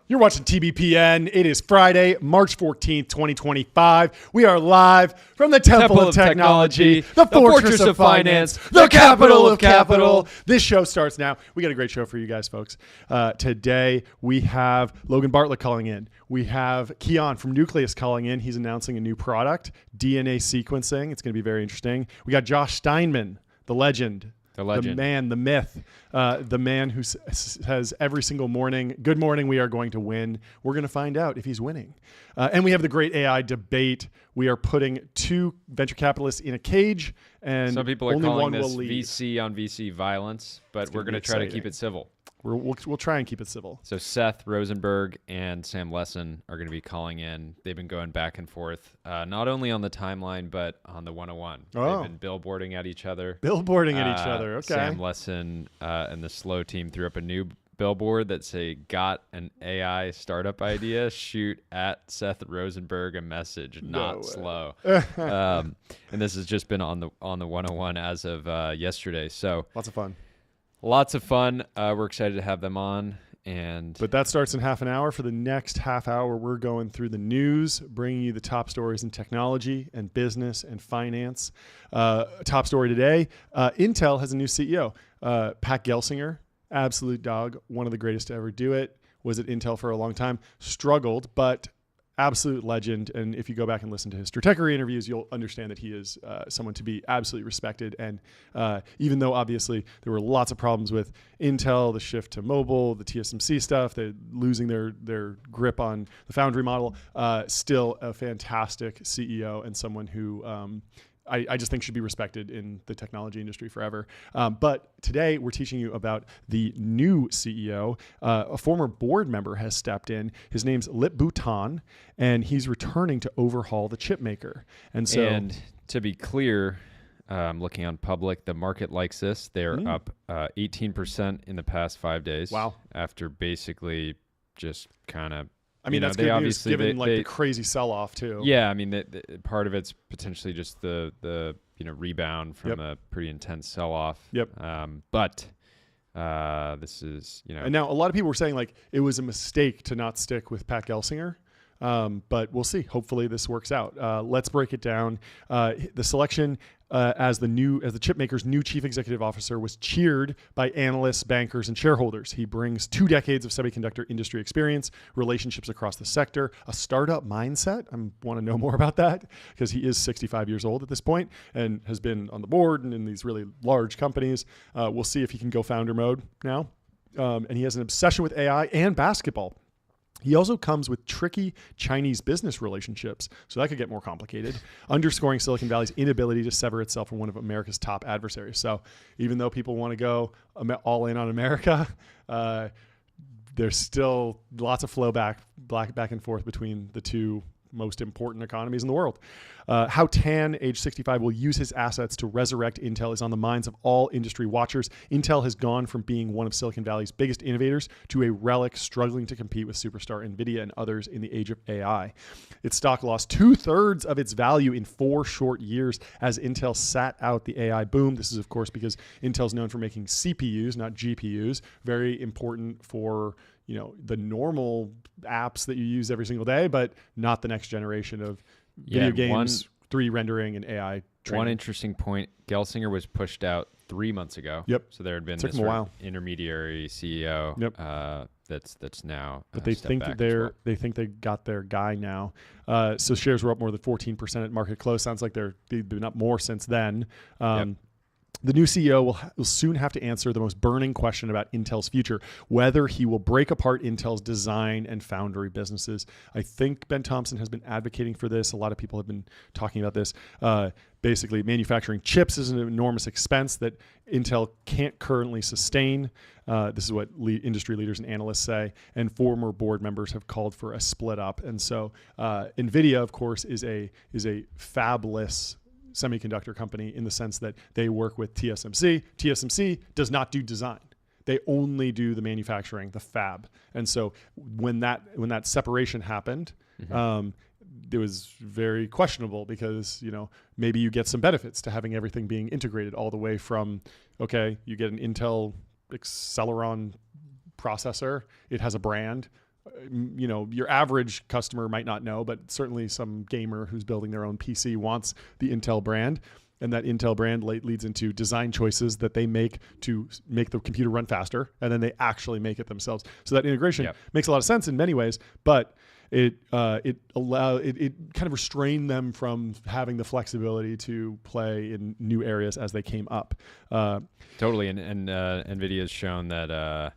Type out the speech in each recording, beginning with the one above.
You're watching TBPN. It is Friday, March 14th, 2025. We are live from the Temple of Technology, the Fortress of Finance, the capital of capital. This show starts now. We got a great show for you guys, folks. Today, we have Logan Bartlett calling in. We have Kian from Nucleus calling in. He's announcing a new product, DNA sequencing. It's going to be very interesting. We got Josh Steinman, the legend. The man, the myth, the man who says every single morning, good morning, we are going to win. We're going to find out if he's winning. And we have the great AI debate. We are putting two venture capitalists in a cage, and some people are only calling one this will lead. VC on VC violence, but we're going to try to keep it civil. We'll try and keep it civil. So Seth, Rosenberg, and Sam Lessin are going to be calling in. They've been going back and forth, not only on the timeline, but on the 101. Oh. They've been billboarding at each other. Billboarding at each other, okay. Sam Lessin and the Slow team threw up a new billboard that say, got an AI startup idea, shoot at Seth Rosenberg a message, not slow. And this has just been on the 101 as of yesterday. So lots of fun. We're excited to have them on. But that starts in half an hour. For the next half hour, we're going through the news, bringing you the top stories in technology and business and finance. Top story today, Intel has a new CEO. Pat Gelsinger, absolute dog, one of the greatest to ever do it. Was at Intel for a long time, struggled, but absolute legend. And if you go back and listen to his Stratechery interviews, you'll understand that he is someone to be absolutely respected. And even though obviously there were lots of problems with Intel, the shift to mobile, the TSMC stuff, they're losing their grip on the foundry model, still a fantastic CEO and someone who I just think should be respected in the technology industry forever. But today we're teaching you about the new CEO. A former board member has stepped in. His name's Lip Bhutan, and he's returning to overhaul the chip maker. And to be clear, looking on public, the market likes this. They're up 18% in the past 5 days. Wow. After basically just kind of, I mean, that's good news given the crazy sell-off too. Yeah, I mean, part of it's potentially just the rebound from a pretty intense sell-off. Yep. But this is, And now a lot of people were saying like it was a mistake to not stick with Pat Gelsinger. But we'll see. Hopefully this works out. Let's break it down. The selection as the chipmaker's new chief executive officer was cheered by analysts, bankers, and shareholders. He brings 2 decades of semiconductor industry experience, relationships across the sector, a startup mindset. I want to know more about that because he is 65 years old at this point and has been on the board and in these really large companies. We'll see if he can go founder mode now. And he has an obsession with AI and basketball. He also comes with tricky Chinese business relationships, so that could get more complicated, underscoring Silicon Valley's inability to sever itself from one of America's top adversaries. So even though people want to go all in on America, there's still lots of flow back and forth between the two most important economies in the world. How Tan, age 65, will use his assets to resurrect Intel is on the minds of all industry watchers. Intel has gone from being one of Silicon Valley's biggest innovators to a relic struggling to compete with superstar NVIDIA and others in the age of AI. Its stock lost 2/3 of its value in 4 short years as Intel sat out the AI boom. This is, of course, because Intel's known for making CPUs, not GPUs, very important for the normal apps that you use every single day, but not the next generation of video games, 3D rendering, and AI training. One interesting point, Gelsinger was pushed out 3 months ago. Yep. So there had been Took this him a while. Intermediary CEO that's now but they think that they think they got their guy now. So shares were up more than 14% at market close. Sounds like they've been up more since then. The new CEO will soon have to answer the most burning question about Intel's future, whether he will break apart Intel's design and foundry businesses. I think Ben Thompson has been advocating for this. A lot of people have been talking about this. Basically, manufacturing chips is an enormous expense that Intel can't currently sustain. This is what industry leaders and analysts say. And former board members have called for a split up. And so NVIDIA, of course, is a fabless semiconductor company in the sense that they work with TSMC. TSMC does not do design. They only do the manufacturing, the fab. And so when that separation happened, it was very questionable because, maybe you get some benefits to having everything being integrated all the way from, you get an Intel Acceleron processor. It has a brand. your average customer might not know, but certainly some gamer who's building their own PC wants the Intel brand. And that Intel brand leads into design choices that they make to make the computer run faster, and then they actually make it themselves. So that integration makes a lot of sense in many ways, but it kind of restrained them from having the flexibility to play in new areas as they came up. Totally, and NVIDIA has shown that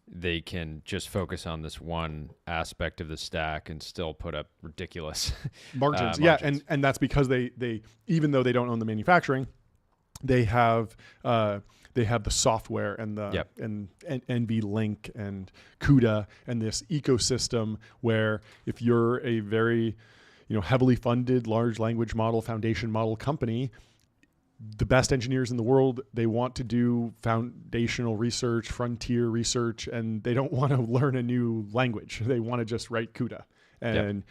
they can just focus on this one aspect of the stack and still put up ridiculous margins. Yeah, and that's because they even though they don't own the manufacturing, they have the software and the and NVLink and CUDA and this ecosystem where if you're a very heavily funded large language model foundation model company, the best engineers in the world, they want to do foundational research, frontier research, and they don't want to learn a new language. They want to just write CUDA. And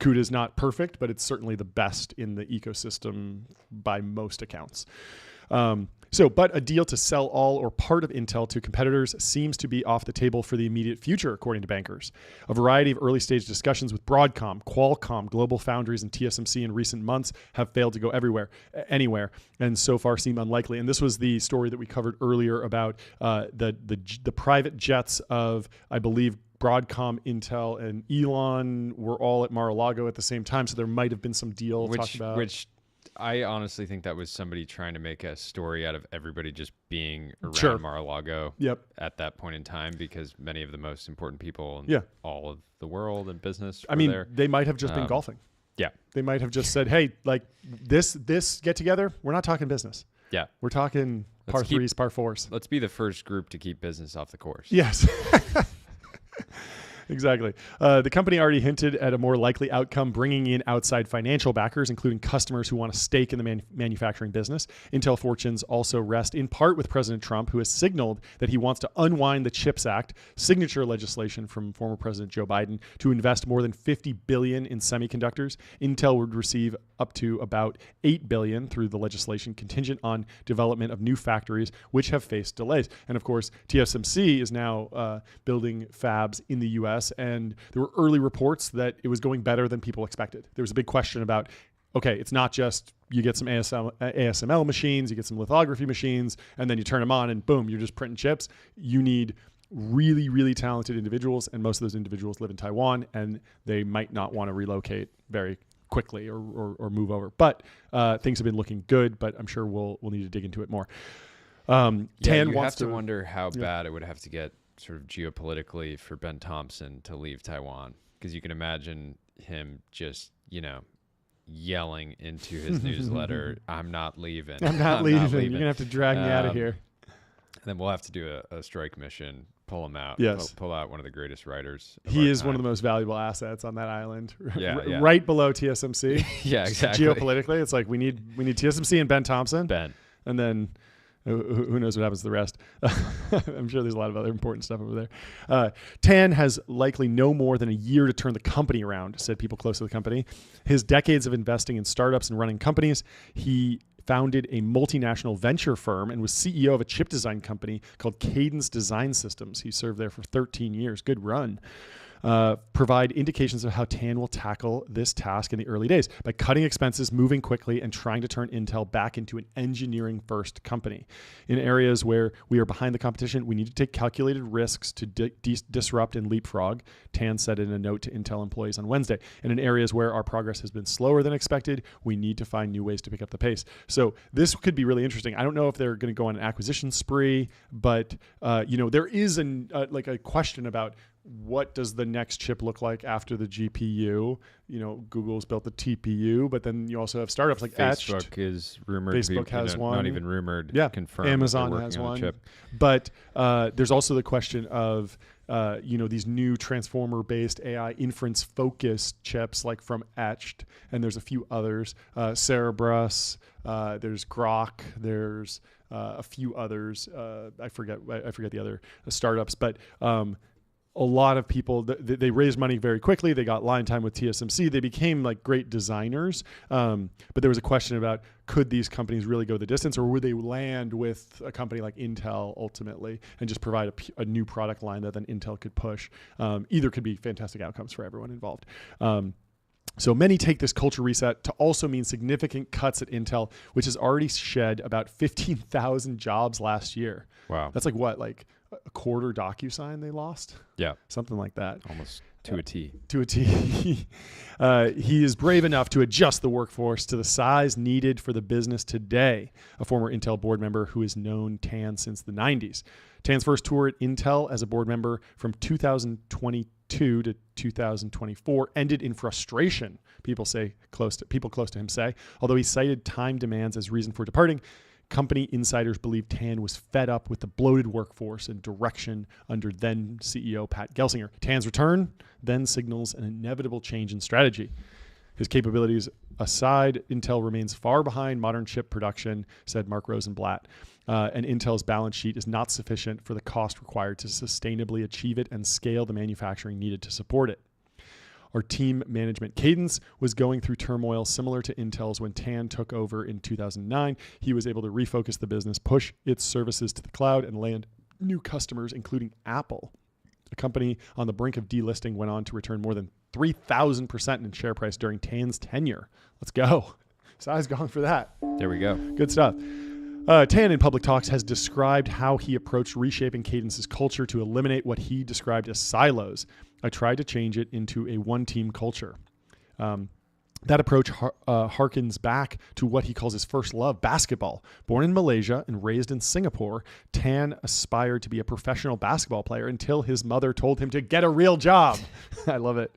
CUDA is not perfect, but it's certainly the best in the ecosystem by most accounts. But a deal to sell all or part of Intel to competitors seems to be off the table for the immediate future, according to bankers. A variety of early-stage discussions with Broadcom, Qualcomm, Global Foundries, and TSMC in recent months have failed to go anywhere, and so far seem unlikely. And this was the story that we covered earlier about the private jets of, I believe, Broadcom, Intel, and Elon were all at Mar-a-Lago at the same time, so there might have been some deal talked about. Which I honestly think that was somebody trying to make a story out of everybody just being around Mar-a-Lago at that point in time, because many of the most important people in all of the world and business were there. They might have just been golfing. Yeah. They might have just said, hey, like this get together, we're not talking business. Yeah. We're talking par threes, par fours. Let's be the first group to keep business off the course. Yes. Exactly. The company already hinted at a more likely outcome, bringing in outside financial backers, including customers who want a stake in the manufacturing business. Intel fortunes also rest in part with President Trump, who has signaled that he wants to unwind the CHIPS Act, signature legislation from former President Joe Biden, to invest more than $50 billion in semiconductors. Intel would receive up to about $8 billion through the legislation, contingent on development of new factories, which have faced delays. And of course, TSMC is now building fabs in the U.S., and there were early reports that it was going better than people expected. There was a big question about, okay, it's not just you get some ASML machines, you get some lithography machines, and then you turn them on and boom, you're just printing chips. You need really, really talented individuals, and most of those individuals live in Taiwan, and they might not want to relocate very quickly or move over. But things have been looking good, but I'm sure we'll need to dig into it more. You have to wonder how bad it would have to get sort of geopolitically for Ben Thompson to leave Taiwan, because you can imagine him just, yelling into his newsletter, I'm not leaving. I'm not leaving. You're going to have to drag me out of here. Then we'll have to do a strike mission, pull him out, pull out one of the greatest writers. He is one of the most valuable assets on that island, yeah. right below TSMC. Yeah, exactly. Geopolitically, it's like we need TSMC and Ben Thompson. And then who knows what happens to the rest. I'm sure there's a lot of other important stuff over there. Tan has likely no more than a year to turn the company around, said people close to the company. His decades of investing in startups and running companies, he founded a multinational venture firm and was CEO of a chip design company called Cadence Design Systems. He served there for 13 years. Good run. Provide indications of how Tan will tackle this task in the early days by cutting expenses, moving quickly, and trying to turn Intel back into an engineering-first company. In areas where we are behind the competition, we need to take calculated risks to disrupt and leapfrog, Tan said in a note to Intel employees on Wednesday. And in areas where our progress has been slower than expected, we need to find new ways to pick up the pace. So this could be really interesting. I don't know if they're going to go on an acquisition spree, but there is a question about what does the next chip look like after the GPU? Google's built the TPU, but then you also have startups like Facebook is rumored. Facebook has one. Not even rumored. Confirmed. Amazon has one. Chip. But there's also the question of these new transformer-based AI inference-focused chips, like from Etched, and there's a few others. Cerebrus. There's Grok. There's a few others. I forget the other startups, but a lot of people, they raised money very quickly. They got line time with TSMC. They became like great designers. But there was a question about, could these companies really go the distance, or would they land with a company like Intel ultimately and just provide a new product line that then Intel could push? Either could be fantastic outcomes for everyone involved. So many take this culture reset to also mean significant cuts at Intel, which has already shed about 15,000 jobs last year. Wow. That's like what, like a quarter DocuSign they lost? Yeah. Something like that. Almost to a T. To a T. He is brave enough to adjust the workforce to the size needed for the business today, a former Intel board member who has known Tan since the 90s. Tan's first tour at Intel as a board member from 2022 to 2024 ended in frustration, people close to him say. Although he cited time demands as reason for departing, company insiders believe Tan was fed up with the bloated workforce and direction under then CEO Pat Gelsinger. Tan's return then signals an inevitable change in strategy. His capabilities aside, Intel remains far behind modern chip production, said Mark Rosenblatt. And Intel's balance sheet is not sufficient for the cost required to sustainably achieve it and scale the manufacturing needed to support it. Our team management cadence was going through turmoil similar to Intel's when Tan took over in 2009. He was able to refocus the business, push its services to the cloud, and land new customers, including Apple. A company on the brink of delisting went on to return more than 3,000% in share price during Tan's tenure. Let's go. Sai's going for that. There we go. Good stuff. Tan in public talks has described how he approached reshaping Cadence's culture to eliminate what he described as silos. I tried to change it into a one-team culture. That approach harkens back to what he calls his first love, basketball. Born in Malaysia and raised in Singapore, Tan aspired to be a professional basketball player until his mother told him to get a real job. I love it.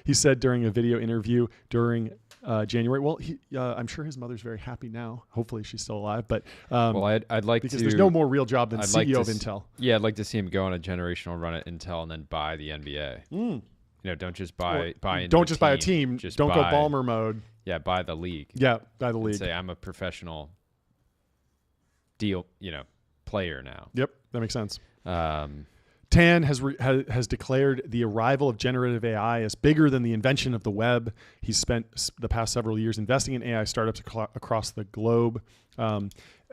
He said during a video interview during January. Well, I'm sure his mother's very happy now. Hopefully she's still alive. But well, I'd like because to, there's no more real job than CEO of Intel. Yeah, I'd like to see him go on a generational run at Intel and then buy the NBA. You know, don't just buy a team. Just don't go Ballmer mode. Yeah, buy the league. Yeah, buy the league. Say I'm a professional player now. Yep, that makes sense. Tan has declared the arrival of generative AI as bigger than the invention of the web. He's spent the past several years investing in AI startups across the globe.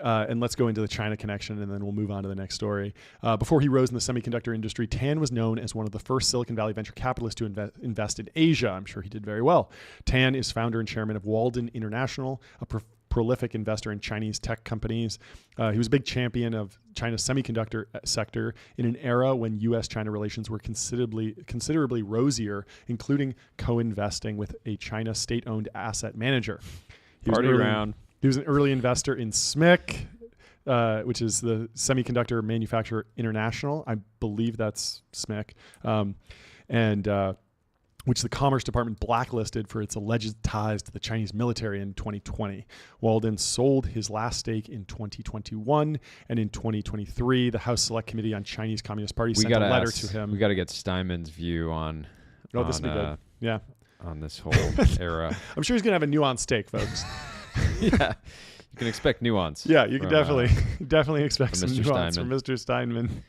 And let's go into the China connection, and then we'll move on to the next story. Before he rose in the semiconductor industry, Tan was known as one of the first Silicon Valley venture capitalists to invest in Asia. I'm sure he did very well. Tan is founder and chairman of Walden International, a prolific investor in Chinese tech companies. He was a big champion of China's semiconductor sector in an era when U.S.-China relations were considerably rosier, including co-investing with a China state-owned asset manager. He was an early investor in SMIC, which is the Semiconductor Manufacturer International. I believe that's SMIC, which the Commerce Department blacklisted for its alleged ties to the Chinese military in 2020. Walden sold his last stake in 2021, and in 2023, the House Select Committee on Chinese Communist Party sent a letter to him. We got to get Steinman's view on. Oh, this would be good. Yeah. On this whole era. I'm sure he's going to have a nuanced take, folks. Yeah. You can expect nuance. Yeah, you can definitely expect some nuance from Mr. Steinman.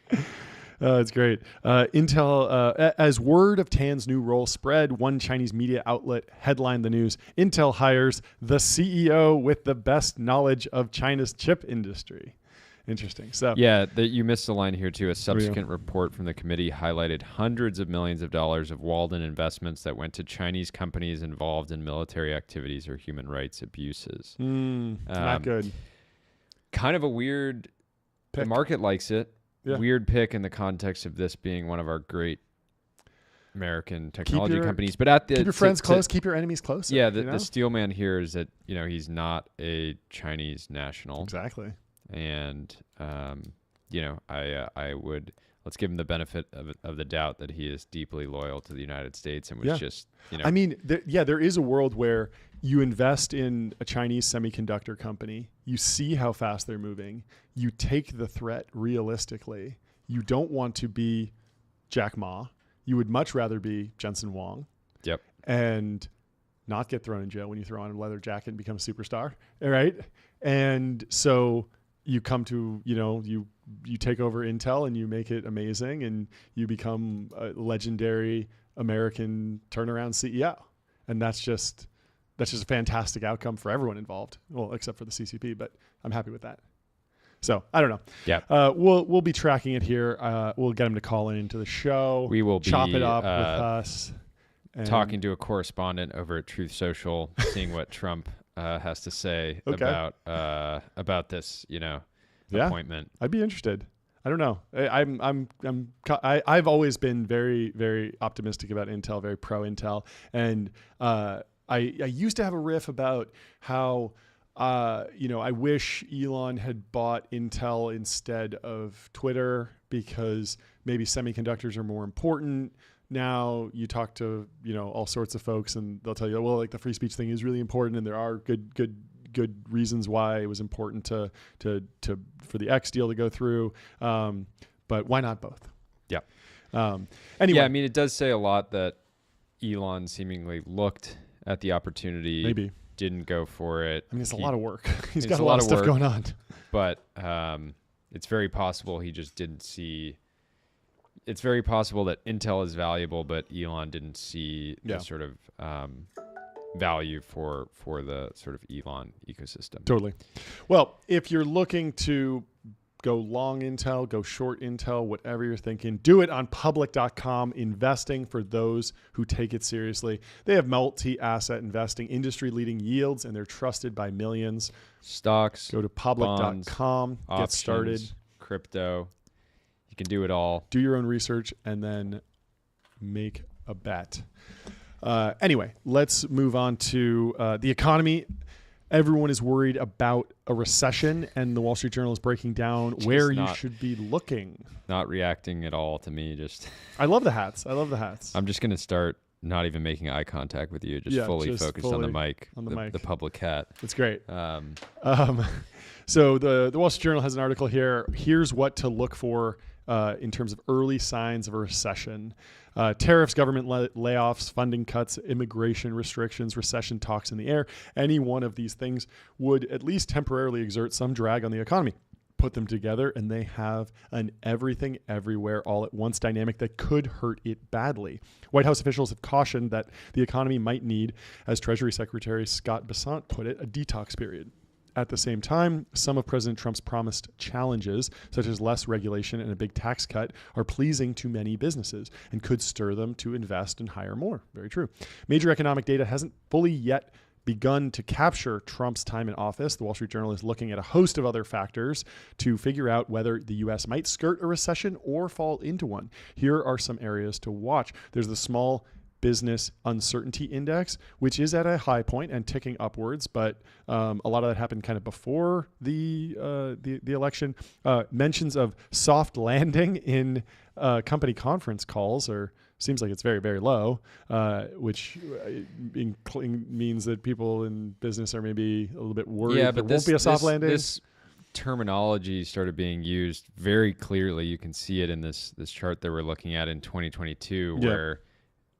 It's great. Intel, as word of Tan's new role spread, one Chinese media outlet headlined the news. Intel hires the CEO with the best knowledge of China's chip industry. Interesting. So yeah, you missed a line here too. A subsequent report from the committee highlighted hundreds of millions of dollars of Walden investments that went to Chinese companies involved in military activities or human rights abuses. Not good. Kind of a weird pick. The market likes it. Yeah. Weird pick in the context of this being one of our great American technology companies. But keep your friends close, keep your enemies close. Yeah, the steelman here is that he's not a Chinese national. Exactly. And I would let's give him the benefit of the doubt that he is deeply loyal to the United States and was just I mean, there is a world where you invest in a Chinese semiconductor company, you see how fast they're moving, you take the threat realistically. You don't want to be Jack Ma. You would much rather be Jensen Huang. Yep. And not get thrown in jail when you throw on a leather jacket and become a superstar. All right. And so you come to, you take over Intel and you make it amazing and you become a legendary American turnaround CEO. And that's just a fantastic outcome for everyone involved. Well, except for the CCP, but I'm happy with that. So I don't know. Yeah. We'll be tracking it here. We'll get him to call into the show. We will chop it up with us. And talking to a correspondent over at Truth Social, seeing what Trump has to say about this, appointment. I'd be interested. I don't know. I've always been very, very optimistic about Intel, very pro Intel, and I used to have a riff about how I wish Elon had bought Intel instead of Twitter because maybe semiconductors are more important. Now you talk to, all sorts of folks and they'll tell you, well, like the free speech thing is really important and there are good reasons why it was important for the X deal to go through. But why not both? Yeah. Anyway. Yeah, I mean, it does say a lot that Elon seemingly looked at the opportunity. Maybe. Didn't go for it. I mean, it's a lot of work. He's got a lot of stuff going on. But it's very possible he just didn't see. It's very possible that Intel is valuable, but Elon didn't see the sort of value for the sort of Elon ecosystem. Totally. Well, if you're looking to go long Intel, go short Intel, whatever you're thinking, do it on public.com, investing for those who take it seriously. They have multi-asset investing, industry-leading yields, and they're trusted by millions. Stocks, go to public.com, bonds, get started. Crypto. You can do it all. Do your own research and then make a bet. Anyway, let's move on to the economy. Everyone is worried about a recession, and the Wall Street Journal is breaking down where you should be looking. Not reacting at all to me. I love the hats. I'm just going to start not even making eye contact with you. Just fully focused on the mic. The public hat. It's great. So the Wall Street Journal has an article here. Here's what to look for in terms of early signs of a recession. Tariffs, government layoffs, funding cuts, immigration restrictions, recession talks in the air. Any one of these things would at least temporarily exert some drag on the economy. Put them together and they have an everything everywhere all at once dynamic that could hurt it badly. White House officials have cautioned that the economy might need, as Treasury Secretary Scott Bessent put it, a detox period. At the same time, some of President Trump's promised challenges, such as less regulation and a big tax cut, are pleasing to many businesses and could stir them to invest and hire more. Very true. Major economic data hasn't fully yet begun to capture Trump's time in office. The Wall Street Journal is looking at a host of other factors to figure out whether the U.S. might skirt a recession or fall into one. Here are some areas to watch. There's the Small Business Uncertainty Index, which is at a high point and ticking upwards, but a lot of that happened kind of before the election. Mentions of soft landing in company conference calls seems like it's very, very low, which means that people in business are maybe a little bit worried there won't be a soft landing. This terminology started being used very clearly. You can see it in this chart that we're looking at in 2022, where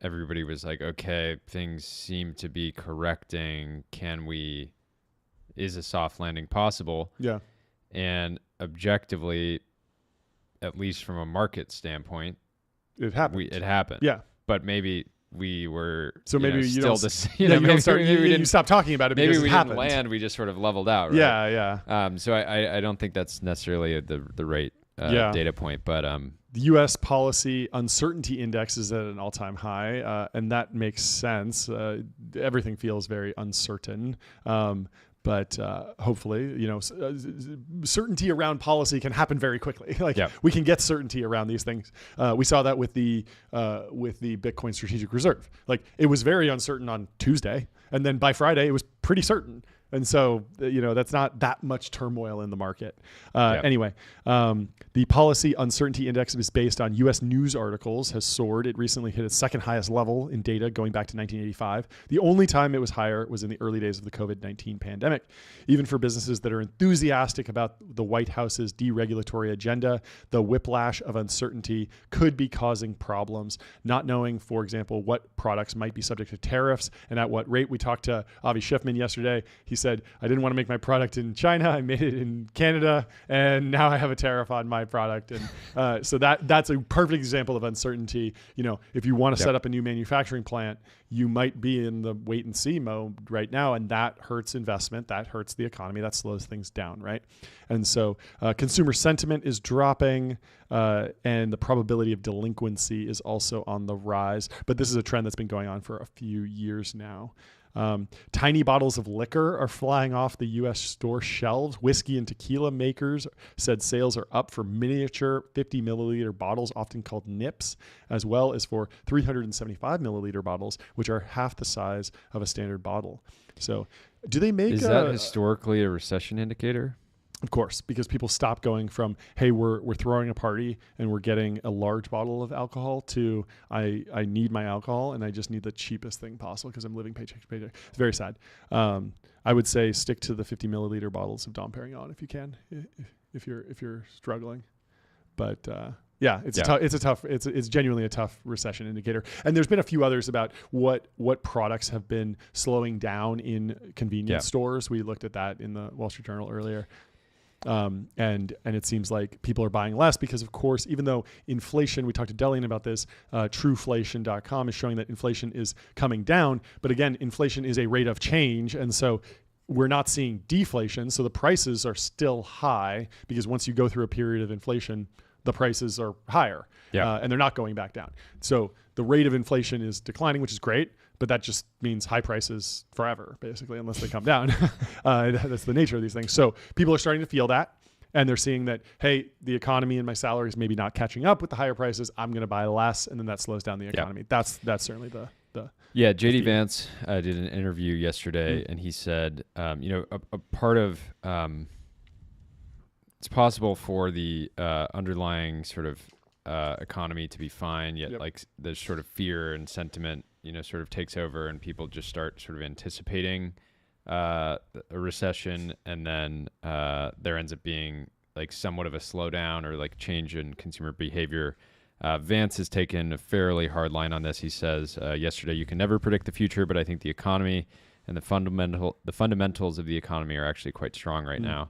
everybody was like, okay, things seem to be correcting. Is a soft landing possible? Yeah. And objectively, at least from a market standpoint, it happened. It happened. Yeah. But maybe we were maybe you stop talking about it because maybe we it happened. Didn't land, we just sort of leveled out, right? Yeah. So I don't think that's necessarily the right data point, but the U.S. Policy Uncertainty Index is at an all-time high, and that makes sense. Everything feels very uncertain. But hopefully, certainty around policy can happen very quickly. We can get certainty around these things. We saw that with the Bitcoin Strategic Reserve. It was very uncertain on Tuesday, and then by Friday it was pretty certain. And so, that's not that much turmoil in the market. Anyway, the Policy Uncertainty Index is based on U.S. news articles, has soared. It recently hit its second highest level in data going back to 1985. The only time it was higher was in the early days of the COVID-19 pandemic. Even for businesses that are enthusiastic about the White House's deregulatory agenda, the whiplash of uncertainty could be causing problems. Not knowing, for example, what products might be subject to tariffs and at what rate. We talked to Avi Schiffman yesterday. He said, I didn't want to make my product in China. I made it in Canada, and now I have a tariff on my product. And so that's a perfect example of uncertainty. If you want to set up a new manufacturing plant, you might be in the wait and see mode right now, and that hurts investment, that hurts the economy, that slows things down, right? And so consumer sentiment is dropping, and the probability of delinquency is also on the rise. But this is a trend that's been going on for a few years now. Tiny bottles of liquor are flying off the U.S. store shelves. Whiskey and tequila makers said sales are up for miniature 50 milliliter bottles, often called nips, as well as for 375 milliliter bottles, which are half the size of a standard bottle. So do they make... Is that historically a recession indicator? Of course, because people stop going from, hey, we're throwing a party and we're getting a large bottle of alcohol to I need my alcohol and I just need the cheapest thing possible because I'm living paycheck to paycheck. It's very sad. I would say stick to the 50 milliliter bottles of Dom Perignon if you can, if you're struggling. But it's genuinely a tough recession indicator. And there's been a few others about what products have been slowing down in convenience stores. We looked at that in the Wall Street Journal earlier. And it seems like people are buying less because, of course, even though inflation, we talked to Delian about this, trueflation.com is showing that inflation is coming down. But again, inflation is a rate of change. And so we're not seeing deflation. So the prices are still high because once you go through a period of inflation, the prices are higher and they're not going back down. So the rate of inflation is declining, which is great. But that just means high prices forever, basically, unless they come down. That's the nature of these things. So people are starting to feel that, and they're seeing that, hey, the economy and my salary is maybe not catching up with the higher prices. I'm going to buy less, and then that slows down the economy. That's certainly the JD Vance did an interview yesterday, and he said, a part of it's possible for the underlying sort of economy to be fine, yet like there's sort of fear and sentiment sort of takes over and people just start sort of anticipating a recession, and then there ends up being like somewhat of a slowdown or like change in consumer behavior. Vance has taken a fairly hard line on this. He says yesterday, you can never predict the future, but I think the economy and the fundamentals of the economy are actually quite strong right now.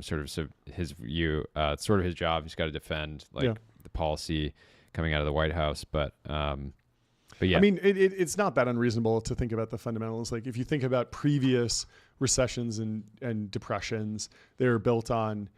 So his view, it's sort of his job. He's got to defend the policy coming out of the White House, but yeah. I mean, it's not that unreasonable to think about the fundamentals. Like if you think about previous recessions and depressions, they were built on,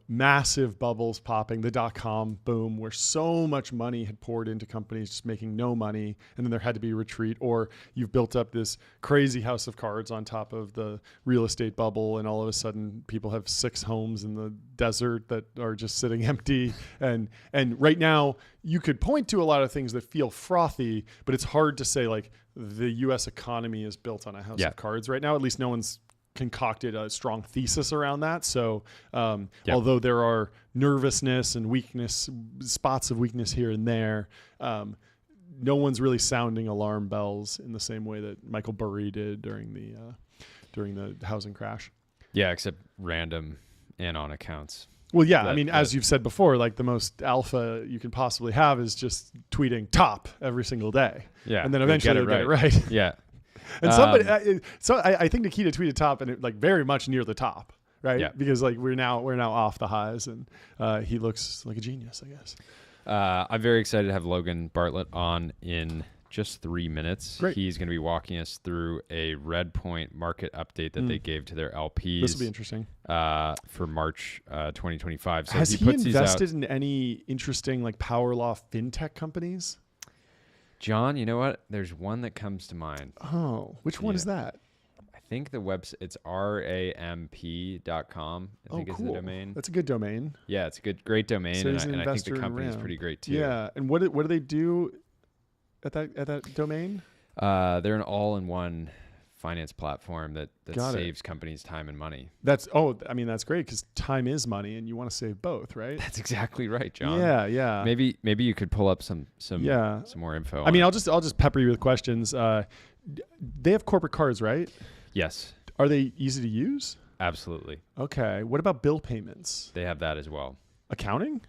massive bubbles popping, the dot-com boom, where so much money had poured into companies just making no money, and then there had to be a retreat. Or you've built up this crazy house of cards on top of the real estate bubble, and all of a sudden people have 6 homes in the desert that are just sitting empty. And right now you could point to a lot of things that feel frothy, but it's hard to say like the U.S. economy is built on a house of cards right now. At least no one's concocted a strong thesis around that. So although there are nervousness and weakness, spots of weakness here and there, no one's really sounding alarm bells in the same way that Michael Burry did during the housing crash. Yeah, except random anon accounts. Well, yeah, as you've said before, like the most alpha you can possibly have is just tweeting top every single day. Yeah. And then eventually you'll get it right. Yeah. And somebody, I think Nikita tweeted top, and it like very much near the top, right? Yeah. Because like we're now off the highs, and he looks like a genius, I guess. I'm very excited to have Logan Bartlett on in just 3 minutes. Great. He's going to be walking us through a Redpoint market update that they gave to their LPs. This will be interesting. For March 2025. So has he invested in any interesting like power law fintech companies? John, you know what? There's one that comes to mind. Oh, which one is that? I think the website, it's ramp.com. I think is the domain. That's a good domain. Yeah, it's a great domain. So and I think the company is pretty great too. Yeah. And what do they do at that domain? They're an all-in-one finance platform that saves companies time and money. That's great because time is money and you want to save both, right? That's exactly right, John. Yeah. Maybe you could pull up some more info. I'll just pepper you with questions. They have corporate cards, right? Yes. Are they easy to use? Absolutely. Okay. What about bill payments? They have that as well. Accounting?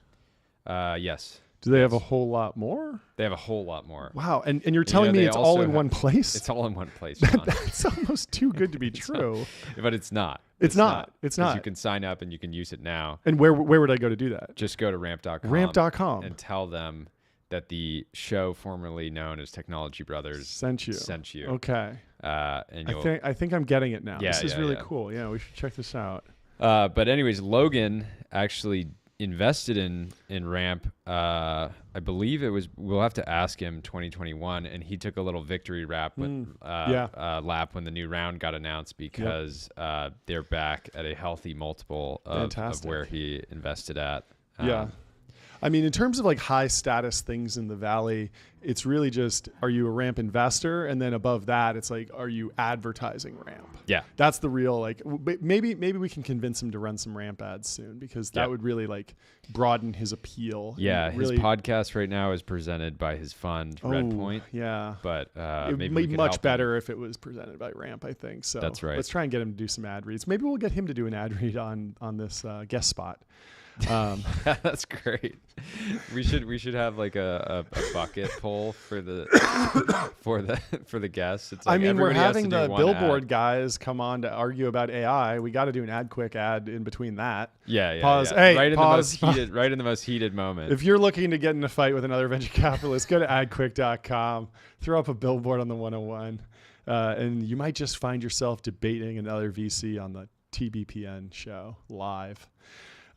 Yes. Do they have a whole lot more? They have a whole lot more. Wow. And you're telling me it's all in one place? It's all in one place, John. That's almost too good to be true. But it's not. It's not. It's not. You can sign up and you can use it now. And where would I go to do that? Just go to ramp.com. Ramp.com. And tell them that the show formerly known as Technology Brothers sent you. Okay. And I think I'm getting it now. Yeah, this is really cool. Yeah, we should check this out. But anyways, Logan actually invested in Ramp. I believe it was, we'll have to ask him, 2021, and he took a little victory lap when the new round got announced, because they're back at a healthy multiple of where he invested at. I mean, in terms of like high status things in the Valley, it's really just, are you a Ramp investor? And then above that, it's like, are you advertising Ramp? Yeah. That's the real, like, maybe we can convince him to run some Ramp ads soon, because that would really like broaden his appeal. Yeah. Really, his podcast right now is presented by his fund, Redpoint. Yeah. But it maybe would be much better if it was presented by Ramp, I think. So that's right. Let's try and get him to do some ad reads. Maybe we'll get him to do an ad read on this guest spot. That's great. We should have like a bucket poll for the for the guests. It's like, I mean, we're having the Billboard ad. guys come on to argue about AI. We got to do an quick ad in between that. Yeah. Pause. Yeah. Hey, right pause. in the most heated moment. If you're looking to get in a fight with another venture capitalist, go to adquick.com, throw up a billboard on the 101, and you might just find yourself debating another VC on the TBPN show live.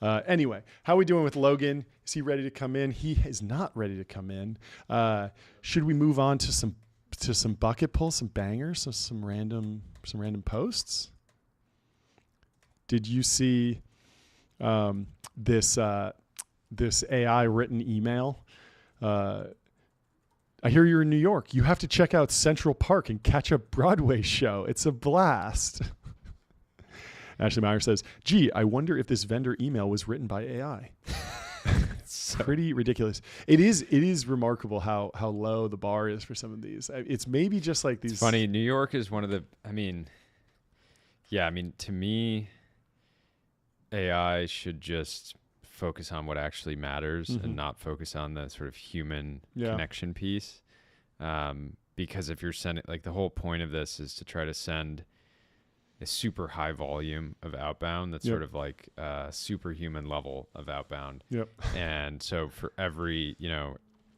Anyway, how are we doing with Logan? Is he ready to come in? He is not ready to come in. Should we move on to some bucket pulls, some bangers, some random posts? Did you see this AI written email? I hear you're in New York. You have to check out Central Park and catch a Broadway show. It's a blast. Ashley Meyer says, gee, I wonder if this vendor email was written by AI. Pretty ridiculous. It is remarkable how low the bar is for some of these. It's maybe just like these. It's funny. New York is one of the, to me, AI should just focus on what actually matters and not focus on the sort of human connection piece. Because if you're sending, like, the whole point of this is to try to send a super high volume of outbound that's sort of like a superhuman level of outbound. And so for every,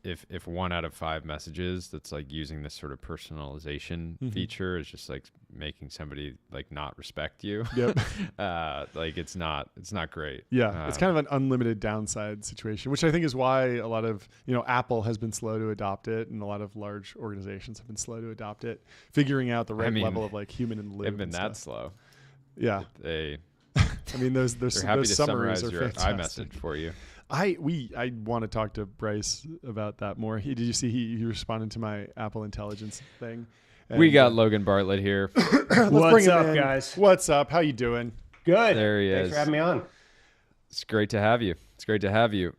if 1 out of 5 messages that's like using this sort of personalization feature is just like making somebody like not respect you, like it's not great. It's kind of an unlimited downside situation, which I think is why a lot of, Apple has been slow to adopt it, and a lot of large organizations have been slow to adopt it, figuring out the right level of like human in the loop. They've been that slow. Yeah. Those those happy to summaries are your fantastic. iMessage for you. I want to talk to Bryce about that more. Did you see he responded to my Apple Intelligence thing? And we got Logan Bartlett here. What's up, guys? What's up? How you doing? Good. There he is. Thanks for having me on. It's great to have you.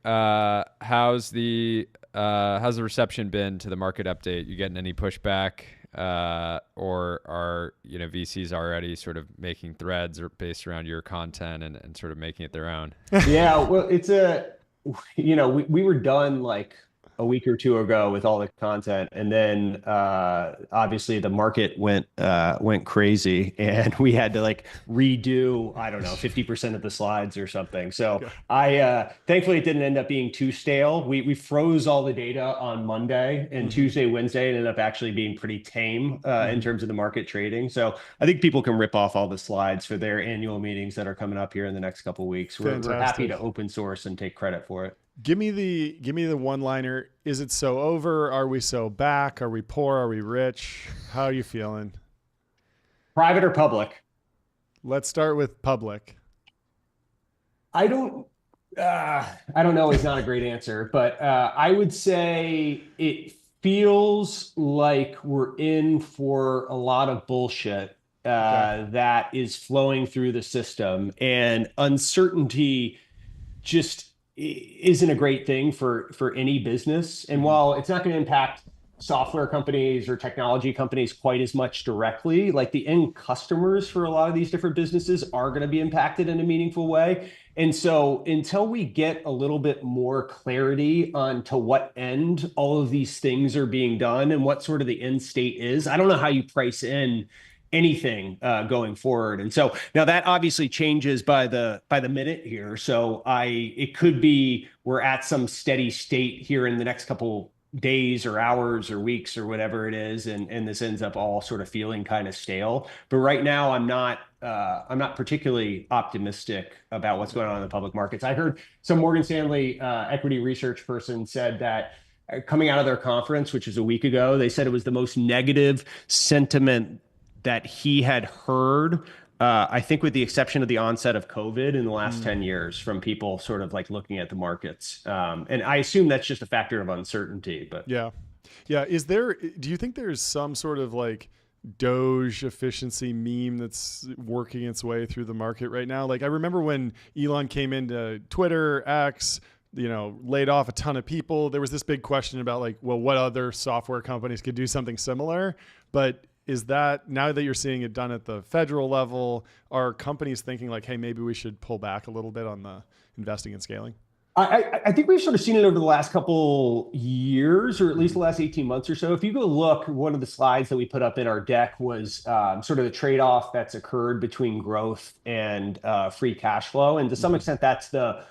How's the reception been to the market update? You getting any pushback? Or are VCs already sort of making threads or based around your content and sort of making it their own? Yeah, well, it's we were done like a week or two ago with all the content, and then obviously the market went crazy, and we had to like redo 50% of the slides or something. So I thankfully it didn't end up being too stale. We froze all the data on Monday, and Tuesday, Wednesday it ended up actually being pretty tame in terms of the market trading. So I think people can rip off all the slides for their annual meetings that are coming up here in the next couple of weeks. We're happy to open source and take credit for it. Give me the one-liner. Is it so over? Are we so back? Are we poor? Are we rich? How are you feeling? Private or public? Let's start with public. I don't know is not a great answer, but I would say it feels like we're in for a lot of bullshit that is flowing through the system, and uncertainty just isn't a great thing for any business. And while it's not going to impact software companies or technology companies quite as much directly. Like the end customers for a lot of these different businesses are going to be impacted in a meaningful way. And so until we get a little bit more clarity on to what end all of these things are being done and what sort of the end state is, I don't know how you price in anything going forward. And so now that obviously changes by the minute here. So it could be we're at some steady state here in the next couple days or hours or weeks or whatever it is, and this ends up all sort of feeling kind of stale. But right now I'm not particularly optimistic about what's going on in the public markets. I heard some Morgan Stanley equity research person said that coming out of their conference, which is a week ago, they said it was the most negative sentiment that he had heard, I think with the exception of the onset of COVID in the last 10 years, from people sort of like looking at the markets. And I assume that's just a factor of uncertainty. But yeah. Do you think there's some sort of like Doge efficiency meme that's working its way through the market right now? Like I remember when Elon came into Twitter, X, laid off a ton of people. There was this big question about like, well, what other software companies could do something similar? But is that, now that you're seeing it done at the federal level, are companies thinking like, hey, maybe we should pull back a little bit on the investing and scaling? I think we've sort of seen it over the last couple years, or at least the last 18 months or so. If you go look, one of the slides that we put up in our deck was sort of the trade-off that's occurred between growth and free cash flow. And to some extent, that's the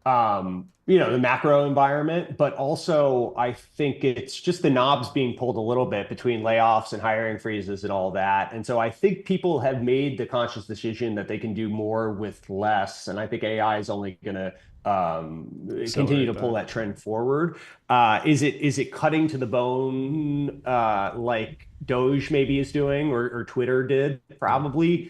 macro environment, but also I think it's just the knobs being pulled a little bit between layoffs and hiring freezes and all that. And so I think people have made the conscious decision that they can do more with less. And I think AI is only going to continue to pull that trend forward. Is it cutting to the bone like Doge maybe is doing, or Twitter did? Probably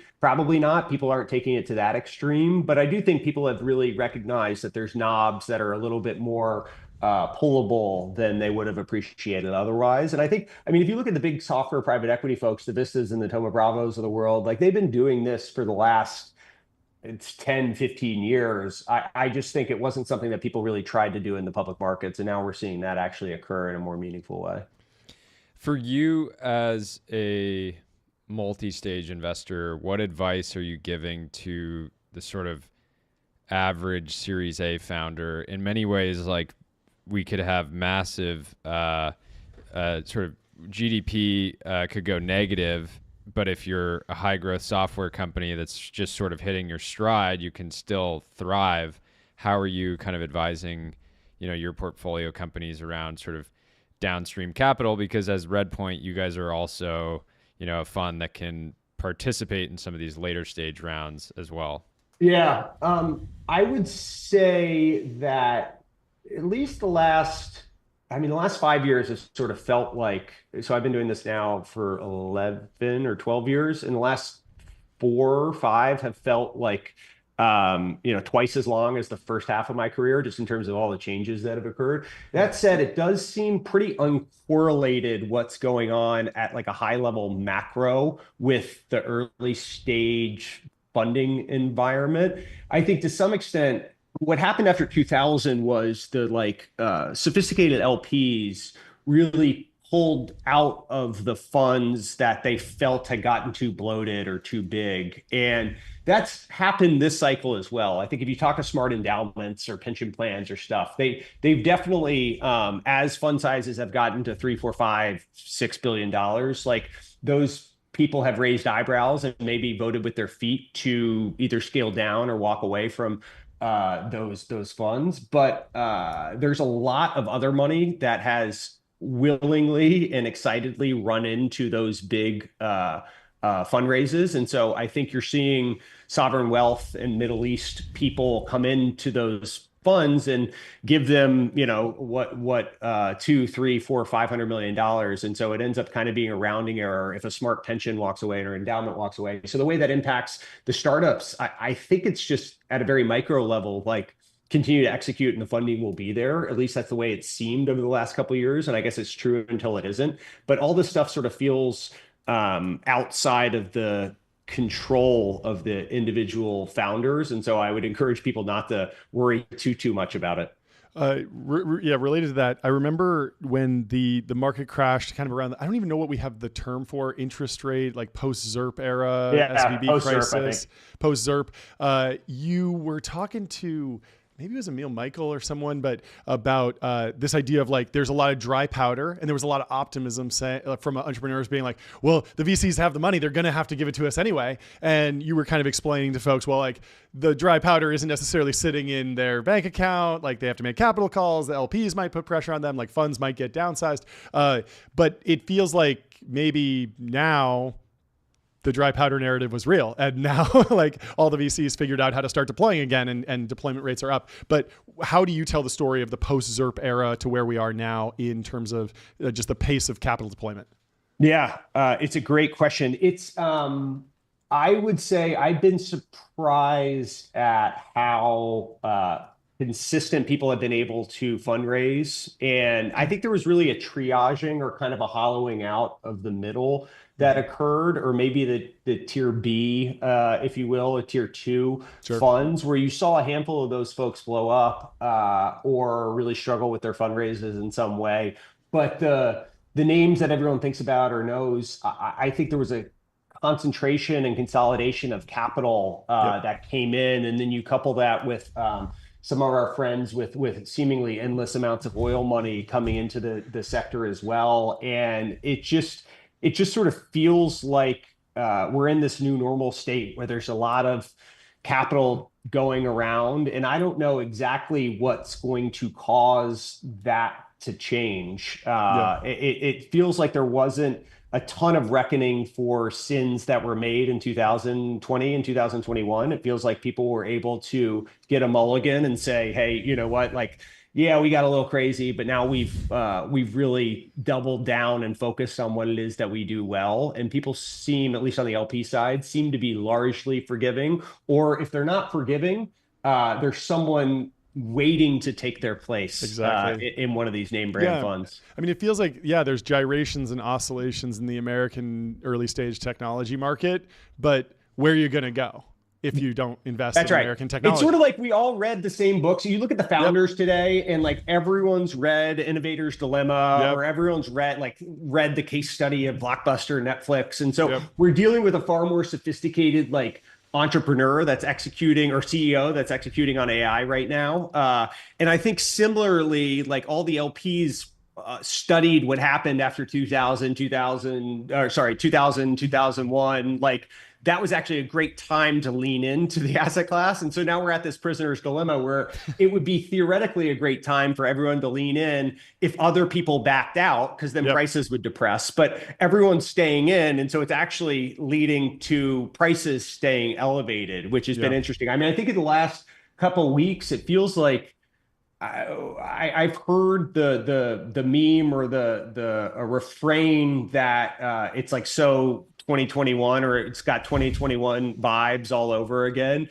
not. People aren't taking it to that extreme, but I do think people have really recognized that there's knobs that are a little bit more pullable than they would have appreciated otherwise. And I mean, if you look at the big software private equity folks, the Vistas and the Thoma Bravos of the world, like they've been doing this for the last 10, 15 years. I just think it wasn't something that people really tried to do in the public markets. And now we're seeing that actually occur in a more meaningful way. For you as a multi-stage investor, what advice are you giving to the sort of average Series A founder? In many ways, like we could have massive sort of GDP could go negative, but if you're a high growth software company that's just sort of hitting your stride, you can still thrive. How are you kind of advising, your portfolio companies around sort of downstream capital? Because as Redpoint, you guys are also, a fund that can participate in some of these later stage rounds as well. Yeah. I would say that at least the last 5 years has sort of felt like, so I've been doing this now for 11 or 12 years, and the last 4 or 5 have felt like, twice as long as the first half of my career, just in terms of all the changes that have occurred. That said, it does seem pretty uncorrelated what's going on at like a high level macro with the early stage funding environment. I think to some extent, what happened after 2000 was the sophisticated LPs really pulled out of the funds that they felt had gotten too bloated or too big. And that's happened this cycle as well. I think if you talk to smart endowments or pension plans or stuff, they've definitely, as fund sizes have gotten to $3, $4, $5, $6 billion, like those people have raised eyebrows and maybe voted with their feet to either scale down or walk away from those funds. But there's a lot of other money that has willingly and excitedly run into those big fundraises. And so I think you're seeing sovereign wealth and Middle East people come into those funds and give them, what, $200, $300, $400, $500 million. And so it ends up kind of being a rounding error if a smart pension walks away or endowment walks away. So the way that impacts the startups, I think it's just at a very micro level, like continue to execute and the funding will be there. At least that's the way it seemed over the last couple of years. And I guess it's true until it isn't. But all this stuff sort of feels outside of the control of the individual founders. And so I would encourage people not to worry too much about it. Yeah, related to that, I remember when the market crashed kind of around, I don't even know what we have the term for, interest rate, like post-ZERP era, Yeah, SVB post-ZERP, I think. crisis, post-ZERP. You were talking to, maybe it was Emil Michael or someone, but about this idea of like, there's a lot of dry powder, and there was a lot of optimism from entrepreneurs being like, well, the VCs have the money, they're going to have to give it to us anyway. And you were kind of explaining to folks, well, like the dry powder isn't necessarily sitting in their bank account. Like they have to make capital calls. The LPs might put pressure on them. Like funds might get downsized. But it feels like maybe now the dry powder narrative was real. And now like all the VCs figured out how to start deploying again, and deployment rates are up. But how do you tell the story of the post-ZERP era to where we are now in terms of just the pace of capital deployment? Yeah, it's a great question. I would say I've been surprised at how consistent people have been able to fundraise. And I think there was really a triaging or kind of a hollowing out of the middle that occurred, or maybe the tier B, if you will, or tier two funds, where you saw a handful of those folks blow up or really struggle with their fundraisers in some way. But the names that everyone thinks about or knows, I think there was a concentration and consolidation of capital that came in. And then you couple that with some of our friends with seemingly endless amounts of oil money coming into the sector as well. And it just sort of feels like we're in this new normal state where there's a lot of capital going around. And I don't know exactly what's going to cause that to change. It feels like there wasn't a ton of reckoning for sins that were made in 2020 and 2021. It feels like people were able to get a mulligan and say, hey, you know what, like, yeah, we got a little crazy, but now we've really doubled down and focused on what it is that we do well. And people seem, at least on the LP side, seem to be largely forgiving. Or if they're not forgiving, there's someone waiting to take their place in one of these name brand funds. I mean, it feels like, there's gyrations and oscillations in the American early stage technology market, but where are you going to go if you don't invest in American technology? It's sort of like we all read the same books. You look at the founders today, and like everyone's read Innovator's Dilemma, or everyone's read the case study of Blockbuster, Netflix. And so we're dealing with a far more sophisticated, like, entrepreneur that's executing, or CEO that's executing on AI right now. And I think similarly, like all the LPs studied what happened after 2001, like that was actually a great time to lean into the asset class. And so now we're at this prisoner's dilemma where it would be theoretically a great time for everyone to lean in if other people backed out, because then prices would depress, but everyone's staying in. And so it's actually leading to prices staying elevated, which has been interesting. I mean, I think in the last couple of weeks, it feels like I've heard the meme or a refrain that it's like, so 2021, or it's got 2021 vibes all over again.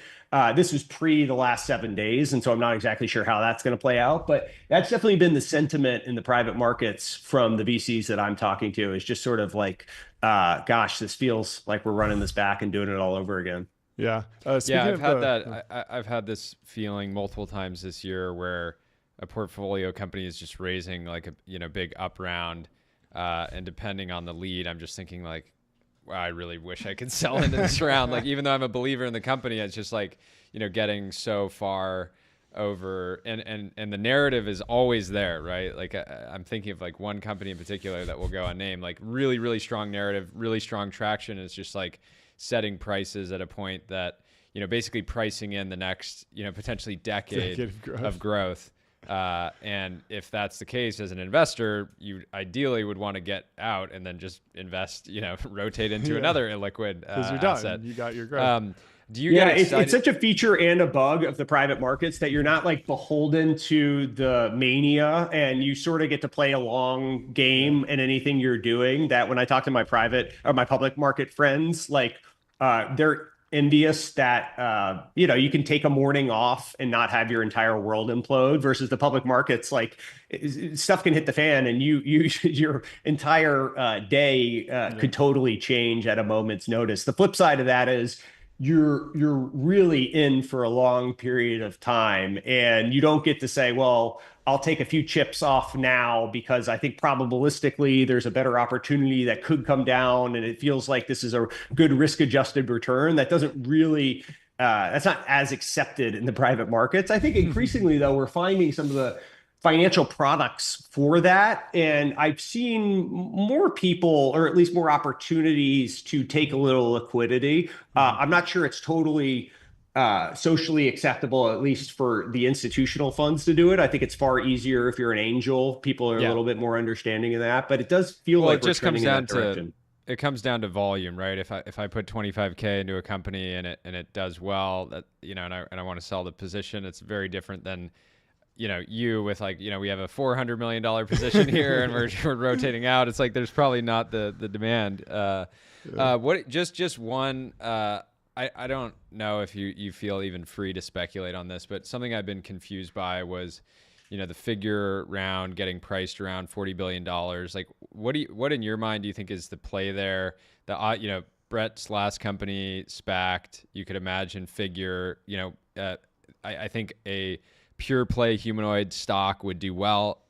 This was pre the last 7 days, and so I'm not exactly sure how that's going to play out, but that's definitely been the sentiment in the private markets from the VCs that I'm talking to, is just sort of like, gosh, this feels like we're running this back and doing it all over again. Yeah. I've had this feeling multiple times this year where a portfolio company is just raising like a big up round, and depending on the lead, I'm just thinking like, wow, I really wish I could sell into this round. Like, even though I'm a believer in the company, it's just like, getting so far over, and the narrative is always there, right? Like I'm thinking of like one company in particular that will go unnamed, like really, really strong narrative, really strong traction. It's just like setting prices at a point that, basically pricing in the next, potentially decade of growth. And if that's the case, as an investor, you ideally would want to get out and then just invest, rotate into another illiquid asset. You got your growth. Do you get excited? It's such a feature and a bug of the private markets that you're not like beholden to the mania, and you sort of get to play a long game in anything you're doing. That when I talk to my private or my public market friends, like they're envious that you can take a morning off and not have your entire world implode, versus the public markets, like stuff can hit the fan and your entire day could totally change at a moment's notice. The flip side of that is you're really in for a long period of time, and you don't get to say, well, I'll take a few chips off now because I think probabilistically there's a better opportunity that could come down, and it feels like this is a good risk-adjusted return. That doesn't really, that's not as accepted in the private markets. I think increasingly, though, we're finding some of the financial products for that. And I've seen more people, or at least more opportunities to take a little liquidity. I'm not sure it's totally socially acceptable, at least for the institutional funds to do it. I think it's far easier if you're an angel. People are a little bit more understanding of that, but it does feel like it just comes down to it comes down to volume, right? If I put 25K into a company and it does well, that and I want to sell the position, it's very different than you with we have a $400 million position here and we're rotating out. It's like there's probably not the demand. What just one. I don't know if you feel even free to speculate on this, but something I've been confused by was, the figure round getting priced around $40 billion. Like, what in your mind do you think is the play there? Brett's last company SPAC'd, you could imagine figure, I think a pure play humanoid stock would do well,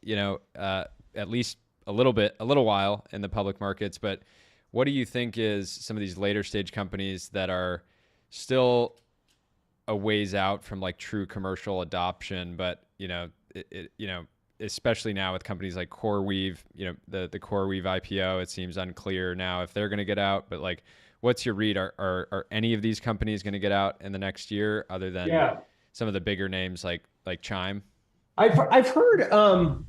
at least a little while in the public markets. But what do you think is some of these later stage companies that are still a ways out from like true commercial adoption, but especially now with companies like CoreWeave, the CoreWeave IPO, it seems unclear now if they're going to get out. But like, what's your read? Are any of these companies going to get out in the next year, other than some of the bigger names like Chime? I've heard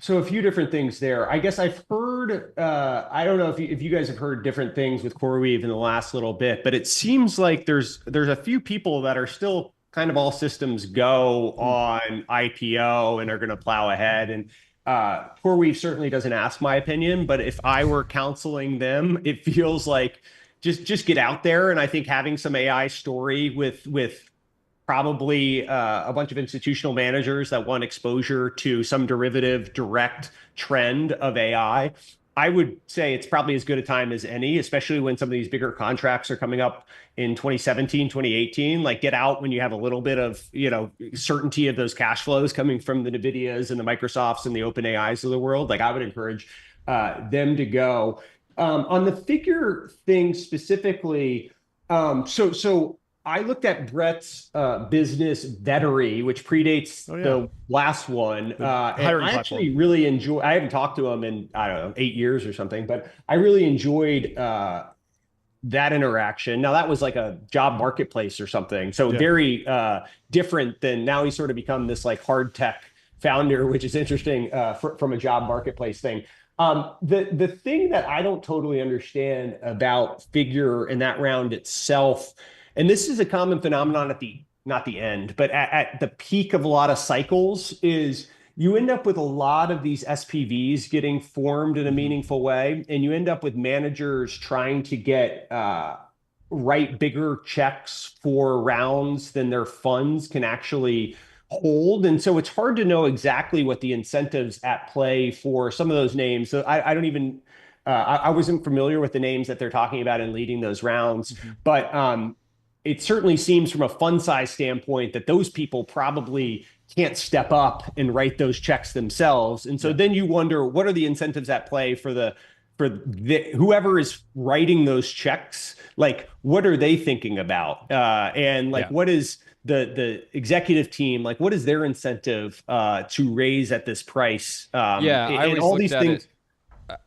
so a few different things there. I guess I've heard, I don't know if you guys have heard different things with CoreWeave in the last little bit, but it seems like there's a few people that are still kind of all systems go on IPO and are going to plow ahead. And CoreWeave certainly doesn't ask my opinion, but if I were counseling them, it feels like just get out there. And I think having some AI story with probably a bunch of institutional managers that want exposure to some derivative direct trend of AI. I would say it's probably as good a time as any, especially when some of these bigger contracts are coming up in 2017, 2018. Like, get out when you have a little bit of, certainty of those cash flows coming from the NVIDIAs and the Microsofts and the OpenAIs of the world. Like, I would encourage them to go. On the figure thing specifically, so I looked at Brett's business Vettery, which predates the last one. And I actually really enjoy, I haven't talked to him in, I don't know, 8 years or something, but I really enjoyed that interaction. Now, that was like a job marketplace or something. So very different than, now he's sort of become this like hard tech founder, which is interesting from a job marketplace thing. The thing that I don't totally understand about Figure in that round itself, and this is a common phenomenon at not the end, but at the peak of a lot of cycles, is you end up with a lot of these SPVs getting formed in a meaningful way, and you end up with managers trying to write bigger checks for rounds than their funds can actually hold. And so it's hard to know exactly what the incentives at play for some of those names. So I don't even, I wasn't familiar with the names that they're talking about in leading those rounds, but it certainly seems from a fund size standpoint that those people probably can't step up and write those checks themselves. And so then you wonder, what are the incentives at play for whoever is writing those checks? Like, what are they thinking about? What is the executive team, like, what is their incentive to raise at this price?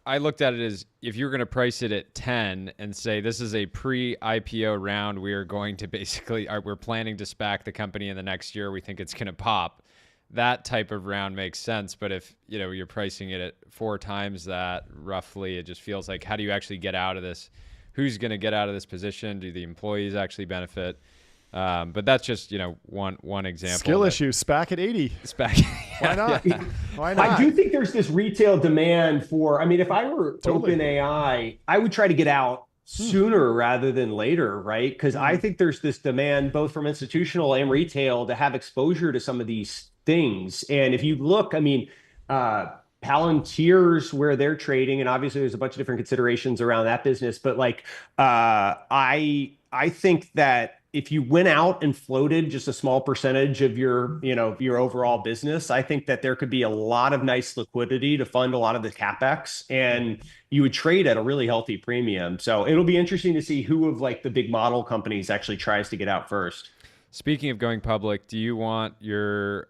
I looked at it as, if you're going to price it at 10 and say this is a pre-IPO round, we are going to basically, we're planning to SPAC the company in the next year, we think it's going to pop. That type of round makes sense. But if you're pricing it at 4 times that, roughly, it just feels like, how do you actually get out of this? Who's going to get out of this position? Do the employees actually benefit? But that's just, one example. Skill issue, SPAC at 80. SPAC. Why not? Why not? I do think there's this retail demand for, if I were OpenAI, I would try to get out sooner rather than later, right? Because I think there's this demand both from institutional and retail to have exposure to some of these things. And if you look, Palantir's where they're trading, and obviously there's a bunch of different considerations around that business, but I think that if you went out and floated just a small percentage of your, your overall business, I think that there could be a lot of nice liquidity to fund a lot of the CapEx, and you would trade at a really healthy premium. So it'll be interesting to see who of like the big model companies actually tries to get out first. Speaking of going public, do you want your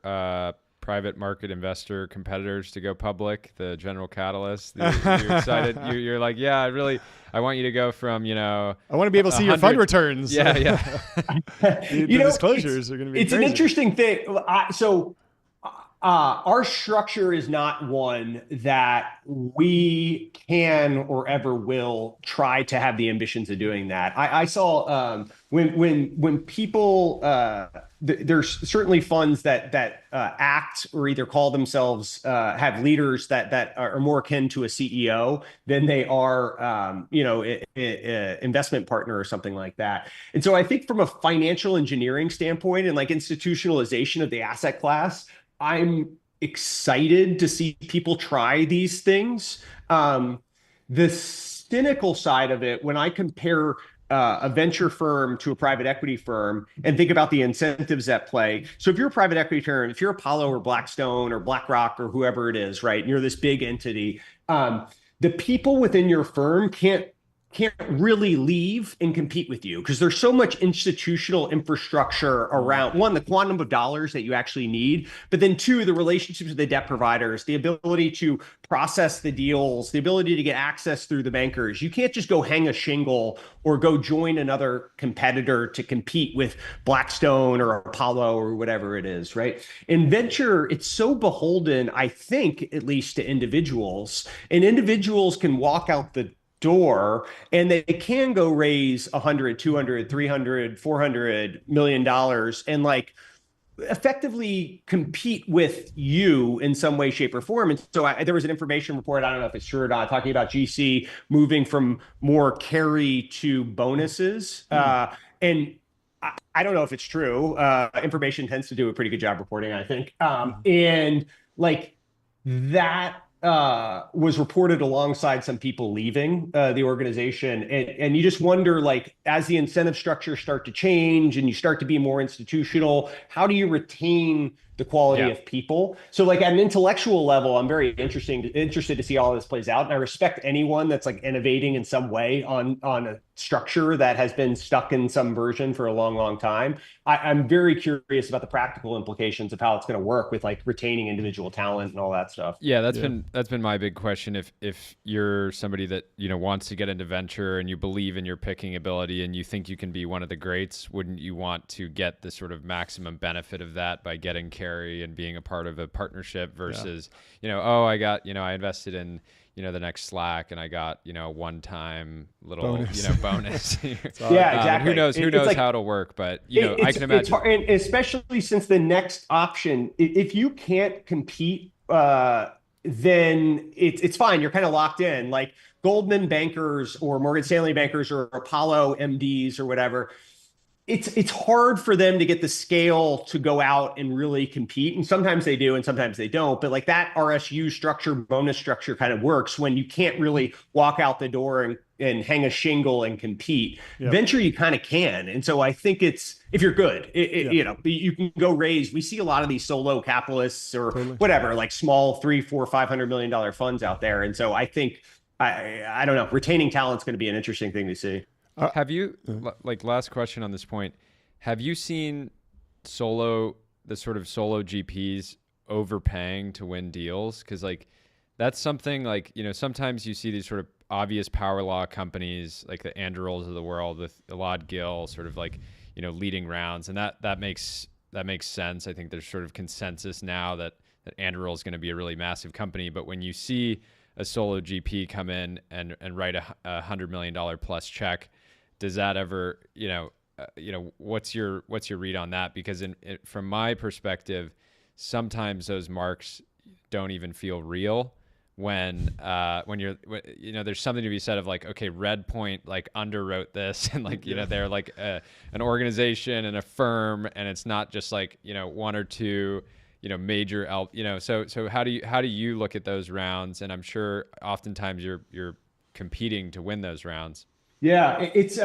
private market investor competitors to go public? The General Catalyst, you're excited. You're like, yeah, I want you to go from, I want to be able to see your fund returns. Yeah. The disclosures are going to be. It's crazy. an interesting thing. Our structure is not one that we can or ever will try to have the ambitions of doing that. I saw when people there's certainly funds that act or either call themselves have leaders that are more akin to a CEO than they are investment partner or something like that. And so I think from a financial engineering standpoint and like institutionalization of the asset class, I'm excited to see people try these things. The cynical side of it, when I compare a venture firm to a private equity firm and think about the incentives at play. So if you're a private equity firm, if you're Apollo or Blackstone or BlackRock or whoever it is, right, and you're this big entity, the people within your firm can't really leave and compete with you because there's so much institutional infrastructure around, one, the quantum of dollars that you actually need, but then two, the relationships with the debt providers, the ability to process the deals, the ability to get access through the bankers. You can't just go hang a shingle or go join another competitor to compete with Blackstone or Apollo or whatever it is, right? In venture, it's so beholden, I think, at least to individuals, and individuals can walk out the door and they can go raise 100, 200, 300, 400 million dollars and like effectively compete with you in some way, shape, or form. And so there was an information report, I don't know if it's true or not, talking about GC moving from more carry to bonuses. And I don't know if it's true. Information tends to do a pretty good job reporting, I think. And like that was reported alongside some people leaving the organization. And you just wonder, like, as the incentive structures start to change and you start to be more institutional, how do you retain the quality of people? So like at an intellectual level, I'm very interested to see how this plays out. And I respect anyone that's like innovating in some way on a structure that has been stuck in some version for a long, long time. I'm very curious about the practical implications of how it's going to work with like retaining individual talent and all that stuff. Yeah, that's been my big question. If you're somebody that, wants to get into venture and you believe in your picking ability and you think you can be one of the greats, wouldn't you want to get the sort of maximum benefit of that by getting carry and being a part of a partnership versus, I invested in, the next Slack and I got, one-time little, bonus. Yeah, exactly. Who knows like, how it'll work, but I can imagine. It's hard, and especially since the next option, if you can't compete, then it's fine. You're kind of locked in. Like Goldman bankers or Morgan Stanley bankers or Apollo MDs or whatever, it's hard for them to get the scale to go out and really compete. And sometimes they do and sometimes they don't. But like that RSU structure, bonus structure kind of works when you can't really walk out the door and hang a shingle and compete. Yep. Venture, you kind of can. And so I think it's, if you're good, you can go raise. We see a lot of these solo capitalists or whatever, like small $300, $400, $500 million funds out there. And so I think, I don't know, retaining talent is going to be an interesting thing to see. Have you, like last question on this point, have you seen the sort of solo GPs overpaying to win deals? Because like that's something like, sometimes you see these sort of obvious power law companies like the Andurils of the world with Elad Gil sort of like, leading rounds. And that makes sense. I think there's sort of consensus now that Anduril is going to be a really massive company. But when you see a solo GP come in and write a $100 million plus check, does that ever, what's your read on that? Because from my perspective, sometimes those marks don't even feel real when you're, there's something to be said of like, okay, Redpoint like underwrote this and like, they're like an organization and a firm, and it's not just like, one or two, major, so how do you look at those rounds? And I'm sure oftentimes you're competing to win those rounds. Yeah, it's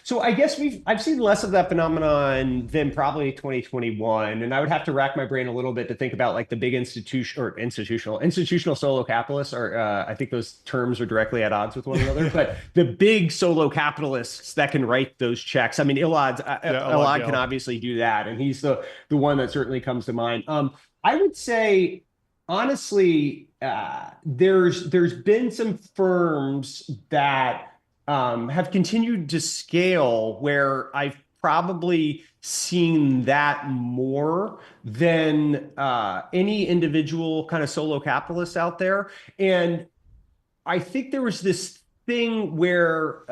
so I guess I've seen less of that phenomenon than probably 2021. And I would have to rack my brain a little bit to think about like the big institutional solo capitalists, or I think those terms are directly at odds with one another. But the big solo capitalists that can write those checks. I mean, Elad can obviously do that, and he's the one that certainly comes to mind. I would say honestly, there's been some firms that have continued to scale where I've probably seen that more than any individual kind of solo capitalist out there. And I think there was this thing where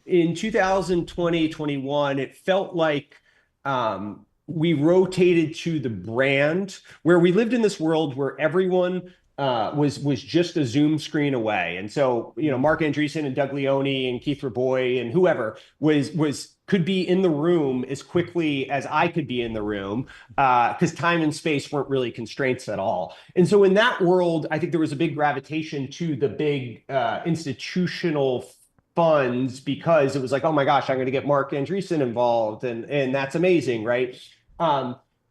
in 2020, 21, it felt like we rotated to the brand, where we lived in this world where everyone was just a Zoom screen away. And so, Mark Andreessen and Doug Leone and Keith Raboy and whoever could be in the room as quickly as I could be in the room, because time and space weren't really constraints at all. And so in that world, I think there was a big gravitation to the big institutional funds, because it was like, oh my gosh, I'm going to get Mark Andreessen involved, and that's amazing, right?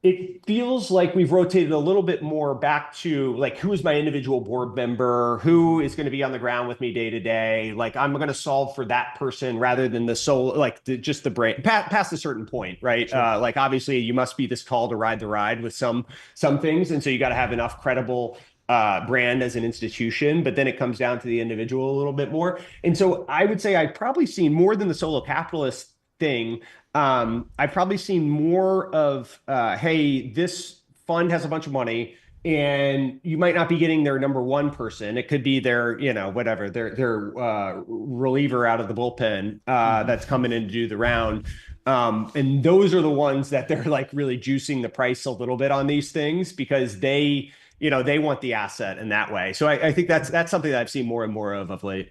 It feels like we've rotated a little bit more back to like, who is my individual board member? Who is going to be on the ground with me day to day? Like, I'm going to solve for that person rather than just the brain past a certain point, right? Sure. Like, obviously, you must be this tall to ride the ride with some things. And so you got to have enough credible brand as an institution, but then it comes down to the individual a little bit more. And so I would say I've probably seen more than the solo capitalist thing. I've probably seen more of, hey, this fund has a bunch of money, and you might not be getting their number one person. It could be their, whatever, their reliever out of the bullpen that's coming in to do the round. And those are the ones that they're like really juicing the price a little bit on these things, because they want the asset in that way. So I think that's something that I've seen more and more of late.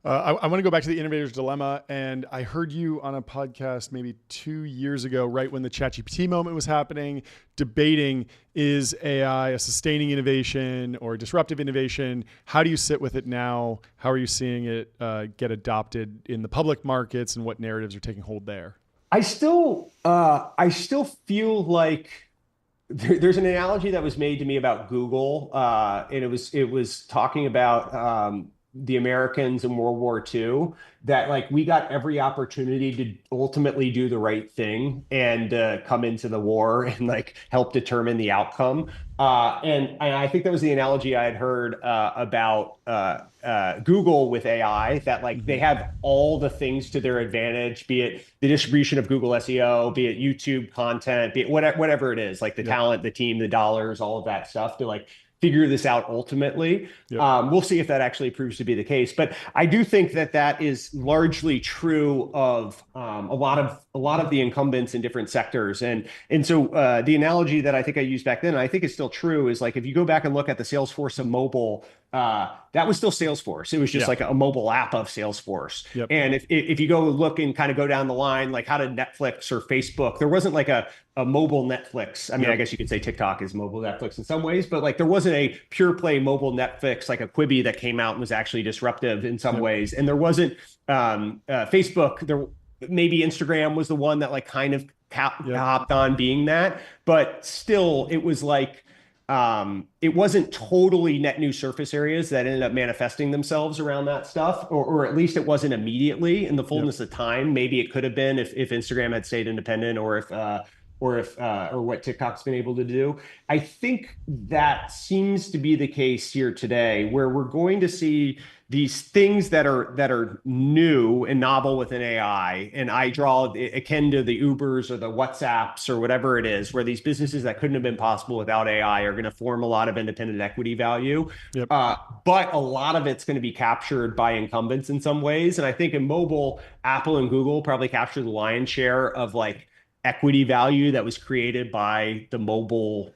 I want to go back to the innovator's dilemma. And I heard you on a podcast maybe 2 years ago, right when the ChatGPT moment was happening, debating, is AI a sustaining innovation or disruptive innovation? How do you sit with it now? How are you seeing it get adopted in the public markets, and what narratives are taking hold there? I still feel like there's an analogy that was made to me about Google, and it was talking about the Americans in World War II, that like we got every opportunity to ultimately do the right thing and come into the war and like help determine the outcome. And I think that was the analogy I had heard about Google with AI, that like they have all the things to their advantage, be it the distribution of Google SEO, be it YouTube content, be it whatever it is, like the talent, the team, the dollars, all of that stuff to like figure this out ultimately. Yep. We'll see if that actually proves to be the case. But I do think that is largely true of a lot of the incumbents in different sectors. And so the analogy that I think I used back then, and I think it's still true, is like if you go back and look at the Salesforce of mobile, that was still Salesforce. It was just like a mobile app of Salesforce. Yep. And if you go look and kind of go down the line, like how did Netflix or Facebook, there wasn't like a mobile Netflix. I mean, I guess you could say TikTok is mobile Netflix in some ways, but like there wasn't a pure play mobile Netflix, like a Quibi that came out and was actually disruptive in some ways. And there wasn't Facebook. Maybe Instagram was the one that like kind of hopped on being that, but still it was like, it wasn't totally net new surface areas that ended up manifesting themselves around that stuff, or at least it wasn't immediately in the fullness of time. Maybe it could have been if Instagram had stayed independent, or what TikTok's been able to do. I think that seems to be the case here today, where we're going to see these things that are new and novel within AI. And I draw akin to the Ubers or the WhatsApps or whatever it is, where these businesses that couldn't have been possible without AI are going to form a lot of independent equity value. Yep. But a lot of it's going to be captured by incumbents in some ways. And I think in mobile, Apple and Google probably capture the lion's share of like equity value that was created by the mobile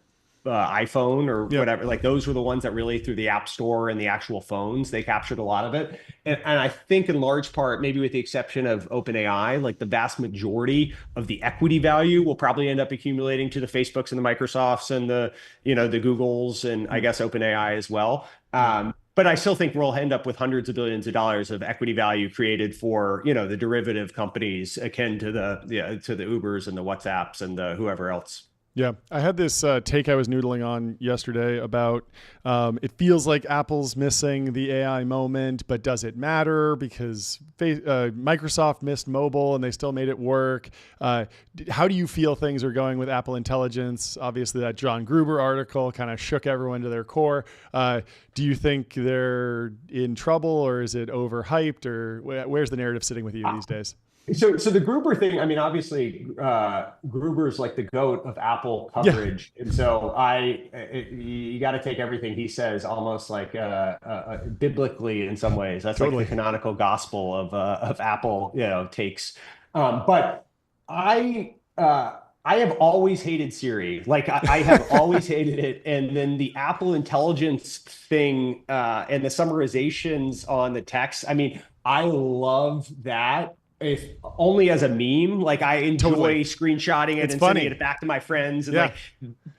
iPhone or whatever. Like those were the ones that really, through the App Store and the actual phones, they captured a lot of it. And I think in large part, maybe with the exception of OpenAI, like the vast majority of the equity value will probably end up accumulating to the Facebooks and the Microsofts and the Googles and I guess OpenAI as well. But but I still think we'll end up with hundreds of billions of dollars of equity value created for, the derivative companies akin to the Ubers and the WhatsApps and the whoever else. Yeah, I had this take I was noodling on yesterday about it feels like Apple's missing the AI moment, but does it matter because Microsoft missed mobile and they still made it work? How do you feel things are going with Apple Intelligence? Obviously, that John Gruber article kind of shook everyone to their core. Do you think they're in trouble, or is it overhyped, or where's the narrative sitting with you these days? So the Gruber thing, I mean, obviously, Gruber's like the GOAT of Apple coverage. Yeah. And so you got to take everything he says almost like biblically in some ways. That's totally like the canonical gospel of Apple, takes. But I have always hated Siri. Like I have always hated it. And then the Apple Intelligence thing and the summarizations on the text. I mean, I love that. If only as a meme, like I enjoy screenshotting it and sending it back to my friends. And like,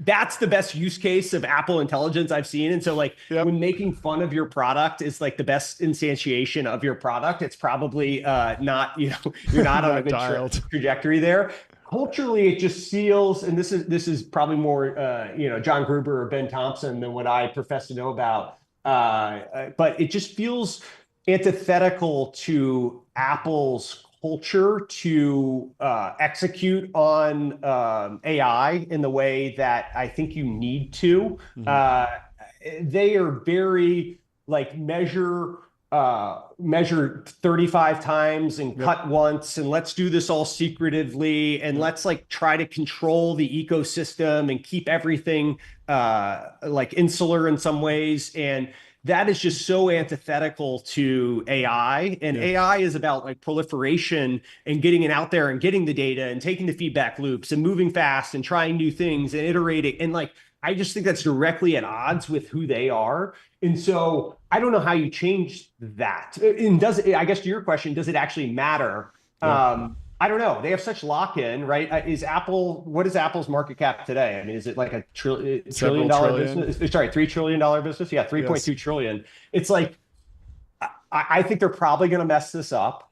that's the best use case of Apple Intelligence I've seen. And so like when making fun of your product is like the best instantiation of your product, it's probably not, you're not on a good trajectory there. Culturally, it just feels, and this is probably more, John Gruber or Ben Thompson than what I profess to know about. But it just feels antithetical to Apple's culture to execute on AI in the way that I think you need to. They are very like measure 35 times and cut once, and let's do this all secretively, and let's like try to control the ecosystem and keep everything like insular in some ways. And that is just so antithetical to AI. And AI is about like proliferation and getting it out there and getting the data and taking the feedback loops and moving fast and trying new things and iterating. And like, I just think that's directly at odds with who they are. And so I don't know how you change that. And I guess to your question, does it actually matter? I don't know. They have such lock-in, right? What is Apple's market cap today? I mean, is it like a $1 trillion business? Sorry, $3 trillion business? Yeah, 3.2 trillion. It's like, I think they're probably going to mess this up.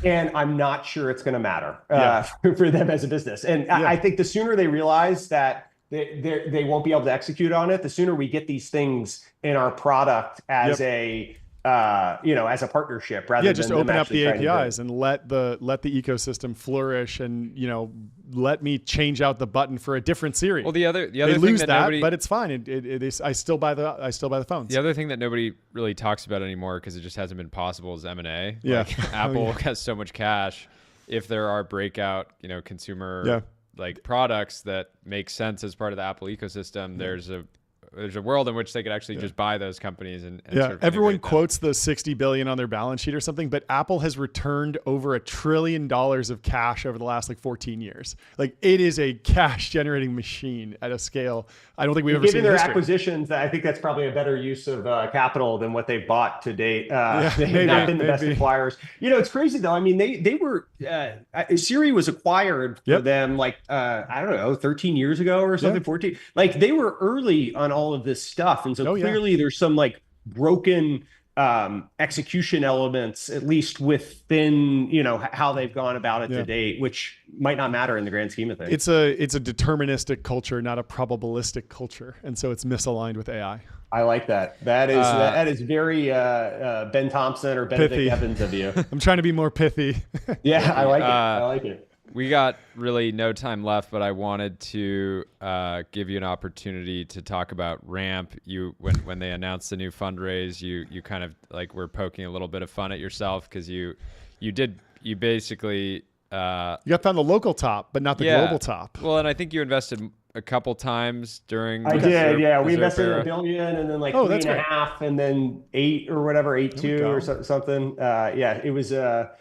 And I'm not sure it's going to matter for them as a business. And I think the sooner they realize that they won't be able to execute on it, the sooner we get these things in our product as as a partnership rather than just open up the APIs and let the ecosystem flourish, and let me change out the button for a different Siri. Well, the other they thing lose that nobody, but it's fine. I still buy the phones. The other thing that nobody really talks about anymore because it just hasn't been possible is M&A. Yeah, like, Apple has so much cash. If there are breakout, consumer like products that make sense as part of the Apple ecosystem, there's a world in which they could actually just buy those companies and sort of everyone quotes the 60 billion on their balance sheet or something, but Apple has returned over $1 trillion of cash over the last 14 years. Like, it is a cash generating machine at a scale I don't think we've ever seen in history. Given their acquisitions, I think that's probably a better use of capital than what they've bought to date. They've not been the best acquirers. It's crazy though. I mean, they were Siri was acquired for them I don't know, 13 years ago or something, 14. Like, they were early on all of this stuff, and so clearly there's some broken execution elements, at least within how they've gone about it to date, which might not matter in the grand scheme of things. It's a deterministic culture, not a probabilistic culture, and so it's misaligned with AI. I like that. That is very Ben Thompson or Benedict pithy. Evans of you. I'm trying to be more pithy. Yeah, I like it. I like it. We got really no time left, but I wanted to give you an opportunity to talk about Ramp. When they announced the new fundraise, you kind of were poking a little bit of fun at yourself because you basically you got found the local top, but not the global top. Well, and I think you invested a couple times during. I did, yeah. We invested in $1 billion, and then 3.5, and then 8 or whatever, 8.2 or something. It was a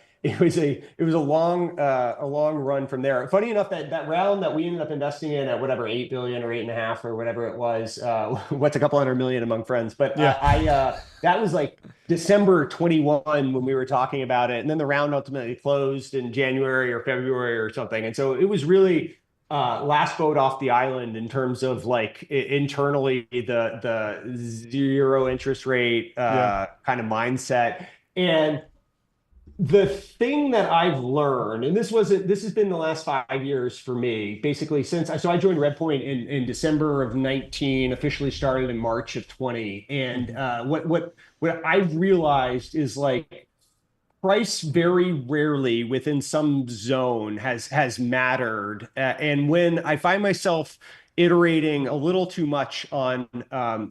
long run from there. Funny enough, that round that we ended up investing in at whatever 8 billion or 8.5 or whatever it was, what's a couple $100 million among friends. But that was December 21 when we were talking about it, and then the round ultimately closed in January or February or something. And so it was really last boat off the island in terms of like internally the zero interest rate kind of mindset. And the thing that I've learned, and this has been the last 5 years for me, basically since I joined Redpoint in December of 19, officially started in March of 20. And what I've realized is like price very rarely within some zone has mattered. And when I find myself iterating a little too much on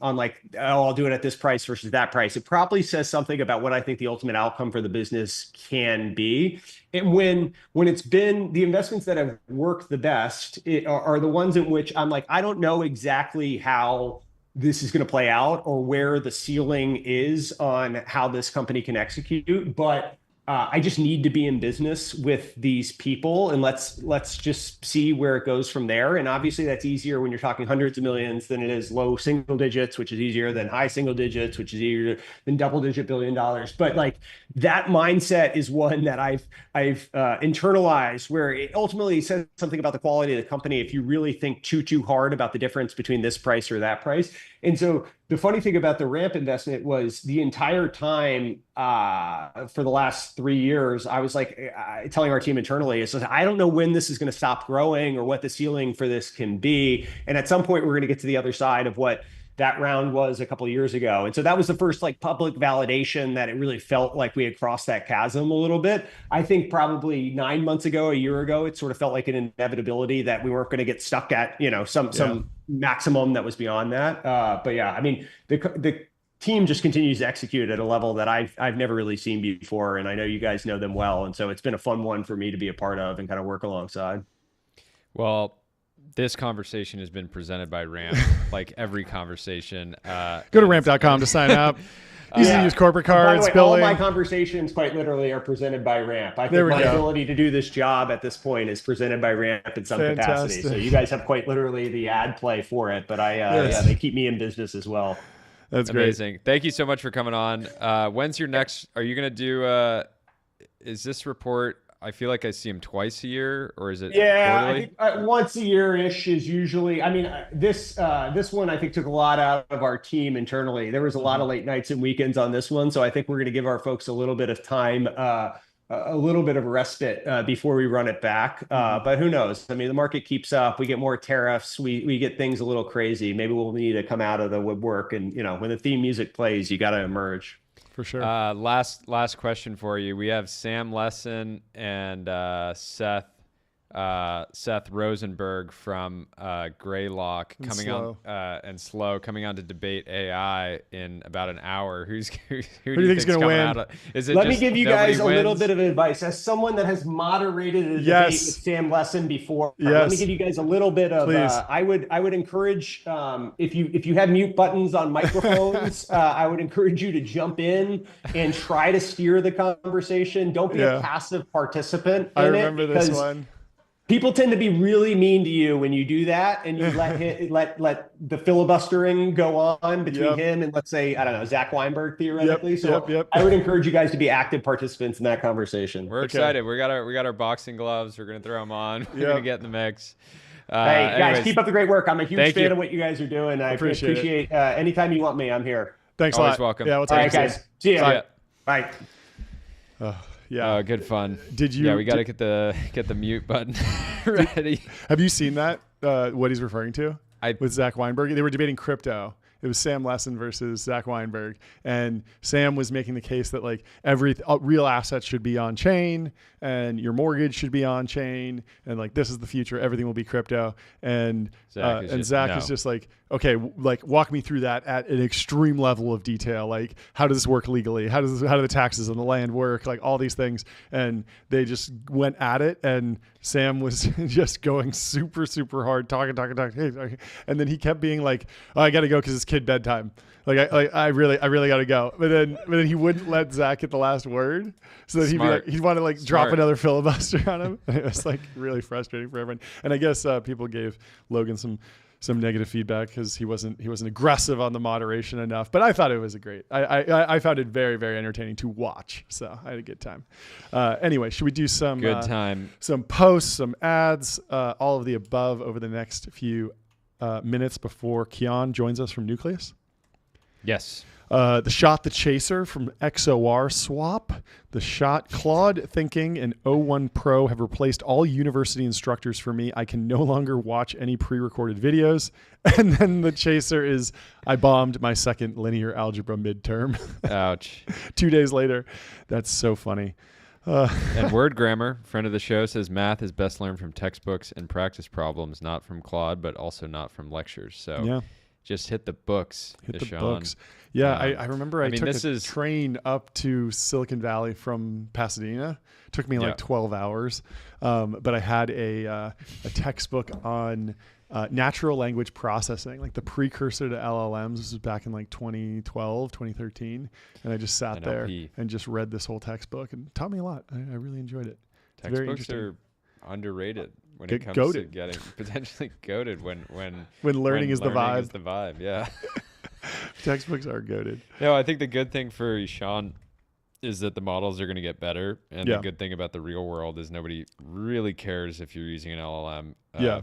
like, oh, I'll do it at this price versus that price, it probably says something about what I think the ultimate outcome for the business can be. And when it's been the investments that have worked the best are the ones in which I'm like, I don't know exactly how this is going to play out or where the ceiling is on how this company can execute, but I just need to be in business with these people, and let's just see where it goes from there. And obviously that's easier when you're talking hundreds of millions than it is low single digits, which is easier than high single digits, which is easier than double-digit $1 billion. But like that mindset is one that I've internalized, where it ultimately says something about the quality of the company if you really think too hard about the difference between this price or that price. And so the funny thing about the ramp investment was the entire time for the last 3 years, I was like telling our team internally, it's like, I don't know when this is going to stop growing or what the ceiling for this can be. And at some point, we're going to get to the other side of what that round was a couple of years ago. And so that was the first like public validation that it really felt like we had crossed that chasm a little bit. I think probably 9 months ago, a year ago, it sort of felt like an inevitability that we weren't going to get stuck at, some maximum that was beyond that. But yeah, I mean, the team just continues to execute at a level that I've never really seen before. And I know you guys know them well. And so it's been a fun one for me to be a part of and kind of work alongside. Well, this conversation has been presented by Ramp, like every conversation. Go to ramp.com to sign up. You can use corporate cards. By the way, all my conversations quite literally are presented by Ramp. I think my ability to do this job at this point is presented by Ramp in some capacity. So you guys have quite literally the ad play for it, but they keep me in business as well. That's amazing. Great. Thank you so much for coming on. When's your next? Are you going to do? Is this report? I feel like I see him twice a year, or is it quarterly? I think once a year-ish is usually. I mean, this one I think took a lot out of our team internally. There was a lot of late nights and weekends on this one, so I think we're going to give our folks a little bit of time, a little bit of respite before we run it back. But who knows? I mean, the market keeps up. We get more tariffs. We get things a little crazy. Maybe we'll need to come out of the woodwork, and when the theme music plays, you got to emerge. For sure. Last question for you. We have Sam Lessin and Seth Rosenberg from Greylock coming on and Slow coming on to debate AI in about an hour. Who do you think's going to win? Let me give you guys a little bit of advice. As someone that has moderated a debate with Sam Lessin before, let me give you guys a little bit of. I would encourage if you have mute buttons on microphones, I would encourage you to jump in and try to steer the conversation. Don't be a passive participant. I remember this one. People tend to be really mean to you when you do that, and you let the filibustering go on between him and, let's say, I don't know, Zach Weinberg theoretically. I would encourage you guys to be active participants in that conversation. We're excited. We got our boxing gloves. We're gonna throw them on. We're gonna get in the mix. Hey guys, keep up the great work. I'm a huge fan of what you guys are doing. I appreciate anytime you want me, I'm here. Thanks Always a lot. Welcome. Yeah, all right, guys. See ya. Bye. Yeah. Good fun. Did you? Yeah, we got to get the mute button ready. Have you seen that? What he's referring to with Zach Weinberg? They were debating crypto. It was Sam Lessin versus Zach Weinberg, and Sam was making the case that like every real assets should be on chain, and your mortgage should be on chain, and like this is the future. Everything will be crypto. And Zach is just like, okay, like walk me through that at an extreme level of detail. Like, how does this work legally? How do the taxes on the land work? Like all these things. And they just went at it, and Sam was just going super, super hard, talking. And then he kept being like, oh, I got to go because it's kid bedtime. Like I really got to go. But then he wouldn't let Zach get the last word. So that he'd want to like drop another filibuster on him. And it was like really frustrating for everyone. And I guess people gave Logan some negative feedback because he wasn't aggressive on the moderation enough. But I thought it was I found it very, very entertaining to watch. So I had a good time. Anyway, should we do some good time? Some posts, some ads, all of the above over the next few minutes before Kian joins us from Nucleus? Yes. The Shot the Chaser from XOR Swap. The Shot Claude Thinking and O1 Pro have replaced all university instructors for me. I can no longer watch any pre-recorded videos. And then the Chaser is, I bombed my second linear algebra midterm. Ouch. 2 days later. That's so funny. And Word Grammar, friend of the show, says math is best learned from textbooks and practice problems, not from Claude, but also not from lectures. So yeah. Just hit the books. Hit the Ishan. books. Yeah, I remember I took this a train up to Silicon Valley from Pasadena. It took me like 12 hours. But I had a textbook on natural language processing, like the precursor to LLMs. This was back in like 2012, 2013. And I just sat NLP. there and just read this whole textbook and taught me a lot. I really enjoyed it. It's very Textbooks interesting. are underrated when Get it comes goated. to getting potentially goaded when learning is the vibe. Is the vibe, yeah. Textbooks are goated. No, I think the good thing for Ishan is that the models are going to get better. And the good thing about the real world is nobody really cares if you're using an LLM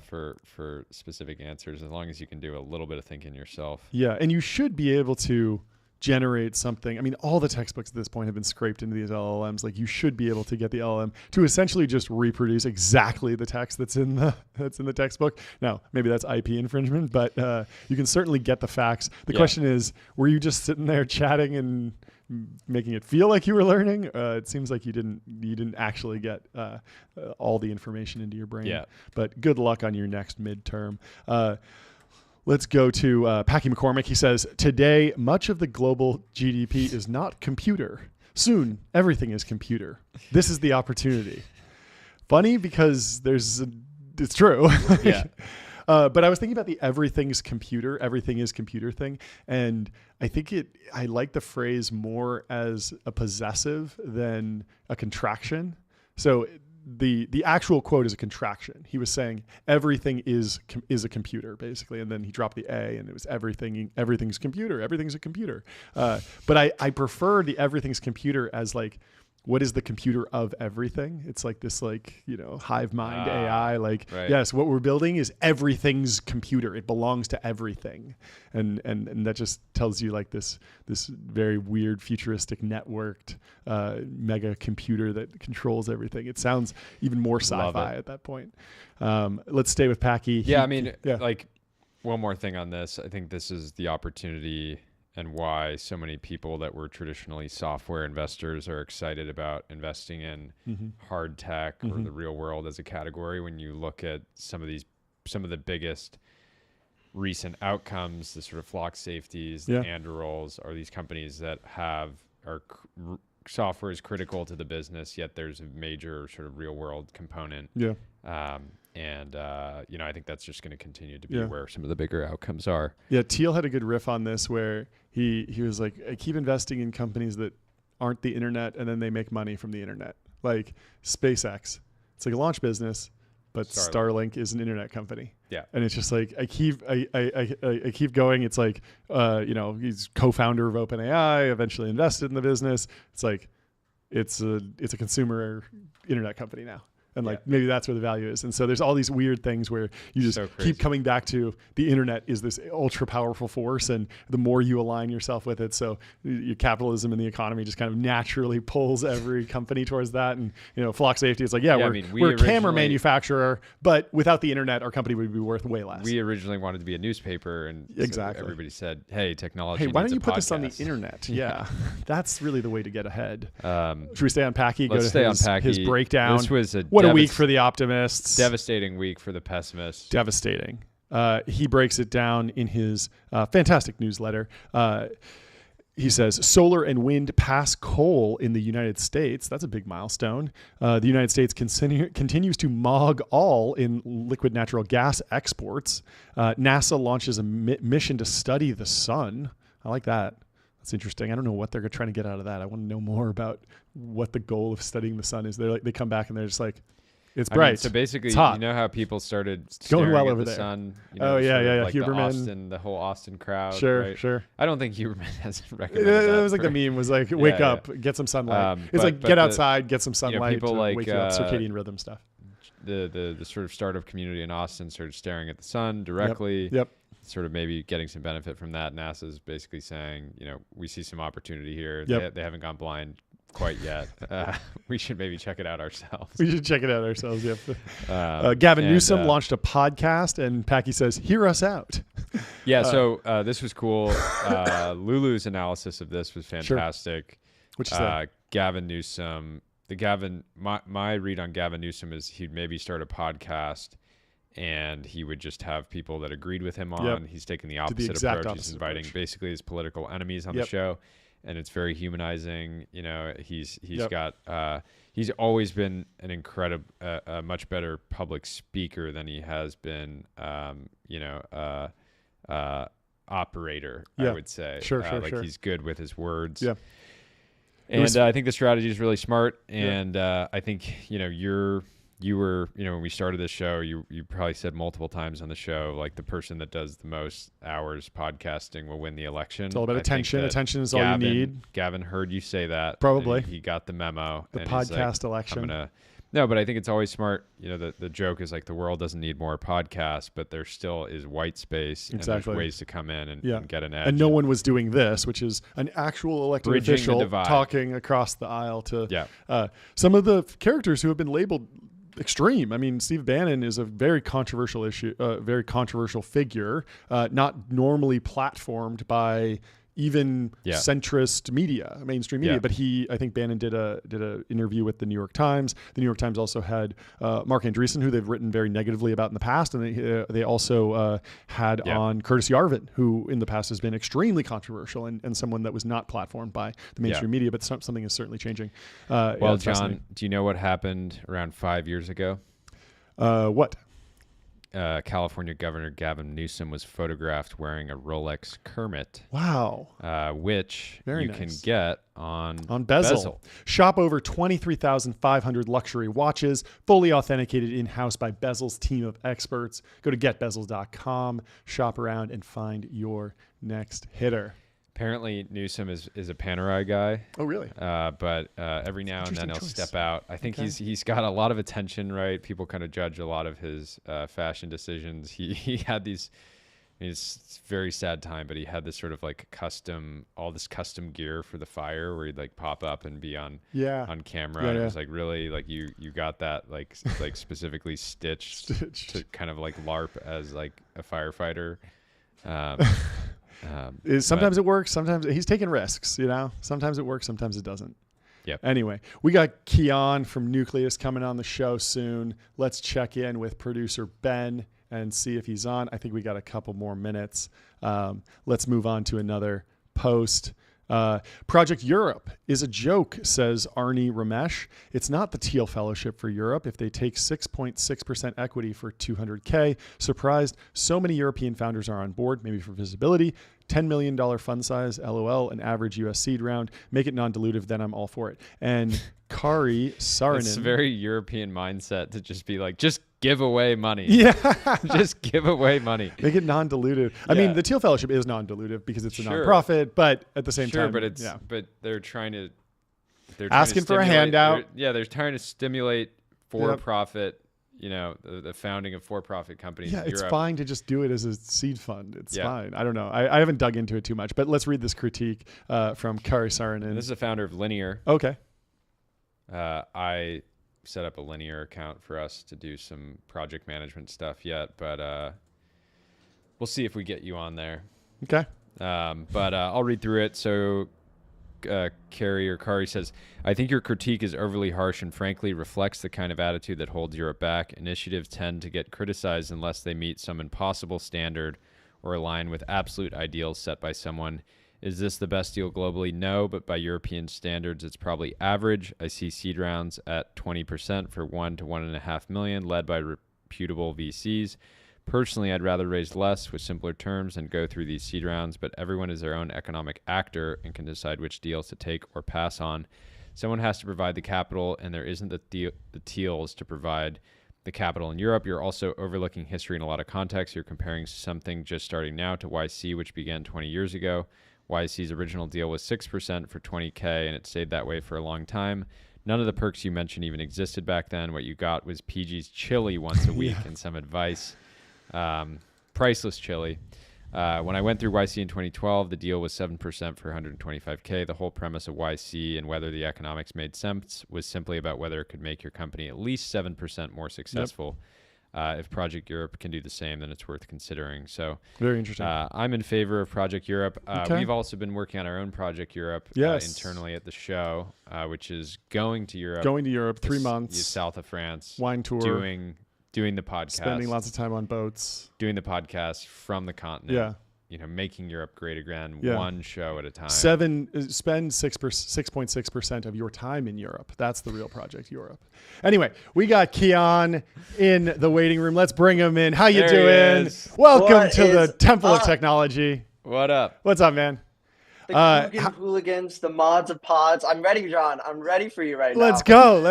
for specific answers, as long as you can do a little bit of thinking yourself. Yeah, and you should be able to generate something. I mean, all the textbooks at this point have been scraped into these LLMs. Like, you should be able to get the LLM to essentially just reproduce exactly the text that's in the textbook. Now, maybe that's IP infringement, but you can certainly get the facts. The question is, were you just sitting there chatting and making it feel like you were learning? It seems like you didn't actually get all the information into your brain. Yeah. But good luck on your next midterm. Let's go to Packy McCormick. He says, today, much of the global GDP is not computer. Soon, everything is computer. This is the opportunity. Funny because it's true. Yeah. But I was thinking about the everything is computer thing. And I like the phrase more as a possessive than a contraction. So the actual quote is a contraction. He was saying everything is a computer, basically, and then he dropped the A, and it was everything's computer. Everything's a computer. But I prefer the everything's computer as like, what is the computer of everything? It's like this, hive mind AI. Right. Yes, what we're building is everything's computer. It belongs to everything, and that just tells you like this very weird futuristic networked mega computer that controls everything. It sounds even more sci-fi at that point. Let's stay with Packy. Yeah, like one more thing on this. I think this is the opportunity and why so many people that were traditionally software investors are excited about investing in hard tech or the real world as a category. When you look at some of the biggest recent outcomes, the sort of flock safeties, the Andurils, are these companies that software is critical to the business, yet there's a major sort of real world component. Yeah. I think that's just going to continue to be where some of the bigger outcomes are. Yeah, Thiel had a good riff on this where he was like, I keep investing in companies that aren't the internet and then they make money from the internet. Like SpaceX. It's like a launch business, but Starlink is an internet company. Yeah. And it's just like I keep going. It's like he's co-founder of OpenAI, eventually invested in the business. It's like it's a consumer internet company now. And maybe that's where the value is. And so there's all these weird things where you just keep coming back to the internet is this ultra powerful force. And the more you align yourself with it, so your capitalism and the economy just kind of naturally pulls every company towards that. And, flock safety is like, we're a camera manufacturer, but without the internet, our company would be worth way less. We originally wanted to be a newspaper, and exactly. So everybody said, hey, technology. Hey, why don't you put podcast. this on the internet? Yeah. That's really the way to get ahead. Should we stay on Packy? Let's stay on Packy. His breakdown. This was what a week for the optimists. Devastating week for the pessimists. Devastating. He breaks it down in his fantastic newsletter. He says, solar and wind pass coal in the United States. That's a big milestone. The United States continues to mog all in liquid natural gas exports. NASA launches a mission to study the sun. I like that. That's interesting. I don't know what they're trying to get out of that. I want to know more about what the goal of studying the sun is. They come back and they're just like, It's I bright. mean, so basically, It's hot. you know how people started It's going staring well at over the there. sun? You Oh, know, yeah, sort of yeah, yeah. like Huberman. the whole Austin crowd. Sure, right? sure. I don't think Huberman has recommended that. It was like the meme was like, wake Yeah, up, get some sunlight. It's but- like, but get the- outside, get some sunlight people to like, wake you up, circadian rhythm stuff. The sort of startup community in Austin started staring at the sun directly. Yep. Sort of maybe getting some benefit from that. NASA's basically saying, we see some opportunity here. Yep. They haven't gone blind quite yet. We should maybe check it out ourselves. We should check it out ourselves. Yep. Um, Gavin and, Newsom launched a podcast, and Packy says, "Hear us out." Yeah, so this was cool. Lulu's analysis of this was fantastic. Which is that? Gavin Newsom. My read on Gavin Newsom is he'd maybe start a podcast, and he would just have people that agreed with him on. Yep. He's taking the the opposite exact approach. He's opposite inviting approach. basically his political enemies on Yep. the show, and it's very humanizing. He's Yep. got he's always been an incredible, a much better public speaker than he has been. Operator, Yeah. I would say. Sure. He's good with his words. Yeah. And I think the strategy is really smart. And I think, you were, when we started this show, you probably said multiple times on the show, like the person that does the most hours podcasting will win the election. It's all about I think attention. that Attention is all you need. Gavin heard you say that. Probably. And he got the memo. The and he's podcast like, election. No, but I think it's always smart. The joke is like the world doesn't need more podcasts, but there still is white space. Exactly. And there's ways to come in and get an edge. And no one was doing this, which is an actual elected Bridging the official divide. talking across the aisle to some of the characters who have been labeled extreme. I mean, Steve Bannon is a very controversial very controversial figure, not normally platformed by even centrist media, mainstream media. But I think Bannon did a interview with the New York Times. The New York Times also had Mark Andreessen, who they've written very negatively about in the past, and they also had on Curtis Yarvin, who in the past has been extremely controversial and someone that was not platformed by the mainstream media. But something is certainly changing. Well, John, do you know what happened around 5 years ago? What? California Governor Gavin Newsom was photographed wearing a Rolex Kermit. Wow. Which Very you nice. can get on Bezel. Shop over 23,500 luxury watches, fully authenticated in-house by Bezel's team of experts. Go to getbezel.com, shop around, and find your next hitter. Apparently, Newsom is a Panerai guy. Oh, really? But every now and then he'll step out. I think he's got a lot of attention, right? People kind of judge a lot of his fashion decisions. He had these. I mean, it's a very sad time, but he had this sort of like custom gear for the fire, where he'd like pop up and be on camera. Yeah, and it was like really like you got that like specifically stitched to kind of like LARP as like a firefighter. Sometimes it works. Sometimes he's taking risks, sometimes it works. Sometimes it doesn't. Yep. Anyway, we got Kian from Nucleus coming on the show soon. Let's check in with producer Ben and see if he's on. I think we got a couple more minutes. Let's move on to another post. Project Europe is a joke, says Arnie Ramesh. It's not the Teal Fellowship for Europe. If they take 6.6% equity for $200K, surprised so many European founders are on board, maybe for visibility. $10 million fund size, LOL, an average US seed round. Make it non-dilutive, then I'm all for it. And Kari Saarinen. It's a very European mindset to just be like, just give away money. Yeah. Just give away money. Make it non-dilutive. I mean, the Teal Fellowship is non-dilutive because it's a nonprofit, but at the same time, but they're trying to asking for a handout. They're trying to stimulate for-profit. The founding of for-profit companies. Yeah, in it's Europe. fine to just do it as a seed fund. It's fine. I don't know. I haven't dug into it too much, but let's read this critique from Kari Saarinen. And this is the founder of Linear. Okay. I set up a Linear account for us to do some project management stuff yet, but we'll see if we get you on there. Okay. But I'll read through it. So Kari says, I think your critique is overly harsh and frankly reflects the kind of attitude that holds Europe back. Initiatives tend to get criticized unless they meet some impossible standard or align with absolute ideals set by someone. Is this the best deal globally? No, but by European standards, it's probably average. I see seed rounds at 20% for 1 to 1.5 million, led by reputable VCs. Personally, I'd rather raise less with simpler terms and go through these seed rounds, but everyone is their own economic actor and can decide which deals to take or pass on. Someone has to provide the capital, and there isn't the teals to provide the capital in Europe. You're also overlooking history in a lot of contexts. You're comparing something just starting now to YC, which began 20 years ago. YC's original deal was 6% for 20K, and it stayed that way for a long time. None of the perks you mentioned even existed back then. What you got was PG's chili once a week and some advice. Priceless chili. When I went through YC in 2012, the deal was 7% for 125K. The whole premise of YC and whether the economics made sense was simply about whether it could make your company at least 7% more successful. If Project Europe can do the same, then it's worth considering. So very interesting. I'm in favor of Project Europe. We've also been working on our own Project Europe internally at the show, which is going to Europe. Going to Europe, 3 months. South of France. Wine tour. Doing the podcast. Spending lots of time on boats. Doing the podcast from the continent. Yeah. Making Europe great again, one show at a time. Spend 6.6% of your time in Europe. That's the real Project Europe. Anyway, we got Kian in the waiting room. Let's bring him in. How you doing? Welcome to the Temple of Technology. What up? What's up, man? The hooligans, the mods of pods. I'm ready, John. I'm ready for you right now. Let's go.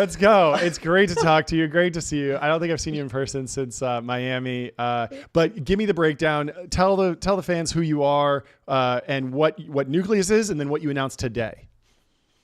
It's great to talk to you. Great to see you. I don't think I've seen you in person since Miami. But give me the breakdown. Tell the fans who you are and what Nucleus is, and then what you announced today.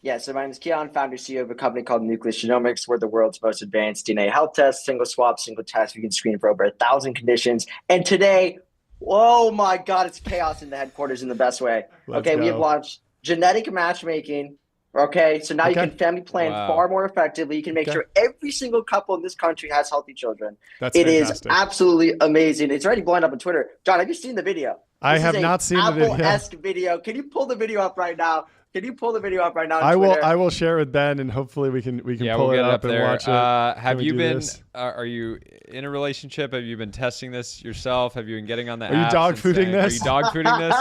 Yeah, so my name is Kian, founder CEO of a company called Nucleus Genomics. We're the world's most advanced DNA health test, single swab, single test. We can screen for over 1,000 conditions. And today, oh my God, it's chaos in the headquarters in the best way. We have launched genetic matchmaking. Okay, so now you can family plan far more effectively. You can make sure every single couple in this country has healthy children. That's fantastic. It is absolutely amazing. It's already blowing up on Twitter. John, have you seen the video? I have not seen the video. Apple-esque video. Can you pull the video up right now? I will share it with Ben, and hopefully we can pull it up and watch it. Have you been? Are you in a relationship? Have you been testing this yourself? Have you been getting on the? Are you dog fooding this? Are you dog fooding this?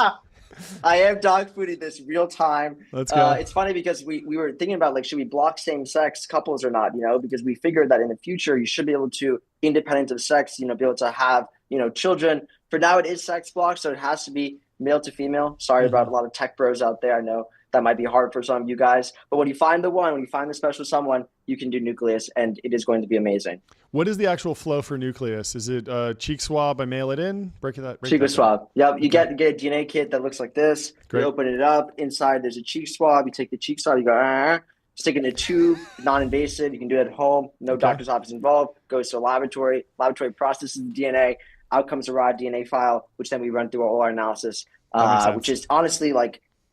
I am dog fooding this real time. Let's go. It's funny because we were thinking about should we block same-sex couples or not? Because we figured that in the future you should be able to, independent of sex, be able to have children. For now, it is sex blocked, so it has to be male to female. Sorry about a lot of tech bros out there. I know that might be hard for some of you guys, but when you find the special someone, you can do Nucleus, and it is going to be amazing. What is the actual flow for Nucleus? Is it cheek swab? I mail it in. Cheek swab. Yep. You get a DNA kit that looks like this. Great. You open it up. Inside, there's a cheek swab. You take the cheek swab. You go stick it in a tube, non-invasive. You can do it at home. No doctor's office involved. Goes to a laboratory. Laboratory processes the DNA. Out comes a raw DNA file, which then we run through all our analysis, which is honestly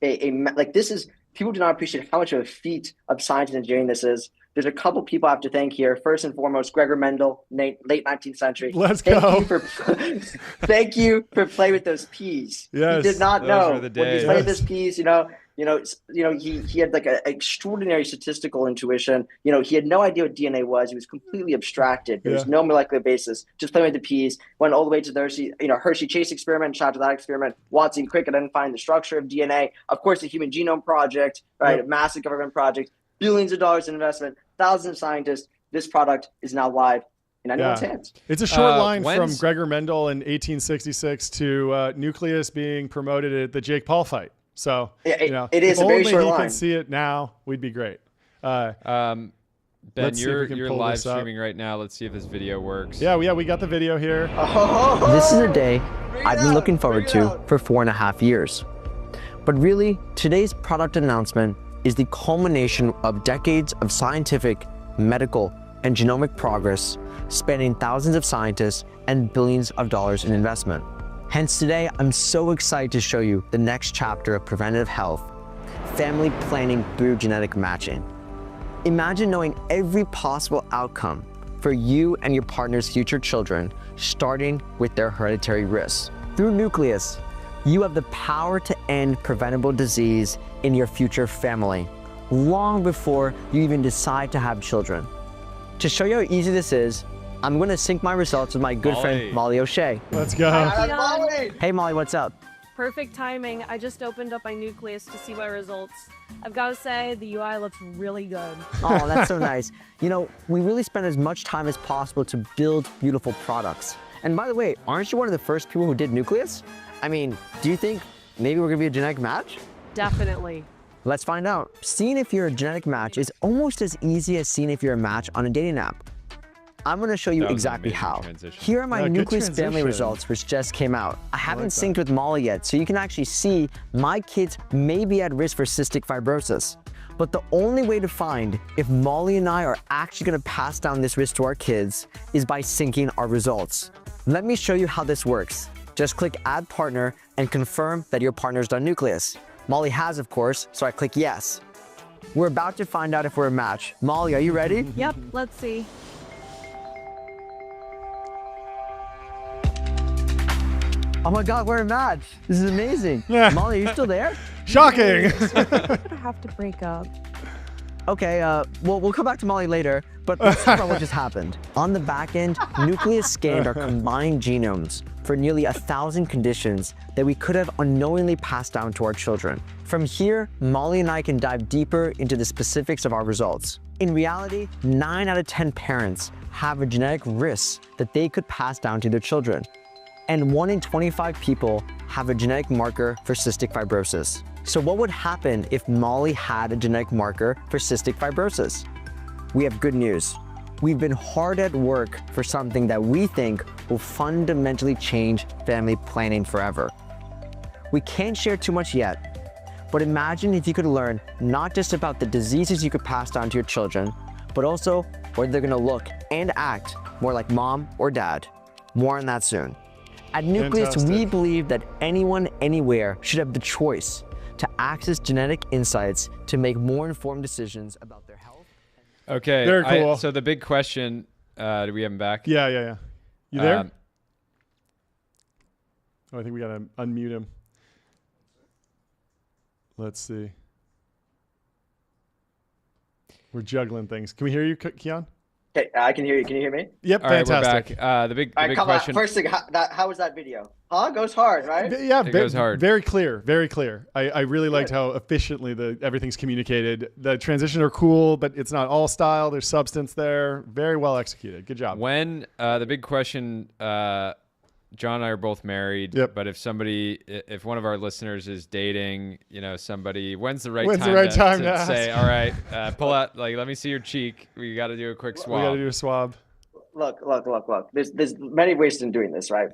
this is, people do not appreciate how much of a feat of science and engineering this is. There's a couple people I have to thank here. First and foremost, Gregor Mendel, late 19th century. Let's go. Thank you for playing with those peas. Yes, he did not know when he played this peas. He had an extraordinary statistical intuition. He had no idea what DNA was. He was completely abstracted. There was no molecular basis. Just playing with the peas. Went all the way to the Hershey Chase experiment. Shot to that experiment. Watson Crick identifying the structure of DNA. Of course, the Human Genome Project, right? A massive government project. Billions of dollars in investment. Thousands of scientists. This product is now live in anyone's hands. It's a short line from Gregor Mendel in 1866 to Nucleus being promoted at the Jake Paul fight. So it is a very short line. If only he can see it now, we'd be great. Ben, you're live streaming right now. Let's see if this video works. Yeah, we got the video here. This is a day I've been looking forward to for 4.5 years. But really, today's product announcement is the culmination of decades of scientific, medical, and genomic progress spanning thousands of scientists and billions of dollars in investment. Hence today, I'm so excited to show you the next chapter of preventative health, family planning through genetic matching. Imagine knowing every possible outcome for you and your partner's future children, starting with their hereditary risks. Through Nucleus, you have the power to end preventable disease in your future family, long before you even decide to have children. To show you how easy this is, I'm going to sync my results with my good friend, Molly O'Shea. Let's go. Hey, Molly, what's up? Perfect timing. I just opened up my Nucleus to see my results. I've got to say, the UI looks really good. Oh, that's so nice. We really spend as much time as possible to build beautiful products. And by the way, aren't you one of the first people who did Nucleus? I mean, do you think maybe we're going to be a genetic match? Definitely. Let's find out. Seeing if you're a genetic match is almost as easy as seeing if you're a match on a dating app. I'm going to show you exactly how. Here are my nucleus family results, which just came out. I haven't synced with Molly yet, so you can actually see my kids may be at risk for cystic fibrosis. But the only way to find if Molly and I are actually going to pass down this risk to our kids is by syncing our results. Let me show you how this works. Just click Add Partner and confirm that your partner's done nucleus. Molly has, of course, so I click Yes. We're about to find out if we're a match. Molly, are you ready? Yep, let's see. Oh my God, we're a match. This is amazing. Molly, are you still there? Shocking. I have to break up. Okay, well, we'll come back to Molly later, but let's talk about what just happened. On the back end, Nucleus scanned our combined genomes for nearly 1,000 conditions that we could have unknowingly passed down to our children. From here, Molly and I can dive deeper into the specifics of our results. In reality, 9 out of 10 parents have a genetic risk that they could pass down to their children. And 1 in 25 people have a genetic marker for cystic fibrosis. So what would happen if Molly had a genetic marker for cystic fibrosis? We have good news. We've been hard at work for something that we think will fundamentally change family planning forever. We can't share too much yet, but imagine if you could learn not just about the diseases you could pass down to your children, but also whether they're gonna look and act more like mom or dad. More on that soon. At Nucleus, we believe that anyone, anywhere should have the choice to access genetic insights to make more informed decisions about their health. Okay, very cool. So the big question, do we have him back? Yeah. You there? Oh, I think we gotta unmute him. Let's see. We're juggling things. Can we hear you, Kian? Okay, I can hear you. Can you hear me? Yep, All right, fantastic. we're back. The big question. First thing, how was that video? Goes hard, right? Yeah, It goes hard. Very clear, very clear. I really liked how efficiently everything's communicated. The transitions are cool, but it's not all style. There's substance there. Very well executed. Good job. When the big question, John and I are both married. Yep. But if one of our listeners is dating, somebody, when's the right When's time, the right time to to say, ask? all right, pull out, let me see your cheek. We got to do a quick swab. We got to do a swab. Look. There's many ways in doing this, right?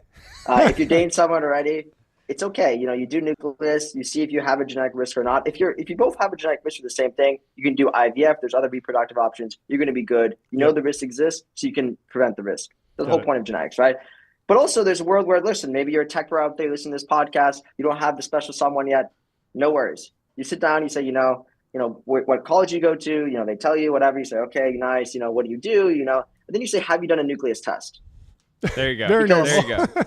If you're dating someone already, it's okay. You do nucleus, you see if you have a genetic risk or not. If you both have a genetic risk for the same thing, you can do IVF. There's other reproductive options. You're going to be good. You know the risk exists, so you can prevent the risk. That's the whole point of genetics, right? But also there's a world where, listen, maybe you're a tech bro out there listening to this podcast. You don't have the special someone yet. No worries. You sit down, you say, what college you go to, they tell you whatever. You say, okay, nice. What do you do? And then you say, have you done a nucleus test? There you go. Very nice. There you go.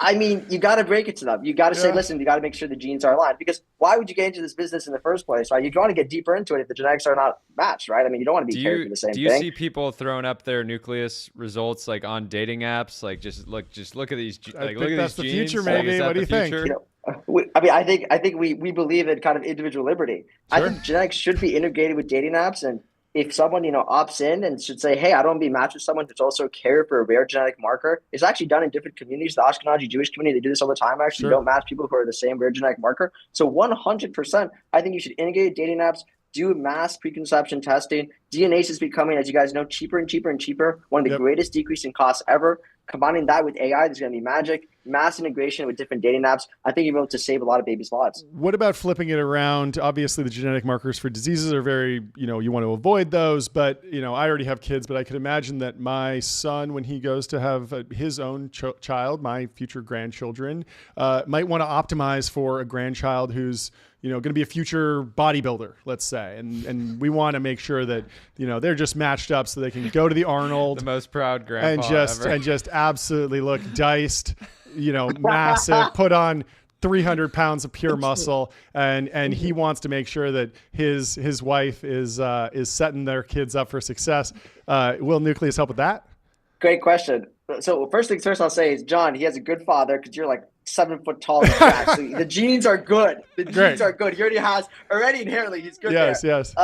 I mean, you got to break it to them. You got to say, listen, you got to make sure the genes are aligned, because why would you get into this business in the first place, right? You want to get deeper into it if the genetics are not matched, right? I mean, you don't want to be paired for the same thing. Do you see people throwing up their nucleus results like on dating apps? Like just look at these, I look think at that's these the genes. future, Like, maybe. is that What do the you think? future? I think we believe in kind of individual liberty. Sure. I think genetics should be integrated with dating apps, and if someone opts in and should say, hey, I don't want to be matched with someone who's also a carrier for a rare genetic marker, it's actually done in different communities. The Ashkenazi Jewish community, they do this all the time. Actually, You don't match people who are the same rare genetic marker. So 100%, I think you should integrate dating apps, do mass preconception testing. DNA is becoming, as you guys know, cheaper and cheaper and cheaper. One of the greatest decrease in costs ever. Combining that with AI, there's going to be magic. Mass integration with different dating apps. I think you're able to save a lot of babies' lives. What about flipping it around? Obviously, the genetic markers for diseases are very, you want to avoid those. But, I already have kids, but I could imagine that my son, when he goes to have his own child, my future grandchildren, might want to optimize for a grandchild who's, going to be a future bodybuilder, let's say. And we want to make sure that, they're just matched up so they can go to the Arnold. The most proud grandpa ever. And just absolutely look diced, massive, put on 300 pounds of pure muscle. And he wants to make sure that his wife is setting their kids up for success. Will Nucleus help with that? Great question. So first things first I'll say is, John, he has a good father because you're like 7 foot tall and fat. So the genes are good. The genes are good. He already inherently, he's good there. Yes.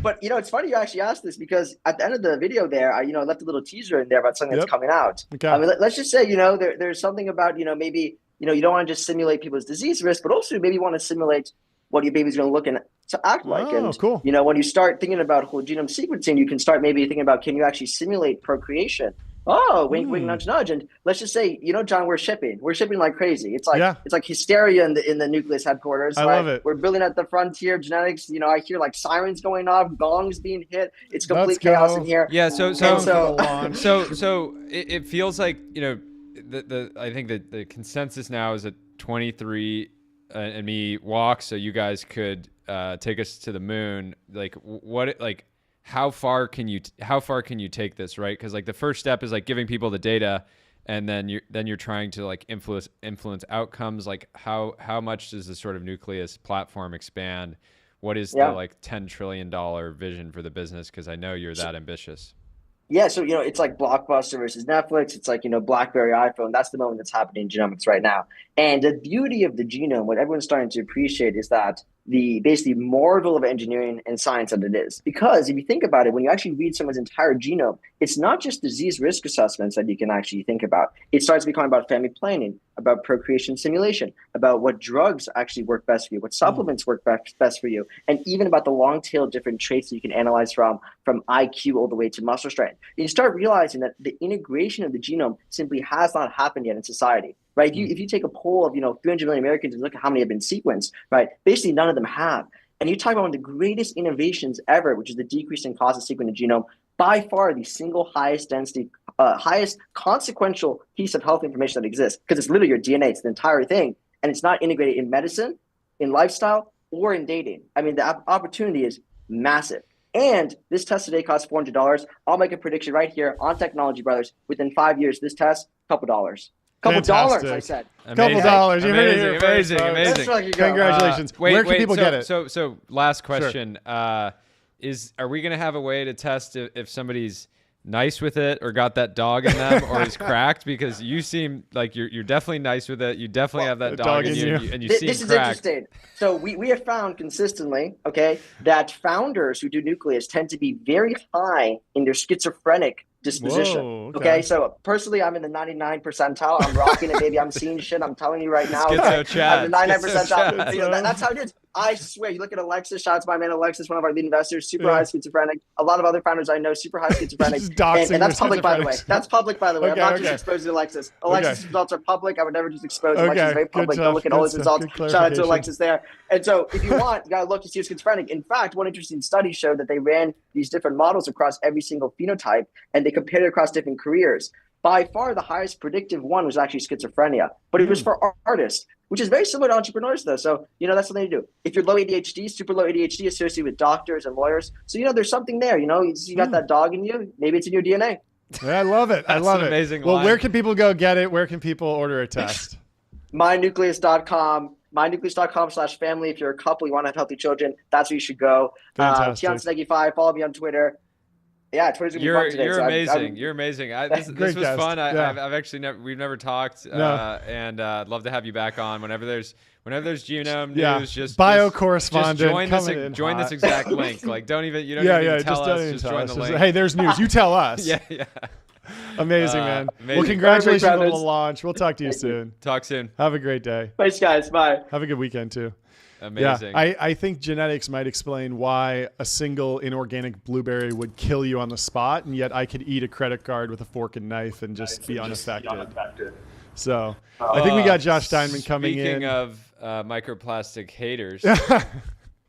But, it's funny you actually asked this, because at the end of the video there, I left a little teaser in there about something that's coming out. Okay. I mean, let's just say, there's something about, maybe, you don't want to just simulate people's disease risk, but also maybe you want to simulate what your baby's going to look and to act like. Oh, and cool. you know, when you start thinking about whole genome sequencing, you can start maybe thinking about, can you actually simulate procreation? Oh, wink, wink, nudge, nudge. And let's just say, you know, John, we're shipping like crazy. It's like hysteria in the nucleus headquarters. I love it. We're building at the frontier genetics. You know, I hear like sirens going off, gongs being hit. It's complete chaos in here. Yeah. So it feels like, you know, I think that the consensus now is that 23 and me walk, so you guys could take us to the moon. Like how far can you take this, right? Because like the first step is like giving people the data, and then you're trying to like influence outcomes. Like how much does this sort of nucleus platform expand? What is the like $10 trillion vision for the business? Because I know you're that ambitious. Yeah, so, you know, it's like Blockbuster versus Netflix. It's like, you know, BlackBerry, iPhone. That's the moment that's happening in genomics right now. And the beauty of the genome, what everyone's starting to appreciate, is that the basically marvel of engineering and science that it is. Because if you think about it, when you actually read someone's entire genome, it's not just disease risk assessments that you can actually think about. It starts becoming about family planning, about procreation simulation, about what drugs actually work best for you, what supplements work best for you, and even about the long tail of different traits that you can analyze from IQ all the way to muscle strength. You start realizing that the integration of the genome simply has not happened yet in society. Right? If you take a poll of 300 million Americans and look at how many have been sequenced, right? Basically, none of them have. And you talk about one of the greatest innovations ever, which is the decrease in cost of sequencing the genome. By far, the single highest density, highest consequential piece of health information that exists, because it's literally your DNA. It's the entire thing, and it's not integrated in medicine, in lifestyle, or in dating. I mean, the opportunity is massive. And this test today costs $400. I'll make a prediction right here on Technology Brothers. Within 5 years, this test, $2. Couple dollars, I said. Couple dollars. You heard it here first, Amazing. Congratulations. Where can people get it? So last question. Sure. Are we going to have a way to test if somebody's nice with it or got that dog in them or is cracked? Because you seem like you're definitely nice with it. You definitely have that dog in you, and you seem this cracked. Is interesting. So we have found consistently, that founders who do nucleus tend to be very high in their schizophrenic disposition. Whoa, okay, so personally, I'm in the 99 percentile. I'm rocking it, baby. I'm seeing shit. I'm telling you right now. Schizo chat. I'm the 99 percentile. That's how it is. I swear. You look at Alexis. Shout out to my man Alexis, one of our lead investors. Super high schizophrenic. A lot of other founders I know, super high schizophrenic. and that's public, by the way. That's public, by the way. I'm not just exposing Alexis. Alexis' results are public. I would never just expose Alexis. Very public. Go look at all his results. Shout out to Alexis there. And so, if you want, you gotta look to see who's schizophrenic. In fact, one interesting study showed that they ran these different models across every single phenotype, and they compared it across different careers. By far, the highest predictive one was actually schizophrenia, but it was for artists, which is very similar to entrepreneurs, though. So, that's something to do. If you're low ADHD, super low ADHD associated with doctors and lawyers. So, there's something there. You got that dog in you. Maybe it's in your DNA. Yeah, I love it. I love it. Amazing Well, line. Where can people go get it? Where can people order a test? mynucleus.com. mynucleus.com/family. If you're a couple, you want to have healthy children, that's where you should go. Fantastic. Kian Sadeghi 5. Follow me on Twitter. Yeah, Twitter's gonna be fun today. You're amazing. You're amazing. This was guest. fun. Yeah. I've actually we've never talked, and I'd love to have you back on whenever there's genome news. Just bio correspondent. Just join this exact link. Like don't even tell us. Just join the link. Hey, there's news. You tell us. yeah. Amazing, man. Amazing. Well, congratulations on the launch. We'll talk to you soon. Talk soon. Have a great day. Thanks, guys. Bye. Have a good weekend too. Amazing. Yeah, I think genetics might explain why a single inorganic blueberry would kill you on the spot, and yet I could eat a credit card with a fork and knife and just be unaffected. So I think we got Josh Steinman coming in. Speaking of microplastic haters.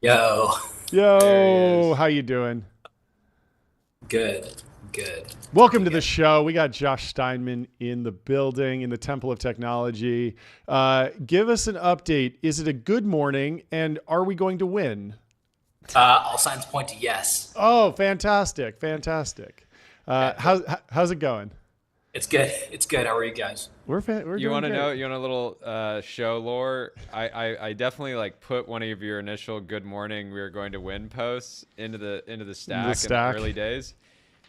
Yo, how you doing? Good. Welcome to the show. We got Josh Steinman in the building in the Temple of Technology. Give us an update. Is it a good morning, and are we going to win? All signs point to yes. Oh, fantastic. How's it going? It's good. How are you guys? We're You want to great. know? You want a little show lore? I definitely put one of your initial "Good morning, we are going to win" posts into the stack in the early days.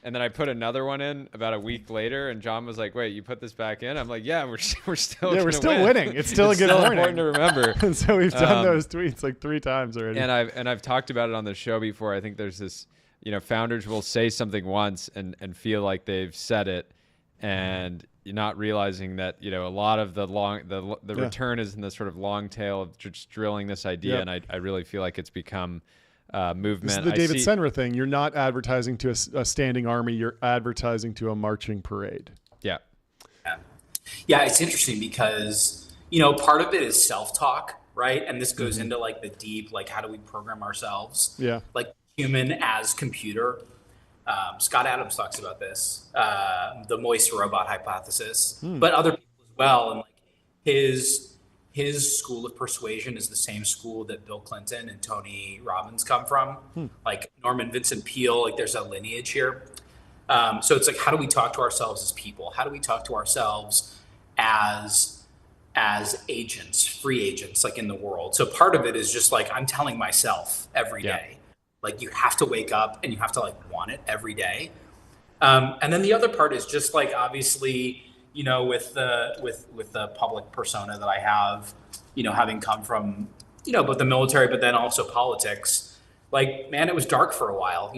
And then I put another one in about a week later, and John was like, "Wait, you put this back in?" I'm like, "Yeah, we're still winning. It's still a good morning. Important to remember." And so we've done those tweets like 3 times already. And I've talked about it on the show before. I think there's this, founders will say something once and feel like they've said it, and you're not realizing that, a lot of the return is in the sort of long tail of just drilling this idea. Yep. And I really feel like it's become movement. This is the David Senra thing. You're not advertising to a standing army. You're advertising to a marching parade. Yeah. Yeah, it's interesting because, part of it is self-talk, right? And this goes into like the deep, like, how do we program ourselves? Yeah. Like human as computer. Scott Adams talks about this, the moist robot hypothesis, but other people as well. And like his school of persuasion is the same school that Bill Clinton and Tony Robbins come from, like Norman Vincent Peale, like there's a lineage here. So it's like, how do we talk to ourselves as people? How do we talk to ourselves as agents, free agents, like in the world? So part of it is just like, I'm telling myself every day, like you have to wake up and you have to like want it every day. And then the other part is just like, obviously, with the public persona that I have, having come from, both the military, but then also politics, like, man, it was dark for a while,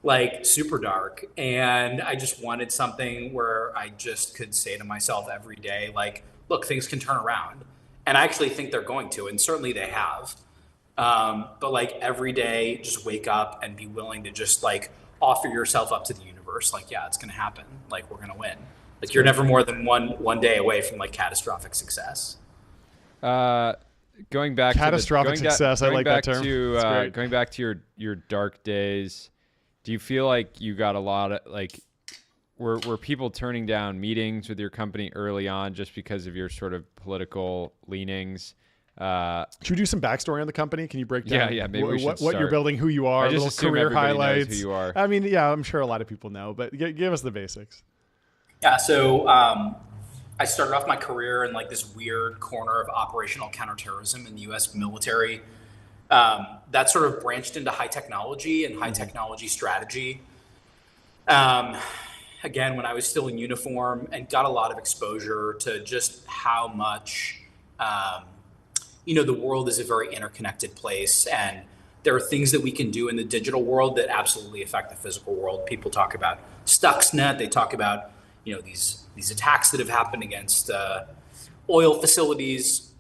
like super dark. And I just wanted something where I just could say to myself every day, like, look, things can turn around. And I actually think they're going to, and certainly they have. But like every day, just wake up and be willing to just like offer yourself up to the universe. Like, yeah, it's going to happen. Like, we're going to win. Like, you're never more than one day away from like catastrophic success. Going back catastrophic success. I like that term. Going back to your dark days, do you feel like you got a lot of like, were people turning down meetings with your company early on just because of your sort of political leanings? Should we do some backstory on the company? Can you break down maybe we should what you're building, who you are, little career highlights? Knows who you are. I mean, yeah, I'm sure a lot of people know, but give us the basics. Yeah, so I started off my career in like this weird corner of operational counterterrorism in the U.S. military. That sort of branched into high technology and high technology strategy. Again, when I was still in uniform, and got a lot of exposure to just how much, the world is a very interconnected place, and there are things that we can do in the digital world that absolutely affect the physical world. People talk about Stuxnet. They talk about, these attacks that have happened against oil facilities.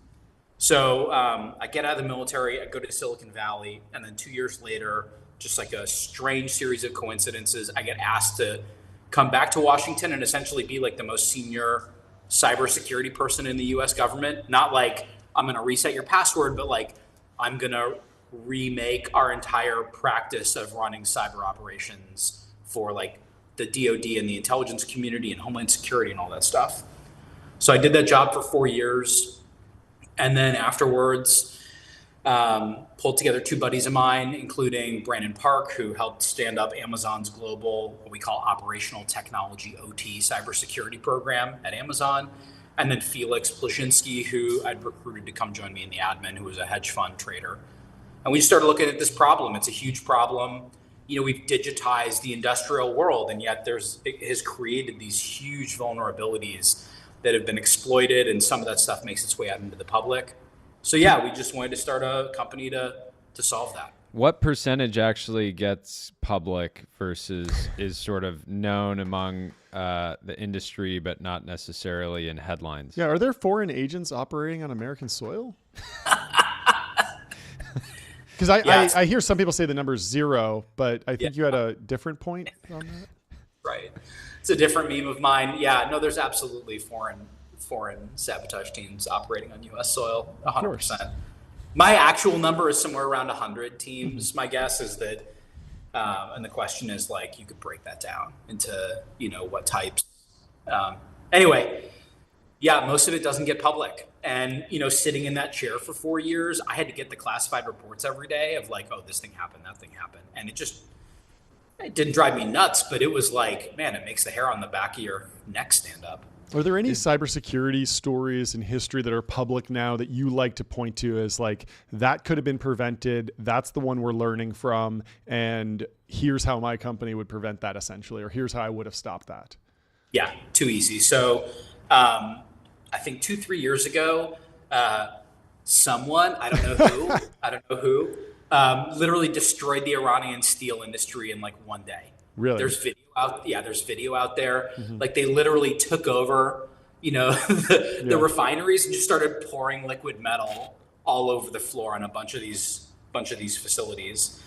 So I get out of the military, I go to Silicon Valley, and then 2 years later, just like a strange series of coincidences, I get asked to come back to Washington and essentially be like the most senior cybersecurity person in the US government. Not like I'm going to reset your password, but like I'm going to remake our entire practice of running cyber operations for like the DoD and the intelligence community and Homeland Security and all that stuff. So I did that job for 4 years. And then afterwards, pulled together two buddies of mine, including Brandon Park, who helped stand up Amazon's global, what we call operational technology OT cybersecurity program at Amazon. And then Felix Plashinsky, who I'd recruited to come join me in the admin, who was a hedge fund trader. And we started looking at this problem. It's a huge problem. We've digitized the industrial world, and yet it has created these huge vulnerabilities that have been exploited, and some of that stuff makes its way out into the public. So yeah, we just wanted to start a company to solve that. What percentage actually gets public versus is sort of known among the industry, but not necessarily in headlines? Yeah, are there foreign agents operating on American soil? Because I hear some people say the number's 0, but I think you had a different point on that. Right. It's a different meme of mine. Yeah, no, there's absolutely foreign sabotage teams operating on U.S. soil, 100%. My actual number is somewhere around 100 teams. My guess is that, and the question is like, you could break that down into, what types. Anyway, yeah, most of it doesn't get public. And, sitting in that chair for 4 years, I had to get the classified reports every day of like, oh, this thing happened, that thing happened. And it didn't drive me nuts, but it was like, man, it makes the hair on the back of your neck stand up. Are there any cybersecurity stories in history that are public now that you like to point to as like, that could have been prevented, that's the one we're learning from, and here's how my company would prevent that essentially, or here's how I would have stopped that? Yeah, too easy. So I think 2-3 years ago, someone, I don't know who, literally destroyed the Iranian steel industry in like one day. Really? There's video out there. Like they literally took over, the refineries and just started pouring liquid metal all over the floor on a bunch of these facilities.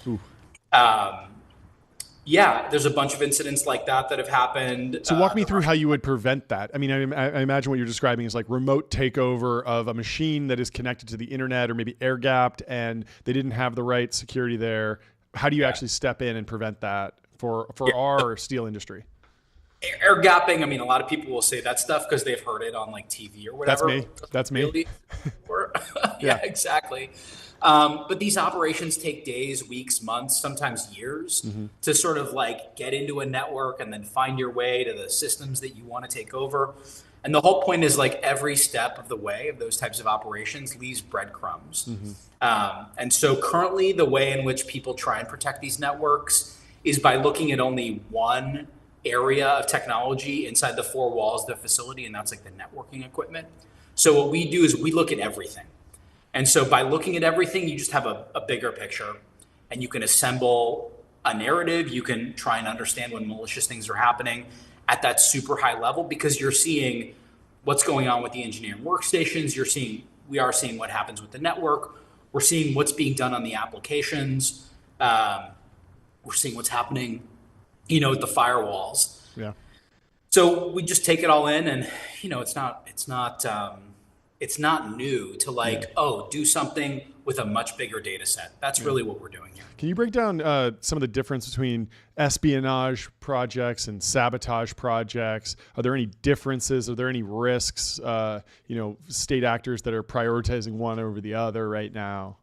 There's a bunch of incidents like that have happened. So walk me through how you would prevent that. I mean, I imagine what you're describing is like remote takeover of a machine that is connected to the internet or maybe air gapped and they didn't have the right security there. How do you actually step in and prevent that for our steel industry? Air gapping, I mean, a lot of people will say that stuff because they've heard it on like TV or whatever. That's me. Really? Yeah, exactly. But these operations take days, weeks, months, sometimes years to sort of like get into a network and then find your way to the systems that you want to take over. And the whole point is like every step of the way of those types of operations leaves breadcrumbs. And so currently the way in which people try and protect these networks is by looking at only one area of technology inside the four walls of the facility, and that's like the networking equipment. So what we do is we look at everything. And so by looking at everything, you just have a bigger picture and you can assemble a narrative. You can try and understand when malicious things are happening at that super high level because you're seeing what's going on with the engineering workstations. We are seeing what happens with the network. We're seeing what's being done on the applications. We're seeing what's happening, with the firewalls. Yeah. So we just take it all in and, it's not new to do something with a much bigger data set. That's really what we're doing here. Can you break down some of the difference between espionage projects and sabotage projects? Are there any differences? Are there any risks, state actors that are prioritizing one over the other right now?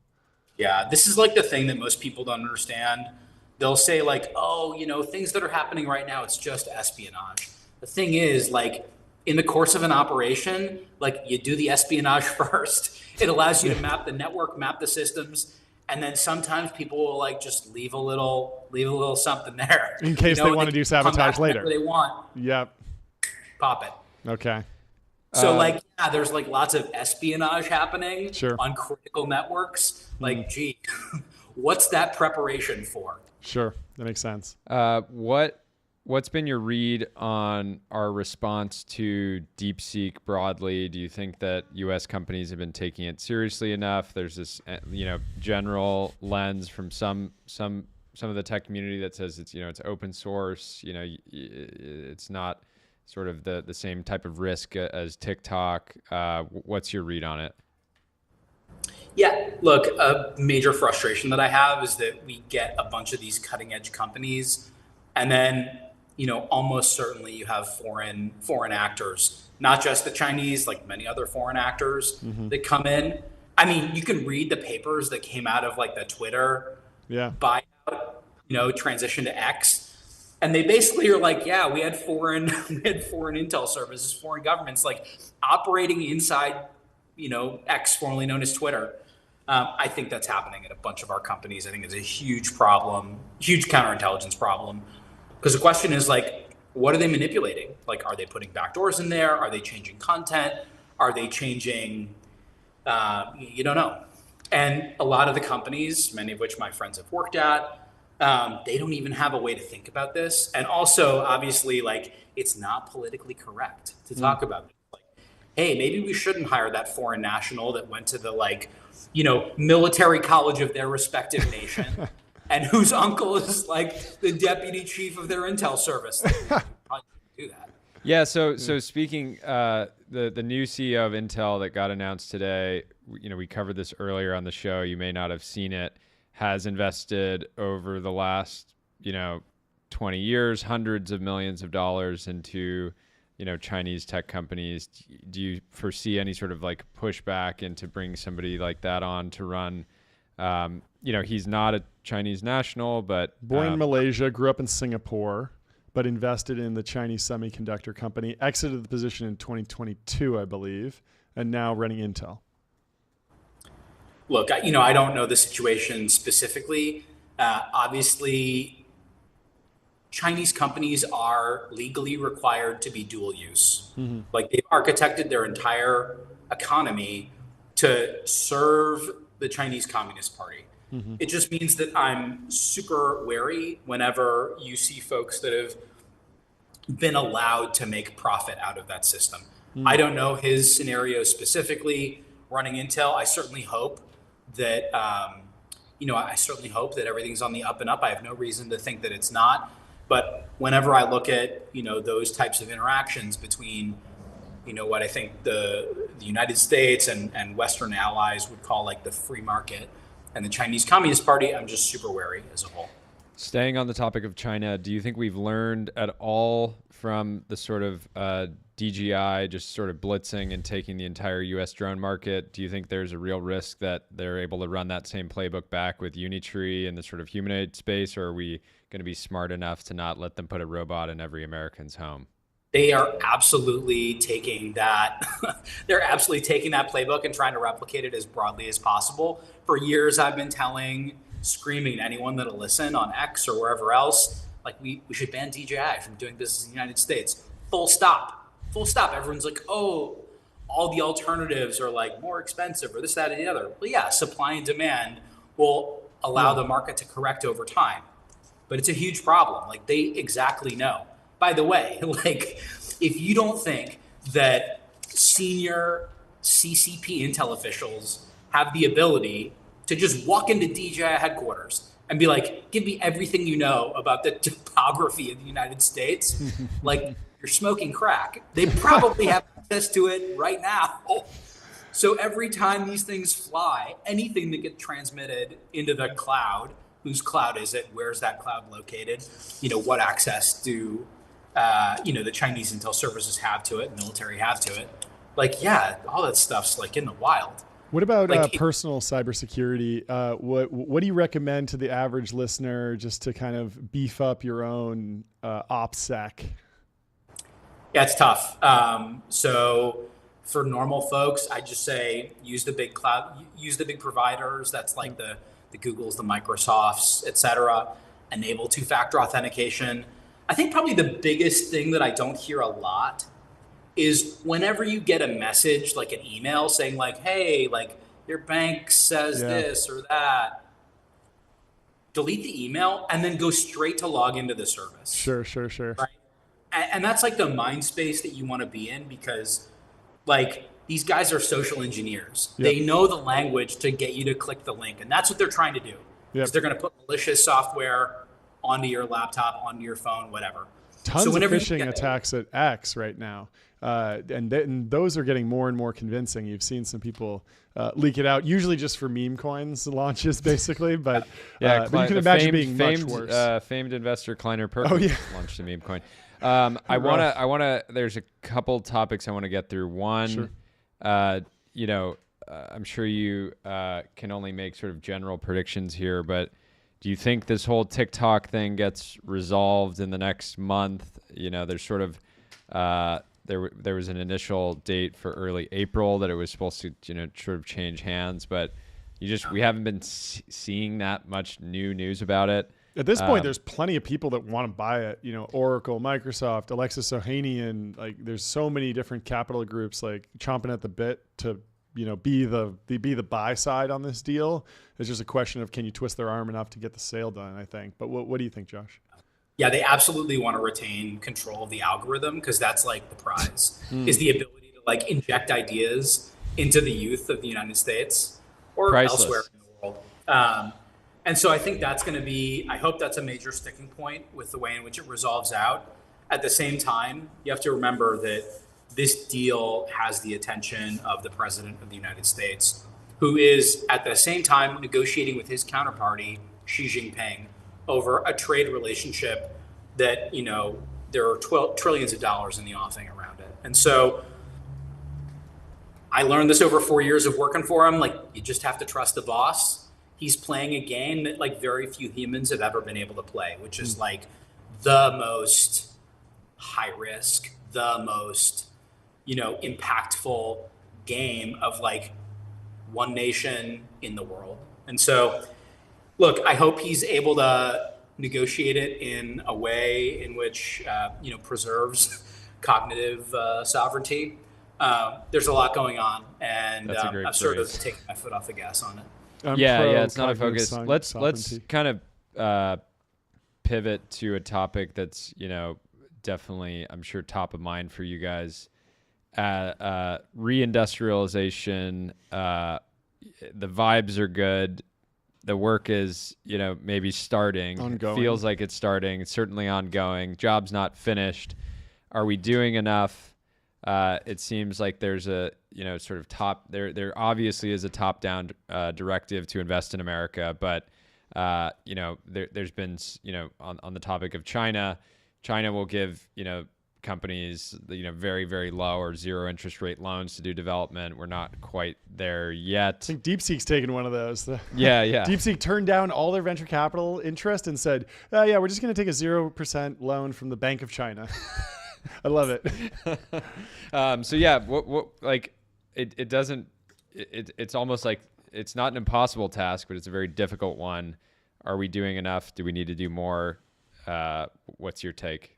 Yeah, this is like the thing that most people don't understand. They'll say like, things that are happening right now, it's just espionage. The thing is like, in the course of an operation, like you do the espionage first. It allows you to map the network, map the systems, and then sometimes people will like just leave a little something there in case they want to do sabotage later. They want. Yep. Pop it. Okay. So there's like lots of espionage happening on critical networks. Like, gee, what's that preparation for? Sure, that makes sense. What's been your read on our response to DeepSeek broadly? Do you think that U.S. companies have been taking it seriously enough? There's this, general lens from some of the tech community that says it's open source. It's not sort of the same type of risk as TikTok. What's your read on it? Yeah, look, a major frustration that I have is that we get a bunch of these cutting edge companies, and then almost certainly you have foreign actors, not just the Chinese, like many other foreign actors that come in. I mean, you can read the papers that came out of like the Twitter buyout, transition to X. And they basically are like, we had foreign intel services, foreign governments, like operating inside, X, formerly known as Twitter. I think that's happening at a bunch of our companies. I think it's a huge problem, huge counterintelligence problem. Because the question is like, what are they manipulating? Like, are they putting backdoors in there? Are they changing content? Are they changing, you don't know. And a lot of the companies, many of which my friends have worked at, they don't even have a way to think about this. And also, obviously, like, it's not politically correct to talk about it. Like, hey, maybe we shouldn't hire that foreign national that went to the, military college of their respective nation. And whose uncle is like the deputy chief of their intel service. Do that. Yeah. So speaking, the new CEO of Intel that got announced today, we covered this earlier on the show. You may not have seen it. Has invested over the last 20 years, hundreds of millions of dollars into Chinese tech companies. Do you foresee any sort of like pushback into bringing somebody like that on to run? He's not a Chinese national, but born in Malaysia, grew up in Singapore, but invested in the Chinese semiconductor company, exited the position in 2022, I believe, and now running Intel. Look, I don't know the situation specifically. Obviously, Chinese companies are legally required to be dual use. Like they've architected their entire economy to serve the Chinese Communist Party. It just means that I'm super wary whenever you see folks that have been allowed to make profit out of that system. I don't know his scenario specifically running Intel. I certainly hope that, I certainly hope that everything's on the up and up. I have no reason to think that it's not. But whenever I look at, those types of interactions between, what I think the United States and Western allies would call like the free market and the Chinese Communist Party, I'm just super wary as a whole. Staying on the topic of China, do you think we've learned at all from the sort of DJI just sort of blitzing and taking the entire U.S. drone market? Do you think there's a real risk that they're able to run that same playbook back with Unitree in the sort of humanoid space, or are we going to be smart enough to not let them put a robot in every American's home? They are absolutely taking that. They're absolutely taking that playbook and trying to replicate it as broadly as possible. For years, I've been screaming to anyone that'll listen on X or wherever else, like we should ban DJI from doing business in the United States. Full stop. Full stop. Everyone's like, oh, all the alternatives are like more expensive or this, that, and the other. Well, yeah, supply and demand will allow the market to correct over time. But it's a huge problem. Like they exactly know. By the way, like if you don't think that senior CCP Intel officials have the ability to just walk into DJI headquarters and be like, give me everything you know about the topography of the United States, like you're smoking crack. They probably have access to it right now. So every time these things fly, anything that gets transmitted into the cloud, whose cloud is it? Where's that cloud located? What access do the Chinese intel services have to it, military have to it? Like, yeah, all that stuff's like in the wild. What about personal cybersecurity? What do you recommend to the average listener just to kind of beef up your own OPSEC? Yeah, it's tough. So for normal folks, I just say use the big cloud, use the big providers. That's like the Googles, the Microsofts, et cetera. Enable two-factor authentication. I think probably the biggest thing that I don't hear a lot is whenever you get a message, like an email saying like, hey, like your bank says this or that, delete the email and then go straight to log into the service. Sure. Right? And that's like the mind space that you want to be in, because like these guys are social engineers. They know the language to get you to click the link. And that's what they're trying to do. Because they're going to put malicious software onto your laptop, onto your phone, whatever. Tons of phishing attacks at X right now. And those are getting more and more convincing. You've seen some people leak it out, usually just for meme coins launches, basically. But, but you can imagine being much worse. Famed investor Kleiner Perkins launched a meme coin. I want to. There's a couple topics I want to get through. One, I'm sure you can only make sort of general predictions here, but do you think this whole TikTok thing gets resolved in the next month? There's sort of there was an initial date for early April that it was supposed to sort of change hands, but we haven't been seeing that much new news about it. At this point, there's plenty of people that want to buy it. Oracle, Microsoft, Alexis Ohanian. Like, there's so many different capital groups like chomping at the bit to be the buy side on this deal. It's just a question of, can you twist their arm enough to get the sale done, I think. But what do you think, Josh? Yeah, they absolutely want to retain control of the algorithm, because that's like the prize is the ability to like inject ideas into the youth of the United States or elsewhere in the world. And so I think that's going to be, I hope that's a major sticking point with the way in which it resolves out. At the same time, you have to remember that this deal has the attention of the President of the United States, who is at the same time negotiating with his counterparty, Xi Jinping, over a trade relationship that, there are trillions of dollars in the offing around it. And so I learned this over 4 years of working for him. Like, you just have to trust the boss. He's playing a game that like very few humans have ever been able to play, which is like the most high risk, the most, impactful game of like one nation in the world. And so, look, I hope he's able to negotiate it in a way in which, preserves cognitive sovereignty. There's a lot going on, and I'm sort of taking my foot off the gas on it. It's not a focus. Let's sovereignty. kind of pivot to a topic that's, definitely, I'm sure, top of mind for you guys. Reindustrialization. The vibes are good. The work is, maybe starting. Ongoing. Feels like it's starting. It's certainly ongoing. Job's not finished. Are we doing enough? It seems like there's a, sort of there obviously is a top-down directive to invest in America, but, there's been, on the topic of China will give, companies, very, very low or zero interest rate loans to do development. We're not quite there yet. I think DeepSeek's taken one of those. Yeah. DeepSeek turned down all their venture capital interest and said, we're just going to take a 0% loan from the Bank of China. I love it. It doesn't, it's almost like it's not an impossible task, but it's a very difficult one. Are we doing enough? Do we need to do more? What's your take?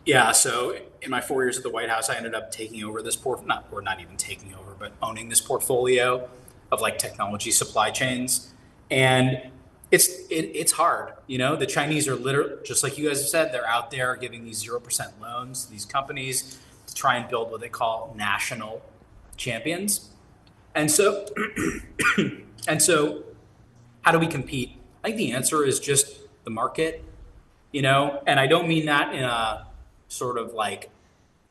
Yeah, so in my 4 years at the White House, I ended up taking over this not even taking over, but owning this portfolio of like technology supply chains. And it's hard. The Chinese are literally, just like you guys have said, they're out there giving these 0% loans to these companies to try and build what they call national champions. And so how do we compete? I think the answer is just the market, and I don't mean that in a sort of like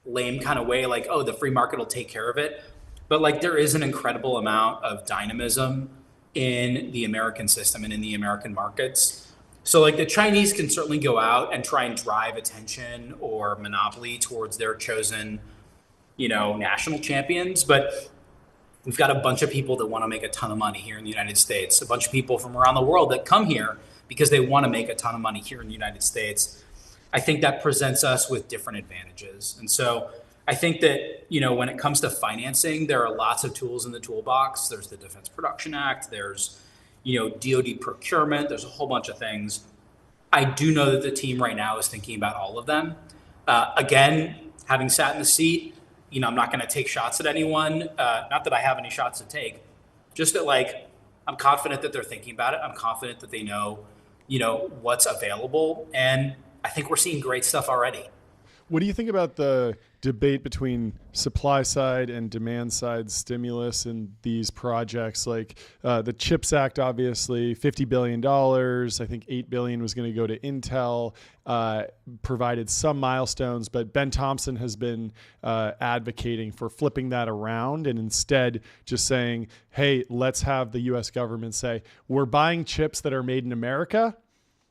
lame kind of way, like, oh, the free market will take care of it. But like there is an incredible amount of dynamism in the American system and in the American markets. So like the Chinese can certainly go out and try and drive attention or monopoly towards their chosen, national champions. But we've got a bunch of people that want to make a ton of money here in the United States, a bunch of people from around the world that come here because they want to make a ton of money here in the United States. I think that presents us with different advantages. And so I think that, when it comes to financing, there are lots of tools in the toolbox. There's the Defense Production Act. There's, DoD procurement. There's a whole bunch of things. I do know that the team right now is thinking about all of them. Again, having sat in the seat, I'm not going to take shots at anyone. Not that I have any shots to take. Just that, I'm confident that they're thinking about it. I'm confident that they know, what's available. And I think we're seeing great stuff already. What do you think about the debate between supply side and demand side stimulus in these projects? Like the CHIPS Act, obviously, $50 billion. I think $8 billion was going to go to Intel, provided some milestones, but Ben Thompson has been advocating for flipping that around and instead just saying, hey, let's have the U.S. government say, we're buying chips that are made in America.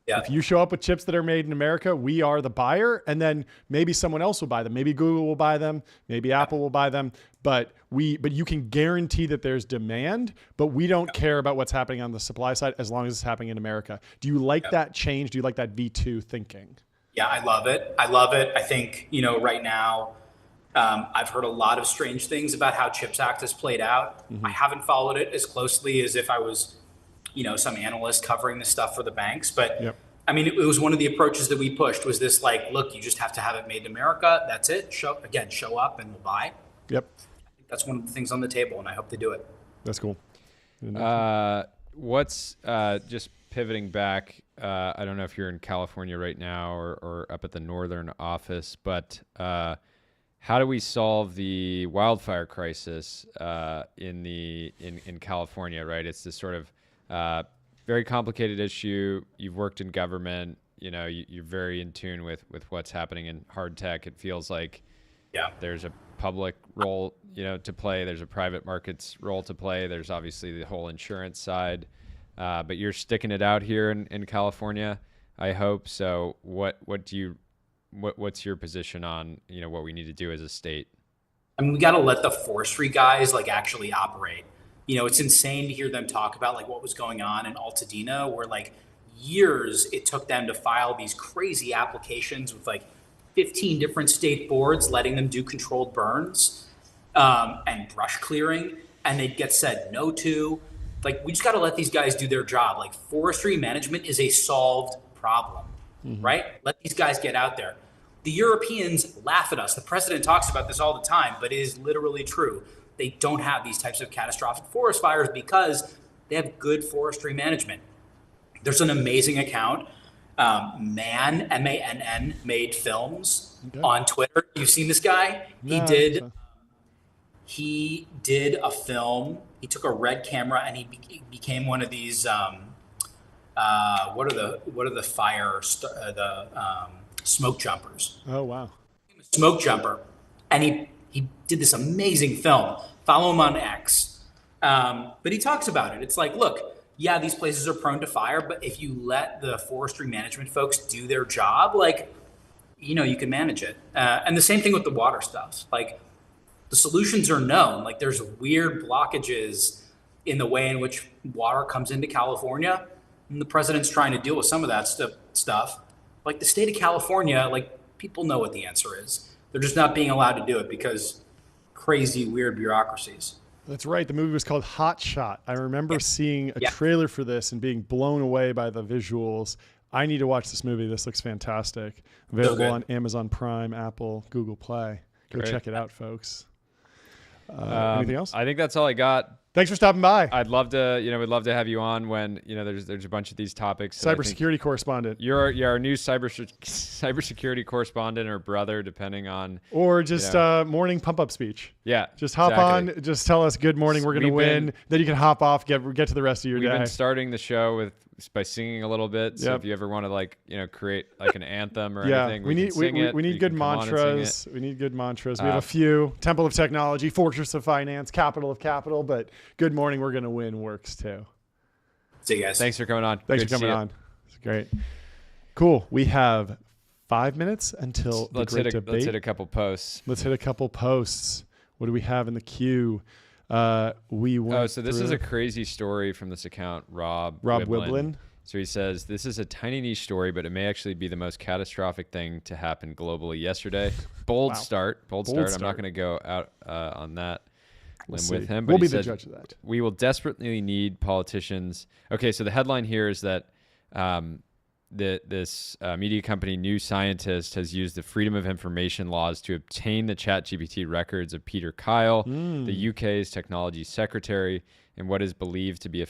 Yeah. If you show up with chips that are made in America, we are the buyer, and then maybe someone else will buy them. Maybe Google will buy them, maybe Apple will buy them, but you can guarantee that there's demand, but we don't care about what's happening on the supply side as long as it's happening in America. Do you like that change? Do you like that V2 thinking? Yeah, I love it. I think, right now, I've heard a lot of strange things about how CHIPS Act has played out. Mm-hmm. I haven't followed it as closely as if I was some analyst covering this stuff for the banks. But yep. I mean, it was one of the approaches that we pushed was this look, you just have to have it made in America. That's it. Show up and we'll buy. Yep. That's one of the things on the table, and I hope they do it. That's cool. What's just pivoting back? I don't know if you're in California right now or up at the northern office, but how do we solve the wildfire crisis in California? Right, it's this sort of very complicated issue. You've worked in government, you're very in tune with what's happening in hard tech. It feels like there's a public role, to play. There's a private markets role to play. There's obviously the whole insurance side, but you're sticking it out here in California, I hope. So what's your position on, what we need to do as a state? I mean, we got to let the forestry guys actually operate. It's insane to hear them talk about what was going on in Altadena, where years it took them to file these crazy applications with 15 different state boards letting them do controlled burns and brush clearing, and they'd get said no to. We just got to let these guys do their job. Forestry management is a solved problem, mm-hmm. right? Let these guys get out there. The Europeans laugh at us. The president talks about this all the time, but it is literally true. They don't have these types of catastrophic forest fires because They have good forestry management. There's an amazing account, MANN made films on Twitter. You've seen this guy? He did a film. He took a red camera and he became one of these. What are the smoke jumpers? Oh wow! Smoke jumper, and he did this amazing film. Follow him on X. But he talks about it. It's like, look, yeah, these places are prone to fire, but if you let the forestry management folks do their job, like, you know, you can manage it. And the same thing with the water stuff. Like, the solutions are known. Like, there's weird blockages in the way in which water comes into California, and the president's trying to deal with some of that stuff. Like, the state of California, like, people know what the answer is. They're just not being allowed to do it because crazy, weird bureaucracies. That's right. The movie was called Hot Shot. I remember seeing a trailer for this and being blown away by the visuals. I need to watch this movie. This looks fantastic. Available on Amazon Prime, Apple, Google Play. Go check it out, folks. Anything else? I think that's all I got. Thanks for stopping by. I'd love to, we'd love to have you on when, there's a bunch of these topics. Cybersecurity correspondent. You're our new cybersecurity correspondent or brother, depending on. Or just morning pump up speech. Yeah. Just hop on. Just tell us good morning. We're going to win. Then you can hop off. Get to the rest of your day. We've been starting the show by singing a little bit. So if you ever want to create like an anthem or anything, we need good mantras. We need good mantras. We have a few. Temple of Technology, Fortress of Finance, Capital of Capital, but good morning, we're going to win works too. See you guys. Thanks for coming on. Thanks for coming on. It's great. Cool. We have 5 minutes until the great debate. Let's hit a couple posts. What do we have in the queue? So this is a crazy story from this account, Rob Wiblin. So he says, this is a tiny niche story, but it may actually be the most catastrophic thing to happen globally yesterday. Bold start. I'm not going to go out on that with him. But we'll be the judge of that. We will desperately need politicians. Okay, so the headline here is that this media company, New Scientist, has used the Freedom of Information laws to obtain the ChatGPT records of Peter Kyle, the UK's technology secretary, in what is believed to be a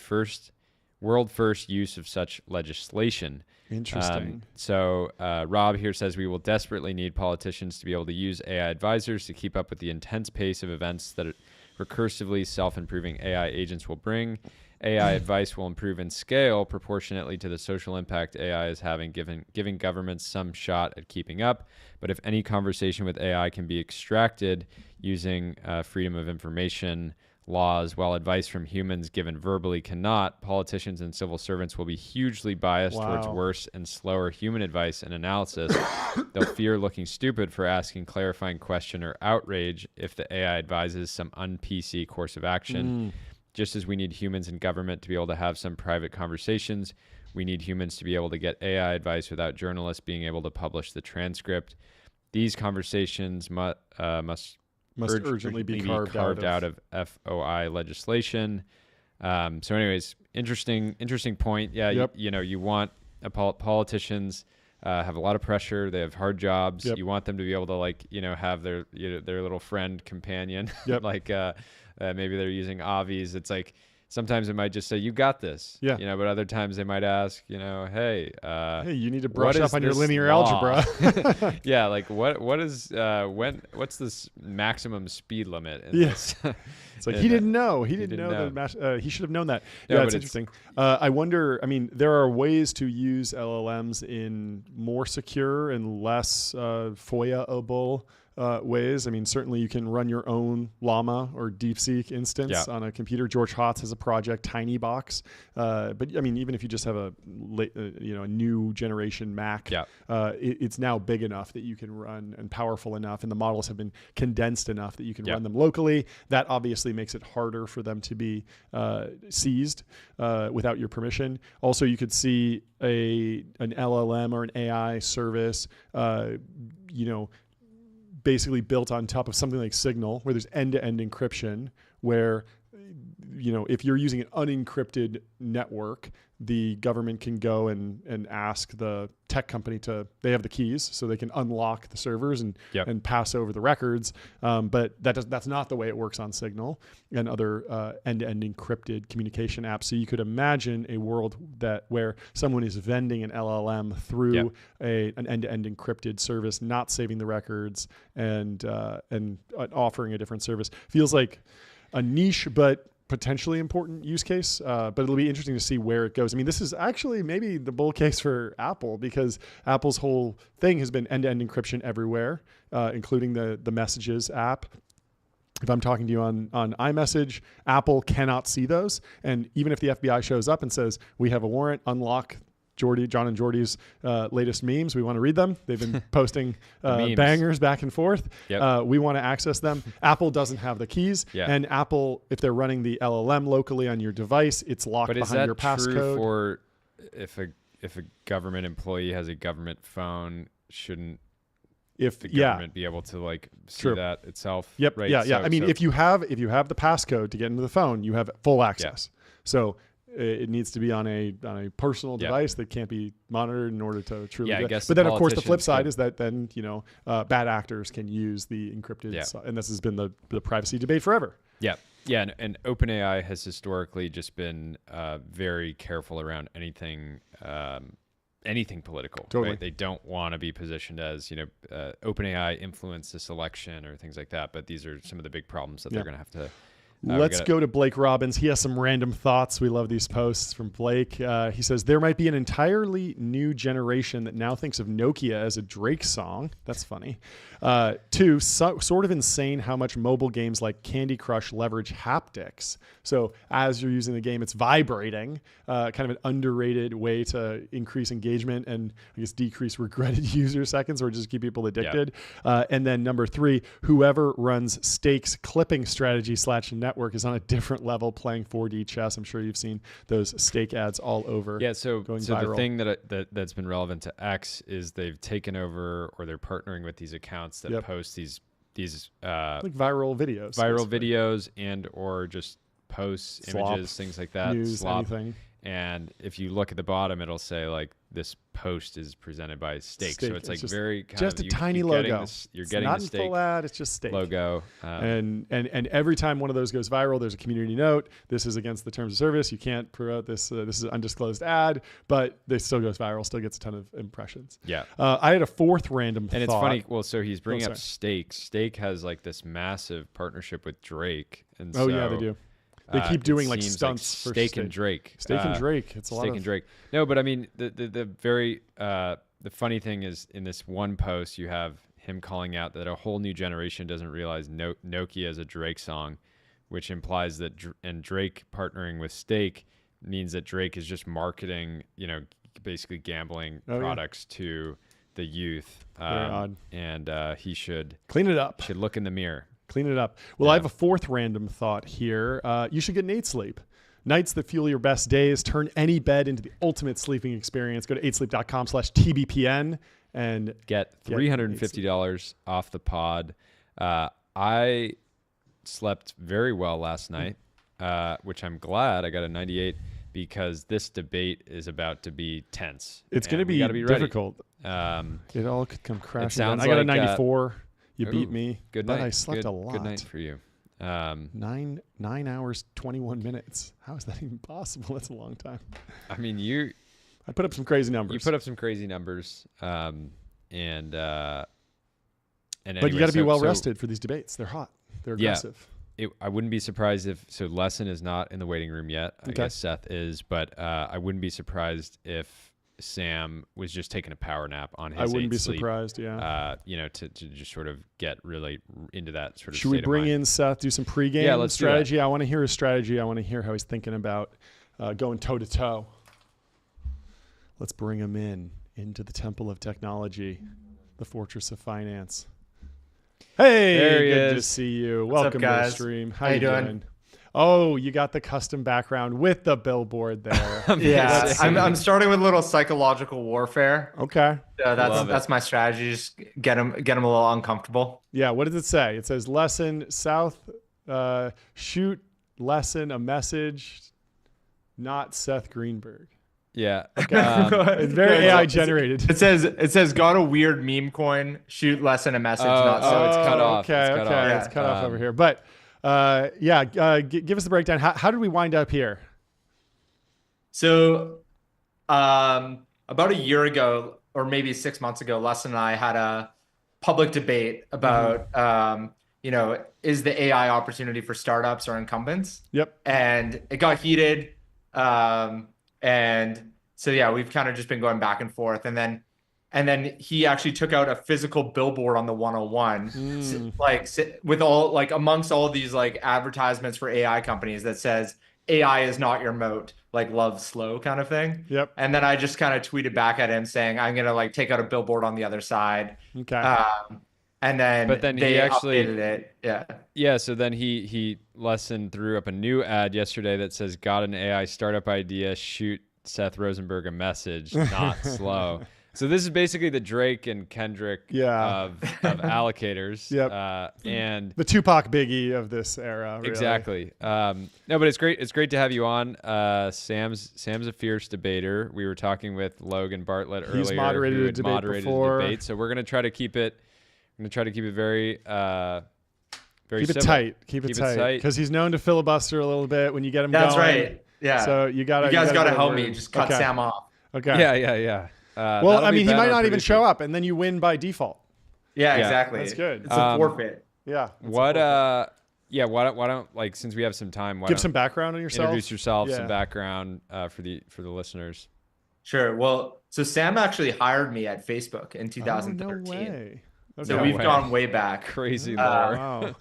world first use of such legislation. Interesting. So Rob here says we will desperately need politicians to be able to use AI advisors to keep up with the intense pace of events that recursively self-improving AI agents will bring. AI advice will improve in scale proportionately to the social impact AI is having, giving governments some shot at keeping up. But if any conversation with AI can be extracted using freedom of information laws, while advice from humans given verbally cannot, politicians and civil servants will be hugely biased towards worse and slower human advice and analysis. They'll fear looking stupid for asking clarifying question or outrage if the AI advises some un-PC course of action. Just as we need humans in government to be able to have some private conversations, we need humans to be able to get AI advice without journalists being able to publish the transcript. These conversations must urgently be carved out of FOI legislation. So anyways, interesting point. Yeah, you want politicians have a lot of pressure. They have hard jobs. You want them to be able to have their little friend companion. Maybe they're using Avi's. It's like sometimes it might just say, "You got this." But other times they might ask, "Hey, you need to brush up on your linear algebra." What's this maximum speed limit in this? It's like he didn't know. He didn't know that. He should have known that. Yeah, it's interesting. I wonder. I mean, there are ways to use LLMs in more secure and less FOIA-able ways. I mean, certainly you can run your own Llama or DeepSeek instance on a computer. George Hotz has a project, TinyBox. But I mean, even if you just have a new generation Mac, it's now big enough that you can run and powerful enough, and the models have been condensed enough that you can run them locally. That obviously makes it harder for them to be seized without your permission. Also, you could see an LLM or an AI service, basically built on top of something like Signal, where there's end-to-end encryption, where if you're using an unencrypted network, the government can go and ask the tech company they have the keys, so they can unlock the servers and pass over the records. But that's not the way it works on Signal and other end-to-end encrypted communication apps. So you could imagine a world where someone is vending an LLM through an end-to-end encrypted service, not saving the records and offering a different service. Feels like a niche, but potentially important use case, but it'll be interesting to see where it goes. I mean, this is actually maybe the bull case for Apple, because Apple's whole thing has been end-to-end encryption everywhere, including the Messages app. If I'm talking to you on iMessage, Apple cannot see those. And even if the FBI shows up and says, we have a warrant, unlock John and Jordy's latest memes. We want to read them. They've been posting bangers back and forth. We want to access them. Apple doesn't have the keys. And Apple, if they're running the LLM locally on your device, it's locked behind your passcode. But is that true for if a government employee has a government phone, shouldn't the government be able to see that itself? Right? I mean, if you have the passcode to get into the phone, you have full access. So it needs to be on a personal device that can't be monitored in order to truly. I guess. But then, of course, the flip side is that then bad actors can use the encrypted, and this has been the privacy debate forever. And OpenAI has historically just been very careful around anything political. Totally. Right? They don't want to be positioned as OpenAI influenced the selection or things like that. But these are some of the big problems that they're going to have to. Let's go to Blake Robbins. He has some random thoughts. We love these posts from Blake. He says, there might be an entirely new generation that now thinks of Nokia as a Drake song. That's funny. Two, sort of insane how much mobile games like Candy Crush leverage haptics. So as you're using the game, it's vibrating, kind of an underrated way to increase engagement and I guess decrease regretted user seconds or just keep people addicted. And then number three, whoever runs Stake's clipping strategy / network is on a different level playing 4D chess. I'm sure you've seen those Stake ads all over. So viral. The thing that's been relevant to X is they've taken over, or they're partnering with these accounts that post these like viral videos, videos and or just posts, images, things like that, news, anything. And if you look at the bottom, it'll say like this post is presented by Stake. So it's like very kind just of a tiny logo. You're getting not the in Stake full ad. It's just Stake logo. And every time one of those goes viral, there's a community note. This is against the terms of service. You can't promote this. This is an undisclosed ad, but it still goes viral. Still gets a ton of impressions. I had a fourth random and thought. It's funny. Well, so he's bringing up Stake. Stake has like this massive partnership with Drake, and they do. They keep doing like stunts for Stake and Drake. Stake and Drake. It's a lot Stake and Drake. No, but I mean the very the funny thing is in this one post you have him calling out that a whole new generation doesn't realize Nokia is a Drake song, which implies that and Drake partnering with Stake means that Drake is just marketing, basically gambling products to the youth. Very odd. And he should clean it up. Should look in the mirror. Clean it up. Well, I have a fourth random thought here. You should get Nate Sleep. Nights that fuel your best days. Turn any bed into the ultimate sleeping experience. Go to 8sleep.com/TBPN and get $350 off the pod. I slept very well last night, which I'm glad. I got a 98 because this debate is about to be tense. It's going to be difficult. It all could come crashing down. I got a 94. You beat me. Good night. But I slept a lot. Good night for you. 9 hours, 21 minutes. How is that even possible? That's a long time. I mean, I put up some crazy numbers. You put up some crazy numbers. But you got to be well rested for these debates. They're hot. They're aggressive. I wouldn't be surprised if Lessin is not in the waiting room yet. I guess Seth is, but I wouldn't be surprised if Sam was just taking a power nap on his. I wouldn't be sleep, surprised. To just sort of get really into that sort of. Should we bring in Seth? Do some pregame strategy. I want to hear his strategy. I want to hear how he's thinking about going toe to toe. Let's bring him into the temple of technology, the fortress of finance. Hey, good to see you. Welcome to the stream. How you doing? Oh, you got the custom background with the billboard there. I'm starting with a little psychological warfare. Okay. That's my strategy. Just get them a little uncomfortable. Yeah. What does it say? It says Lessin South. Shoot Lessin a message, not Seth Greenberg. Yeah. It's very AI generated. It says got a weird meme coin. Shoot Lessin a message. It's cut off. Okay, It's cut off. It's cut off over here. But give us the breakdown. How did we wind up here? So, about a year ago, or maybe 6 months ago, Lessin and I had a public debate about, is the AI opportunity for startups or incumbents? Yep. And it got heated. And so, yeah, we've kind of just been going back and forth. And then he actually took out a physical billboard on the 101, with all, like, amongst all these like advertisements for AI companies that says AI is not your moat, like love slow kind of thing. Yep. And then I just kind of tweeted back at him saying, I'm going to like take out a billboard on the other side. Okay. And then, they actually updated it. Yeah. Yeah. So then he Lessin threw up a new ad yesterday that says, got an AI startup idea, shoot Seth Rosenberg a message, not slow. So this is basically the Drake and Kendrick of allocators. Yep. And the Tupac Biggie of this era. Really. Exactly. No, but it's great. It's great to have you on. Sam's a fierce debater. We were talking with Logan Bartlett earlier. He's moderated a debate before. Debate, so we're gonna try to keep it. I'm gonna try to keep it very keep it tight. Keep it tight because he's known to filibuster a little bit when you get him going. That's right. Yeah. So you guys gotta help me. Just cut Sam off. Okay. Yeah. Well, I mean, he might not even show up, and then you win by default. Yeah, exactly. That's good. It's a forfeit. Yeah. Why don't like, since we have some time, give some background on yourself. Introduce yourself, some background for the listeners. Sure. Well, so Sam actually hired me at Facebook in 2013. Oh, no way. Okay. So we've gone way back. Crazy lore. Wow.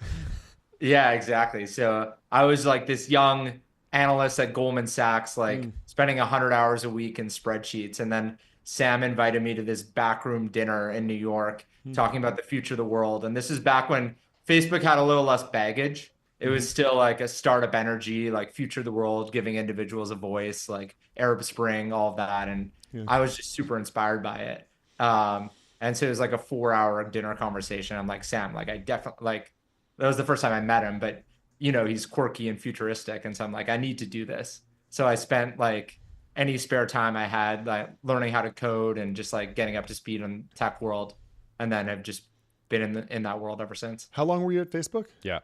Yeah, exactly. So I was like this young analyst at Goldman Sachs, like spending 100 hours a week in spreadsheets, and then Sam invited me to this backroom dinner in New York talking about the future of the world. And this is back when Facebook had a little less baggage. It was still like a startup energy, like future of the world, giving individuals a voice, like Arab Spring, all of that. And I was just super inspired by it. And so it was like a 4-hour dinner conversation. I'm like, Sam, like I definitely, like, that was the first time I met him, but he's quirky and futuristic. And so I'm like, I need to do this. So I spent like any spare time I had, like learning how to code and just like getting up to speed on tech world, and then I've just been in that world ever since. How long were you at Facebook? Yeah,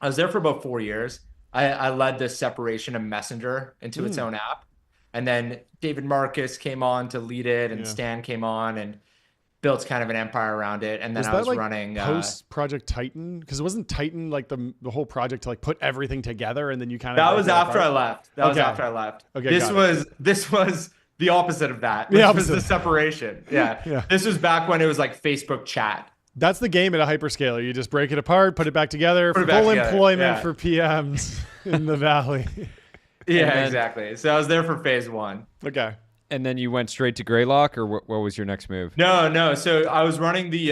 I was there for about 4 years. I led the separation of Messenger into its own app, and then David Marcus came on to lead it, and Stan came on and built kind of an empire around it. And then I was like running post Project Titan, because it wasn't Titan like the whole project to like put everything together, and then you kind of that was after I left. That was after I left. Okay, this was the opposite of that. Which was the separation. Yeah. This was back when it was like Facebook chat. That's the game at a hyperscaler. You just break it apart, put it back together, employment for PMs in the Valley. Yeah, exactly. So I was there for phase 1. Okay. And then you went straight to Greylock, or what was your next move? No. So I was running the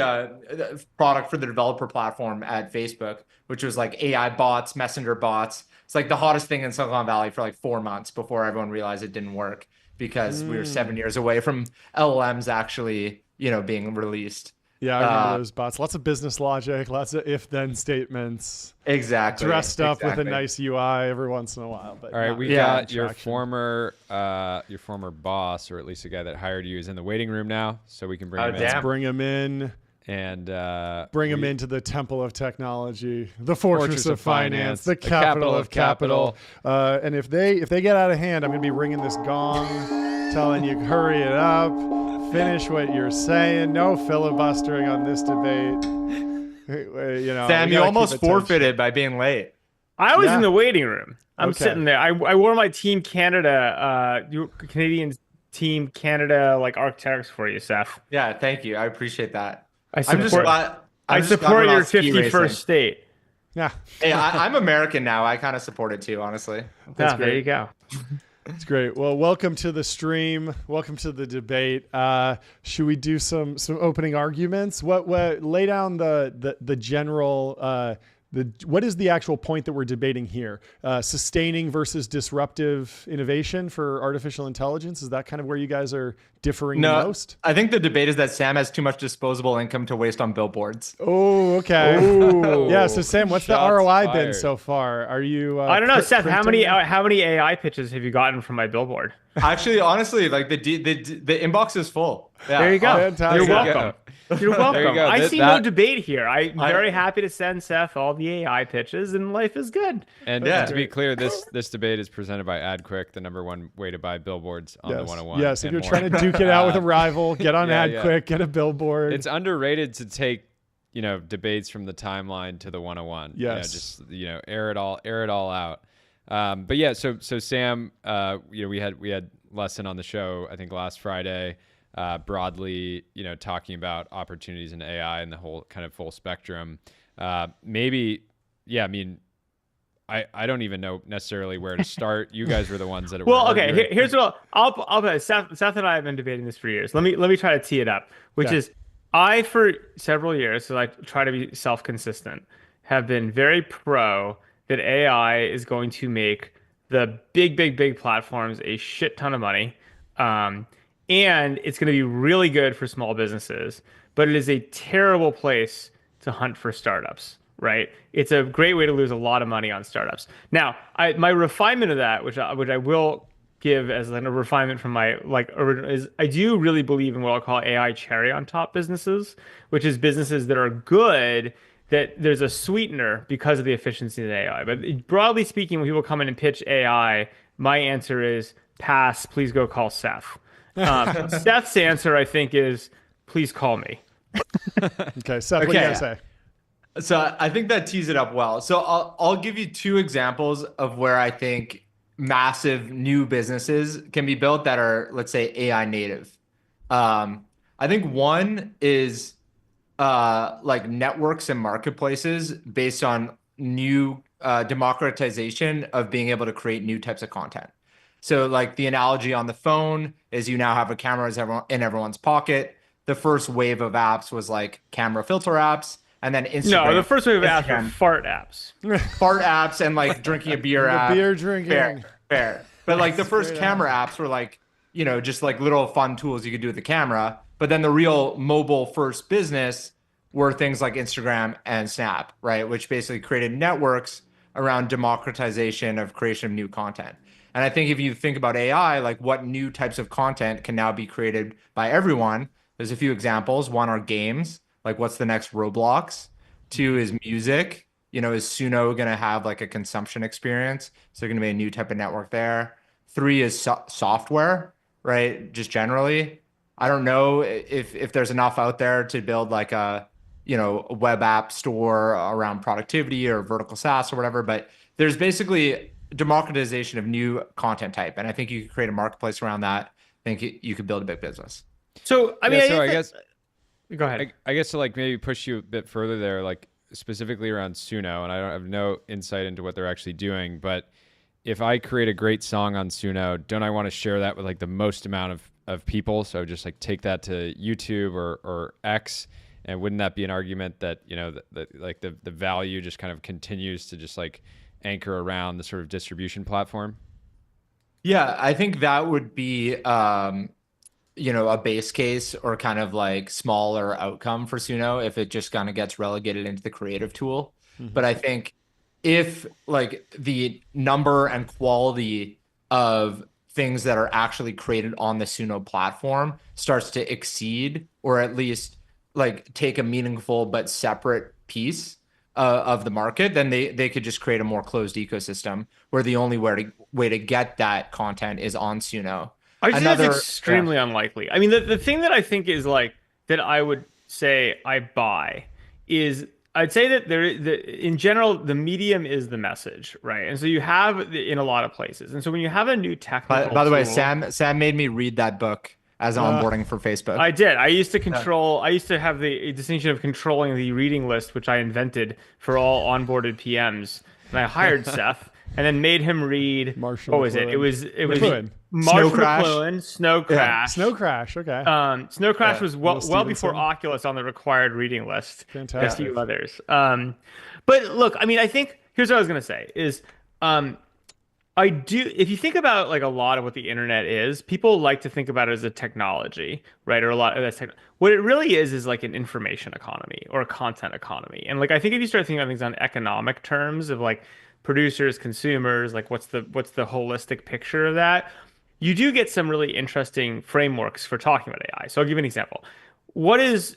product for the developer platform at Facebook, which was like AI bots, messenger bots. It's like the hottest thing in Silicon Valley for like 4 months before everyone realized it didn't work, because we were 7 years away from LLMs actually, being released. Yeah, I remember those bots. Lots of business logic, lots of if-then statements. Exactly. Dressed up with a nice UI every once in a while. But all right, we got your former boss, or at least the guy that hired you, is in the waiting room now, so we can bring him in. Let's bring him in. And bring him into the Temple of Technology, the Fortress of Finance, the capital of capital. And if they get out of hand, I'm going to be ringing this gong, telling you hurry it up. Finish what you're saying. No filibustering on this debate. Sam, you almost forfeited by being late. I was in the waiting room. I'm sitting there. I wore my Team Canada, Canadian Team Canada like architects for you, Seth. Yeah, thank you. I appreciate that. I support your 51st state. Yeah. Hey, I'm American now. I kind of support it too, honestly. That's great. There you go. It's great. Well, welcome to the stream. Welcome to the debate. Should we do some opening arguments? What lay down the general what is the actual point that we're debating here? Sustaining versus disruptive innovation for artificial intelligence? Is that kind of where you guys are differing the most? I think the debate is that Sam has too much disposable income to waste on billboards. Oh, okay. Ooh. Yeah. So Sam, what's the Shots ROI been fired. so far? Are you? I don't know, Seth. How many AI pitches have you gotten from my billboard? Actually, honestly, like the inbox is full. Yeah. There you go. Fantastic. You're welcome. You're welcome. There you go. I see no debate here. I'm very happy to send Seth all the AI pitches, and life is good. And to be clear, this debate is presented by AdQuick, the #1 way to buy billboards on the 101. Yes, if you're trying to duke it out with a rival, get on AdQuick, get a billboard. It's underrated to take, debates from the timeline to the 101. Yes. Just air it all out. But yeah, so Sam, we had Lessin on the show, I think last Friday, broadly, talking about opportunities in AI and the whole kind of full spectrum. I don't even know necessarily where to start. You guys were the ones that Well, okay. Here's what I'll Seth and I have been debating this for years. Let me try to tee it up, which is I, for several years, so I try to be self-consistent, have been very pro that AI is going to make the big platforms a shit ton of money. And it's going to be really good for small businesses, but it is a terrible place to hunt for startups, right? It's a great way to lose a lot of money on startups. Now, my refinement of that, which I will give as a refinement from my original, is I do really believe in what I'll call AI cherry on top businesses, which is businesses that are good, that there's a sweetener because of the efficiency of AI. But broadly speaking, when people come in and pitch AI, my answer is pass, please go call Seth. Seth's answer, I think, is please call me. Okay, Seth, what do you gotta say? So I think that tees it up well. So I'll give you two examples of where I think massive new businesses can be built that are, let's say, AI native. I think one is like networks and marketplaces based on new democratization of being able to create new types of content. So like the analogy on the phone is you now have a camera in everyone's pocket. The first wave of apps was like camera filter apps, and then Instagram. No, the first wave of apps were fart apps. Fart apps and like drinking a beer app. Beer drinking. Fair. But like the first camera apps were like, just like little fun tools you could do with the camera. But then the real mobile first business were things like Instagram and Snap, right? Which basically created networks around democratization of creation of new content. And I think if you think about AI, like what new types of content can now be created by everyone, there's a few examples. One are games, like what's the next Roblox? Two is music. Is Suno going to have like a consumption experience? So there's going to be a new type of network there. Three is software, right? Just generally. I don't know if there's enough out there to build like a web app store around productivity or vertical SaaS or whatever, but there's basically democratization of new content type. And I think you could create a marketplace around that. I think you could build a big business. So, I mean, I guess, go ahead. I guess to like maybe push you a bit further there, like specifically around Suno, and I don't have no insight into what they're actually doing, but if I create a great song on Suno, don't I want to share that with like the most amount of people? So just like take that to YouTube or X. And wouldn't that be an argument that, like the value just kind of continues to just like anchor around the sort of distribution platform? Yeah, I think that would be, a base case or kind of like smaller outcome for Suno if it just kind of gets relegated into the creative tool. Mm-hmm. But I think if like the number and quality of things that are actually created on the Suno platform starts to exceed, or at least like take a meaningful but separate piece of the market, then they could just create a more closed ecosystem where the only way to get that content is on Suno. I think that's extremely unlikely. I mean, the thing that I think is like that I would say I buy is I'd say that in general, the medium is the message, right? And so you have in a lot of places. And so when you have a new technical by the way, tool, Sam made me read that book as onboarding for Facebook. I did. I used to have the distinction of controlling the reading list, which I invented for all onboarded PMs. And I hired Seth and then made him read. Marshall what was it? It was McLuhan. Marshall McLuhan, Snow Crash. Snow Crash, okay. Snow Crash was well before Oculus on the required reading list. Fantastic. A few others. But look, I mean, I think here's what I was gonna say is, I do. If you think about like a lot of what the internet is, people like to think about it as a technology, right? Or a lot of that's what it really is like an information economy or a content economy. And like I think if you start thinking about things on economic terms of like producers, consumers, like what's the holistic picture of that, you do get some really interesting frameworks for talking about AI. So I'll give you an example. What is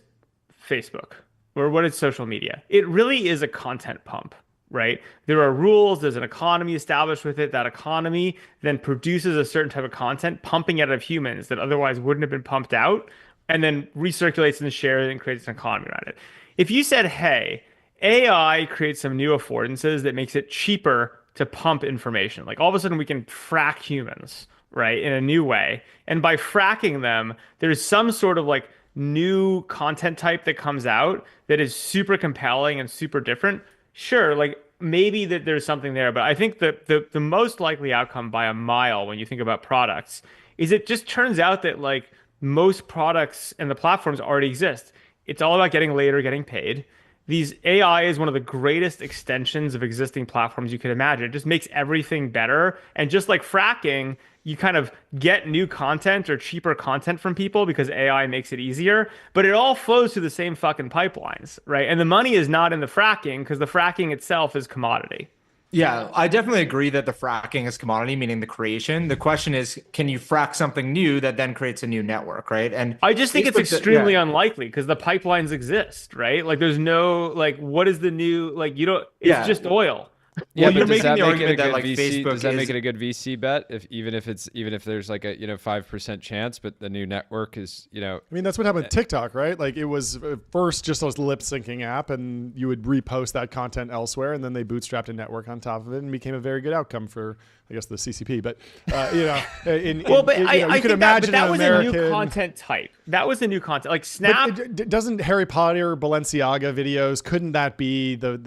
Facebook or what is social media? It really is a content pump, right? There are rules, there's an economy established with it. That economy then produces a certain type of content, pumping it out of humans that otherwise wouldn't have been pumped out, and then recirculates and shares and creates an economy around it. If you said, hey, AI creates some new affordances that makes it cheaper to pump information, like all of a sudden we can frack humans, right, in a new way. And by fracking them, there's some sort of like new content type that comes out that is super compelling and super different. Sure, like maybe that there's something there, but I think the most likely outcome by a mile when you think about products is it just turns out that like most products and the platforms already exist. It's all about getting laid or getting paid. These AI is one of the greatest extensions of existing platforms you could imagine. It just makes everything better. And just like fracking, you kind of get new content or cheaper content from people because AI makes it easier, but it all flows through the same fucking pipelines, right? And the money is not in the fracking because the fracking itself is commodity. Yeah, I definitely agree that the fracking is commodity, meaning the creation. The question is, can you frack something new that then creates a new network, right? And I just think it's extremely unlikely because the pipelines exist, right? Like there's no, like, what is the new, like, you don't, it's just oil. Yeah, well, but you're does making that the make argument it a that good like VC? Facebook Does that is, make it a good VC bet? Even if there's like a 5% chance, but the new network is I mean, that's what happened with TikTok, right? Like it was first just a lip syncing app, and you would repost that content elsewhere, and then they bootstrapped a network on top of it, and became a very good outcome for, I guess, the CCP. But I could imagine that was American... a new content type. That was a new content, like Snap. Doesn't Harry Potter Balenciaga videos? Couldn't that be the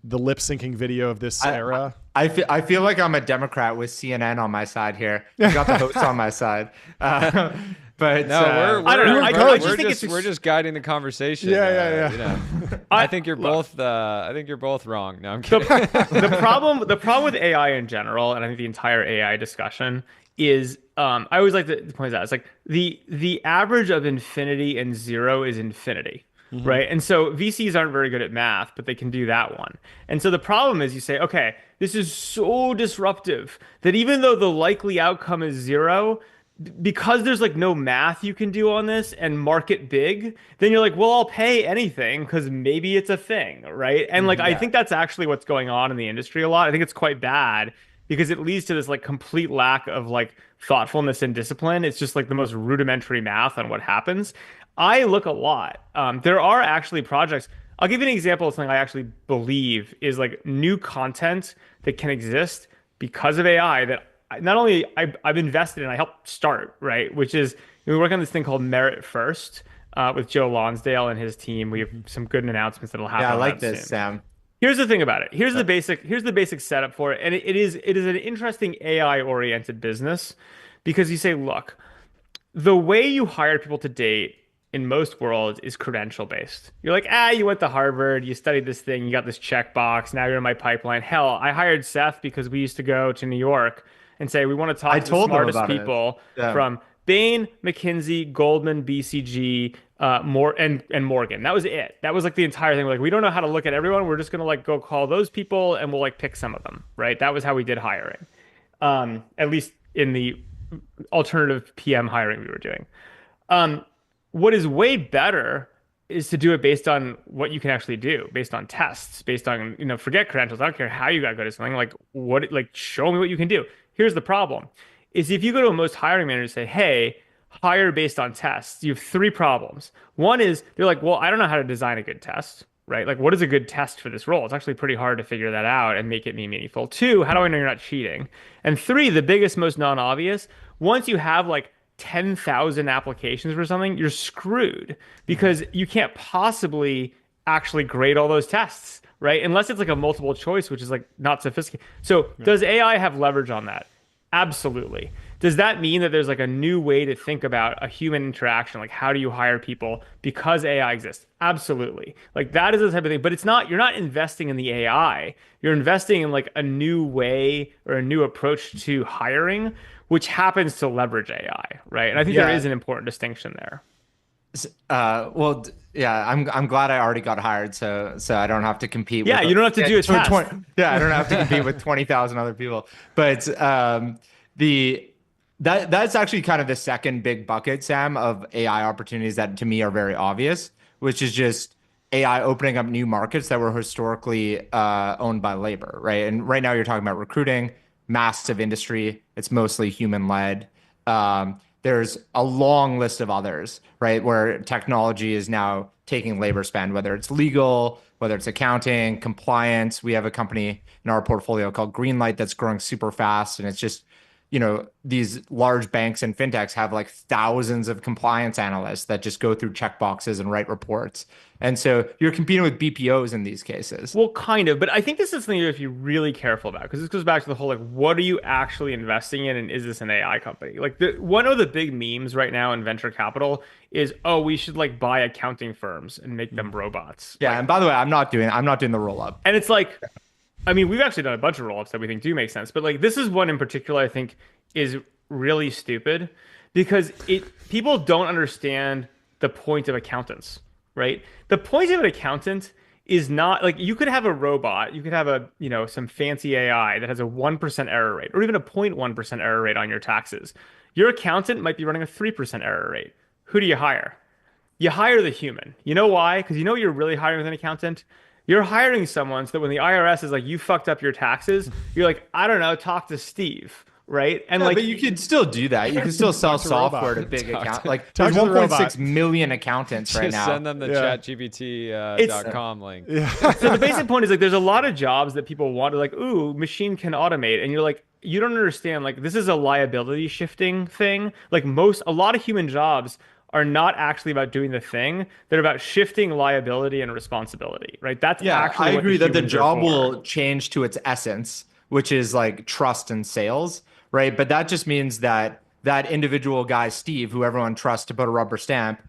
lip syncing video of this era? I feel like I'm a Democrat with CNN on my side here. You got the host on my side. But no, I don't know. We're just guiding the conversation. Yeah. I think you're both. I think you're both wrong. No, I'm kidding. The problem with AI in general, and I think the entire AI discussion is, I always like to point out, it's like the average of infinity and zero is infinity. Mm-hmm. Right. And so VCs aren't very good at math, but they can do that one. And so the problem is you say, okay, this is so disruptive that even though the likely outcome is zero, because there's like no math you can do on this and market big, then you're like, well, I'll pay anything because maybe it's a thing. Right. And like, I think that's actually what's going on in the industry a lot. I think it's quite bad because it leads to this like complete lack of like thoughtfulness and discipline. It's just like the most rudimentary math on what happens. I look a lot. There are actually projects. I'll give you an example of something I actually believe is like new content that can exist because of AI that not only I've invested in, I helped start, right? Which is we work on this thing called Merit First with Joe Lonsdale and his team. We have some good announcements that'll happen. Yeah, I like this, soon. Sam. Here's the thing about it. Here's the basic setup for it. And it is an interesting AI oriented business because you say, look, the way you hire people to date in most worlds is credential based. You're like, you went to Harvard, you studied this thing, you got this checkbox, now you're in my pipeline. Hell, I hired Seth because we used to go to New York and say, we want to talk to the smartest people from Bain, McKinsey, Goldman, BCG, and Morgan. That was it. That was like the entire thing. We're like, we don't know how to look at everyone. We're just going to like go call those people and we'll like pick some of them, right? That was how we did hiring. At least in the alternative PM hiring we were doing. What is way better is to do it based on what you can actually do, based on tests, based on, forget credentials. I don't care how you got good at something. Like show me what you can do. Here's the problem is if you go to a most hiring manager and say, hey, hire based on tests, you have three problems. One is they're like, well, I don't know how to design a good test, right? Like what is a good test for this role? It's actually pretty hard to figure that out and make it meaningful. Two, how do I know you're not cheating? And three, the biggest, most non-obvious, once you have like 10,000 applications for something, you're screwed because you can't possibly actually grade all those tests, right? Unless it's like a multiple choice, which is like not sophisticated. So does AI have leverage on that? Absolutely. Does that mean that there's like a new way to think about a human interaction? Like, how do you hire people because AI exists? Absolutely. Like, that is the type of thing. But it's not, you're not investing in the AI. You're investing in like a new way or a new approach to hiring, which happens to leverage AI, right? And I think there is an important distinction there. Well, yeah, I'm glad I already got hired, so I don't have to compete. Yeah, you don't have to do a test. I don't have to compete with 20,000 other people. But that's actually kind of the second big bucket, Sam, of AI opportunities that to me are very obvious, which is just AI opening up new markets that were historically owned by labor, right? And right now you're talking about recruiting, massive industry. It's mostly human-led. There's a long list of others, right, where technology is now taking labor spend, whether it's legal, whether it's accounting, compliance. We have a company in our portfolio called Greenlight that's growing super fast. And it's just, these large banks and fintechs have like thousands of compliance analysts that just go through checkboxes and write reports. And so you're competing with BPOs in these cases. Well, kind of, but I think this is something you have to be really careful about, because this goes back to the whole, like, what are you actually investing in, and is this an AI company? Like, one of the big memes right now in venture capital is, oh, we should like buy accounting firms and make them robots. Yeah, like, and by the way, I'm not doing the roll up. And it's like, I mean, we've actually done a bunch of roll-ups that we think do make sense, but like this is one in particular I think is really stupid, because people don't understand the point of accountants, right? The point of an accountant is not like, you could have a robot, you could have some fancy AI that has a 1% error rate, or even a 0.1% error rate on your taxes. Your accountant might be running a 3% error rate. Who do you hire? You hire the human. You know why? Because you're really hiring with an accountant. You're hiring someone so that when the IRS is like, you fucked up your taxes, you're like, I don't know, talk to Steve, right? And but you can still do that. You can still sell software to big account. Like, there's 1.6 million accountants right now. Send them the chatgpt.com link. Yeah. So the basic point is, like, there's a lot of jobs that people want to, like, ooh, machine can automate, and you're like, you don't understand. Like, this is a liability shifting thing. Like, a lot of human jobs are not actually about doing the thing. They're about shifting liability and responsibility, right? That's actually I agree that the job will change to its essence, which is like trust and sales, right? But that just means that that individual guy, Steve, who everyone trusts to put a rubber stamp,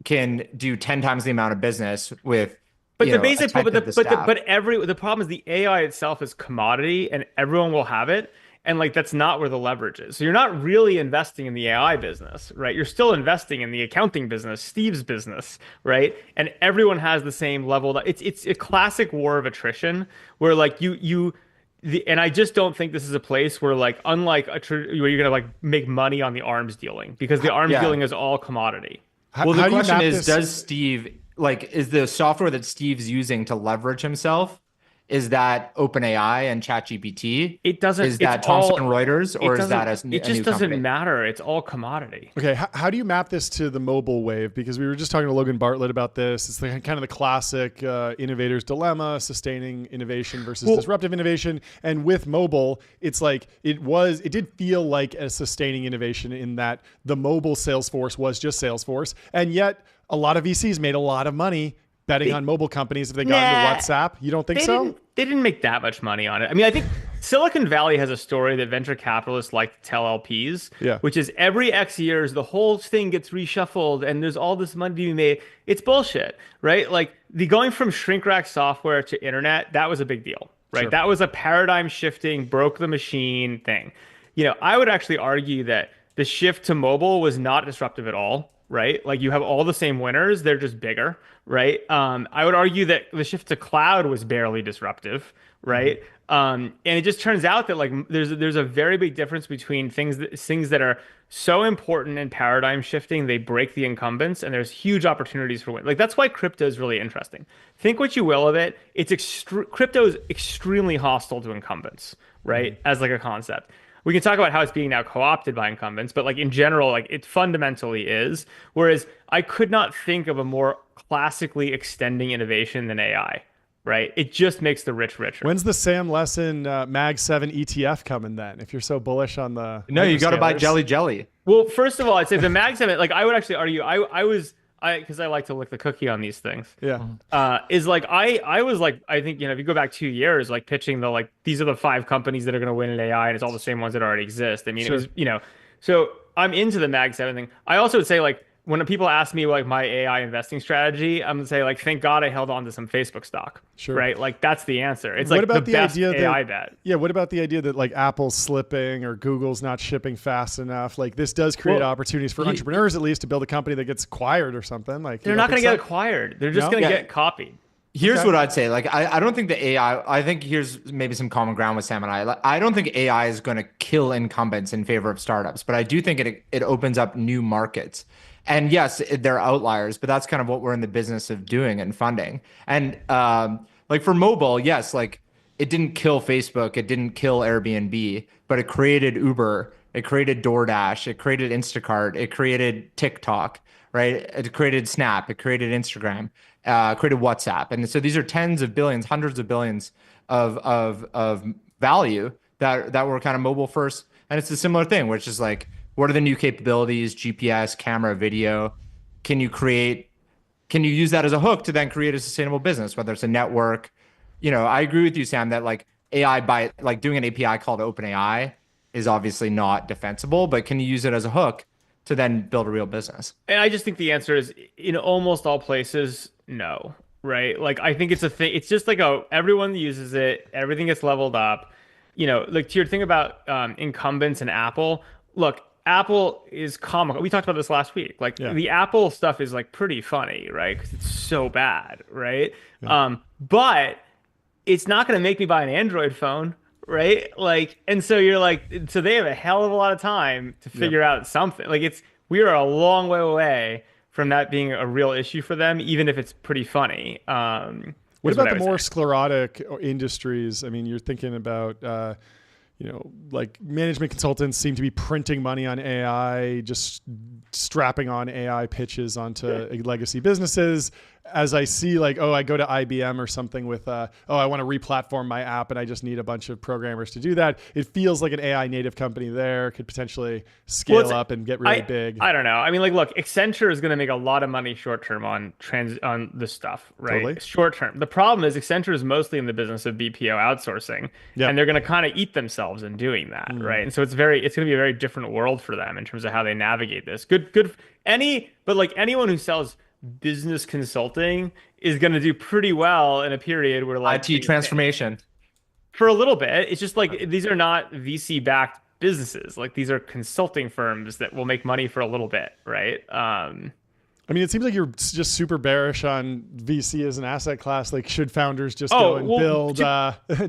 can do 10 times the amount of business with. But the basic, the problem is the AI itself is commodity, and everyone will have it. And like, that's not where the leverage is. So you're not really investing in the AI business, right? You're still investing in the accounting business, Steve's business, right? And everyone has the same level. It's a classic war of attrition where like and I just don't think this is a place where, like, unlike where you're gonna like make money on the arms dealing, because the arms dealing is all commodity. Well, the question is, does Steve, like, is the software that Steve's using to leverage himself, is that OpenAI and ChatGPT? It doesn't. Is that Thomson Reuters, or is that a new company? It just doesn't matter. It's all commodity. Okay, how do you map this to the mobile wave? Because we were just talking to Logan Bartlett about this. It's kind of the classic innovator's dilemma: sustaining innovation versus disruptive innovation. And with mobile, it's like it did feel like a sustaining innovation in that the mobile Salesforce was just Salesforce, and yet a lot of VCs made a lot of money betting on mobile companies if they got into WhatsApp. You don't think so? They didn't make that much money on it. I mean, I think Silicon Valley has a story that venture capitalists like to tell LPs, which is every X years, the whole thing gets reshuffled and there's all this money to be made. It's bullshit, right? Like, the going from shrink rack software to internet, that was a big deal, right? Sure. That was a paradigm shifting, broke the machine thing. I would actually argue that the shift to mobile was not disruptive at all. Right? Like, you have all the same winners, they're just bigger, right? I would argue that the shift to cloud was barely disruptive, right? And it just turns out that, like, there's a very big difference between things that are so important and paradigm shifting, they break the incumbents, and there's huge opportunities for win. Like, that's why crypto is really interesting. Think what you will of it. Crypto is extremely hostile to incumbents, right? As like a concept. We can talk about how it's being now co-opted by incumbents, but like, in general, like, it fundamentally is. Whereas I could not think of a more classically extending innovation than AI, right? It just makes the rich richer. When's the Sam Lessin Mag 7 ETF coming then? If you're so bullish on the you got to buy Jelly. Well, first of all, I'd say the Mag 7, like, I would actually argue, because I like to lick the cookie on these things. Is like, I was like, I think, if you go back 2 years, like, pitching these are the 5 companies that are going to win in AI, and it's all the same ones that already exist. I mean, it was, So I'm into the Mag 7 thing. I also would say like when people ask me like my AI investing strategy, I'm gonna say like thank God I held on to some Facebook stock. Sure. Right? Like that's the answer. It's What like about the the best idea AI that bet. yeah, what about the idea that like Apple's slipping or Google's not shipping fast enough? Like this does create opportunities for entrepreneurs at least to build a company that gets acquired or something. Like they're not going to get acquired. They're just going to get copied. Here's what I'd say. Like, I don't think the AI, I think here's maybe some common ground with Sam and I. Like, I don't think AI is going to kill incumbents in favor of startups, but I do think it opens up new markets. And yes, they're outliers, but that's kind of what we're in the business of doing and funding. And like for mobile, yes, like it didn't kill Facebook, it didn't kill Airbnb, but it created Uber, it created DoorDash, it created Instacart, it created TikTok, right? It created Snap, it created Instagram. Created WhatsApp, and so these are tens of billions, hundreds of billions of value that were kind of mobile first, and it's a similar thing, which is like, what are the new capabilities? GPS, camera, video. Can you use that as a hook to then create a sustainable business, whether it's a network? I agree with you, Sam, that like AI by like doing an API called OpenAI is obviously not defensible, but can you use it as a hook to then build a real business? And I just think the answer is in almost all places, no, right? Like I think it's a thing. It's just like everyone uses it. Everything gets leveled up. Like to your thing about incumbents and Apple. Look, Apple is comical. We talked about this last week. Like the Apple stuff is like pretty funny, right? Because it's so bad, right? Yeah. But it's not going to make me buy an Android phone. Right. Like, and so you're like, so they have a hell of a lot of time to figure out something. Like we are a long way away from that being a real issue for them, even if it's pretty funny. What about the more sclerotic industries? I mean, you're thinking about, like management consultants seem to be printing money on AI, just strapping on AI pitches onto legacy businesses. As I see like, I go to IBM or something with, I want to re-platform my app and I just need a bunch of programmers to do that. It feels like an AI native company there could potentially scale up and get really big. I don't know. I mean, like, look, Accenture is going to make a lot of money short term on this stuff, right? Totally. Short term. The problem is Accenture is mostly in the business of BPO outsourcing, and they're going to kind of eat themselves in doing that, right? And so it's going to be a very different world for them in terms of how they navigate this. But like anyone who sells business consulting is going to do pretty well in a period where like IT transformation for a little bit. It's just like these are not VC backed businesses. Like these are consulting firms that will make money for a little bit, right? I mean, it seems like you're just super bearish on VC as an asset class. Like, should founders just go and build,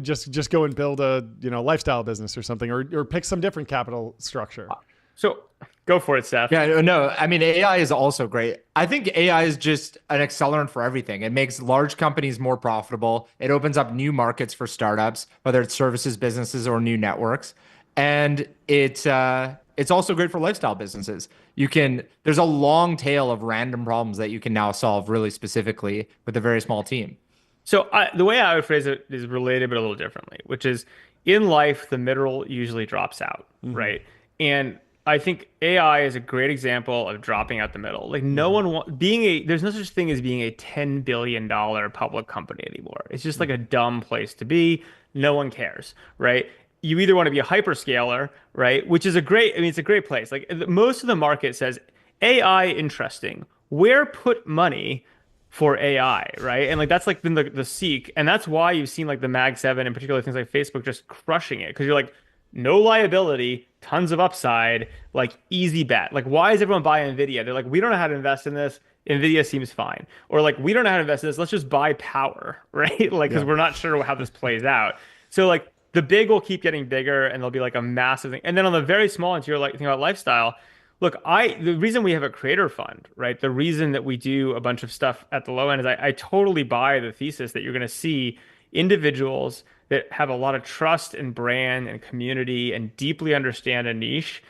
just go and build a lifestyle business or something, or pick some different capital structure? So go for it, Seth. Yeah, no, I mean, AI is also great. I think AI is just an accelerant for everything. It makes large companies more profitable. It opens up new markets for startups, whether it's services businesses or new networks. And it's also great for lifestyle businesses. There's a long tail of random problems that you can now solve really specifically with a very small team. So the way I would phrase it is related, but a little differently, which is in life, the middle usually drops out, right? And I think AI is a great example of dropping out the middle. Like there's no such thing as being a $10 billion public company anymore. It's just like a dumb place to be. No one cares, right? You either want to be a hyperscaler, right? Which is it's a great place. Like most of the market says AI interesting. Where put money for AI, right? And like that's like been the seek. And that's why you've seen like the Mag 7 and particularly things like Facebook just crushing it. Because you're like, no liability, tons of upside, like easy bet. Like, why is everyone buying NVIDIA? They're like, we don't know how to invest in this. NVIDIA seems fine. Or like, we don't know how to invest in this. Let's just buy power, right? Like, because we're not sure how this plays out. So like the big will keep getting bigger and there'll be like a massive thing. And then on the very small end, you're like thinking about lifestyle. Look, the reason we have a creator fund, right? The reason that we do a bunch of stuff at the low end is I totally buy the thesis that you're going to see individuals that have a lot of trust and brand and community and deeply understand a niche,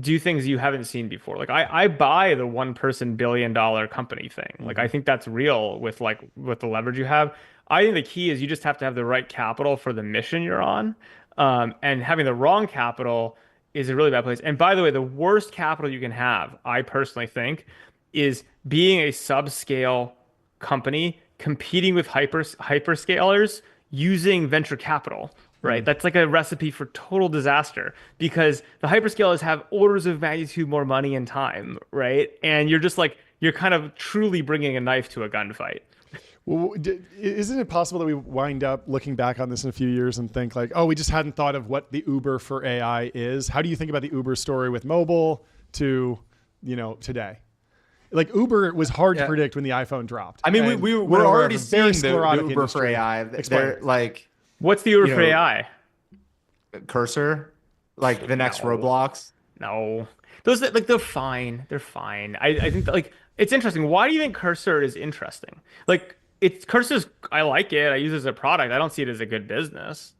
do things you haven't seen before. Like I buy the one person $1 billion company thing. Like I think that's real with the leverage you have. I think the key is you just have to have the right capital for the mission you're on. And having the wrong capital is a really bad place. And by the way, the worst capital you can have, I personally think, is being a subscale company competing with hyperscalers using venture capital, right? That's like a recipe for total disaster because the hyperscalers have orders of magnitude more money and time, right? And you're just like, you're kind of truly bringing a knife to a gunfight. Well, isn't it possible that we wind up looking back on this in a few years and think like, oh, we just hadn't thought of what the Uber for AI is? How do you think about the Uber story with mobile to, today? Like Uber was hard to predict when the iPhone dropped. I mean, we're already seeing the Uber for AI. They're like, what's the Uber for AI? Cursor, like the next Roblox. No, those they're fine. They're fine. I think like it's interesting. Why do you think Cursor is interesting? Like Cursor's. I like it. I use it as a product. I don't see it as a good business.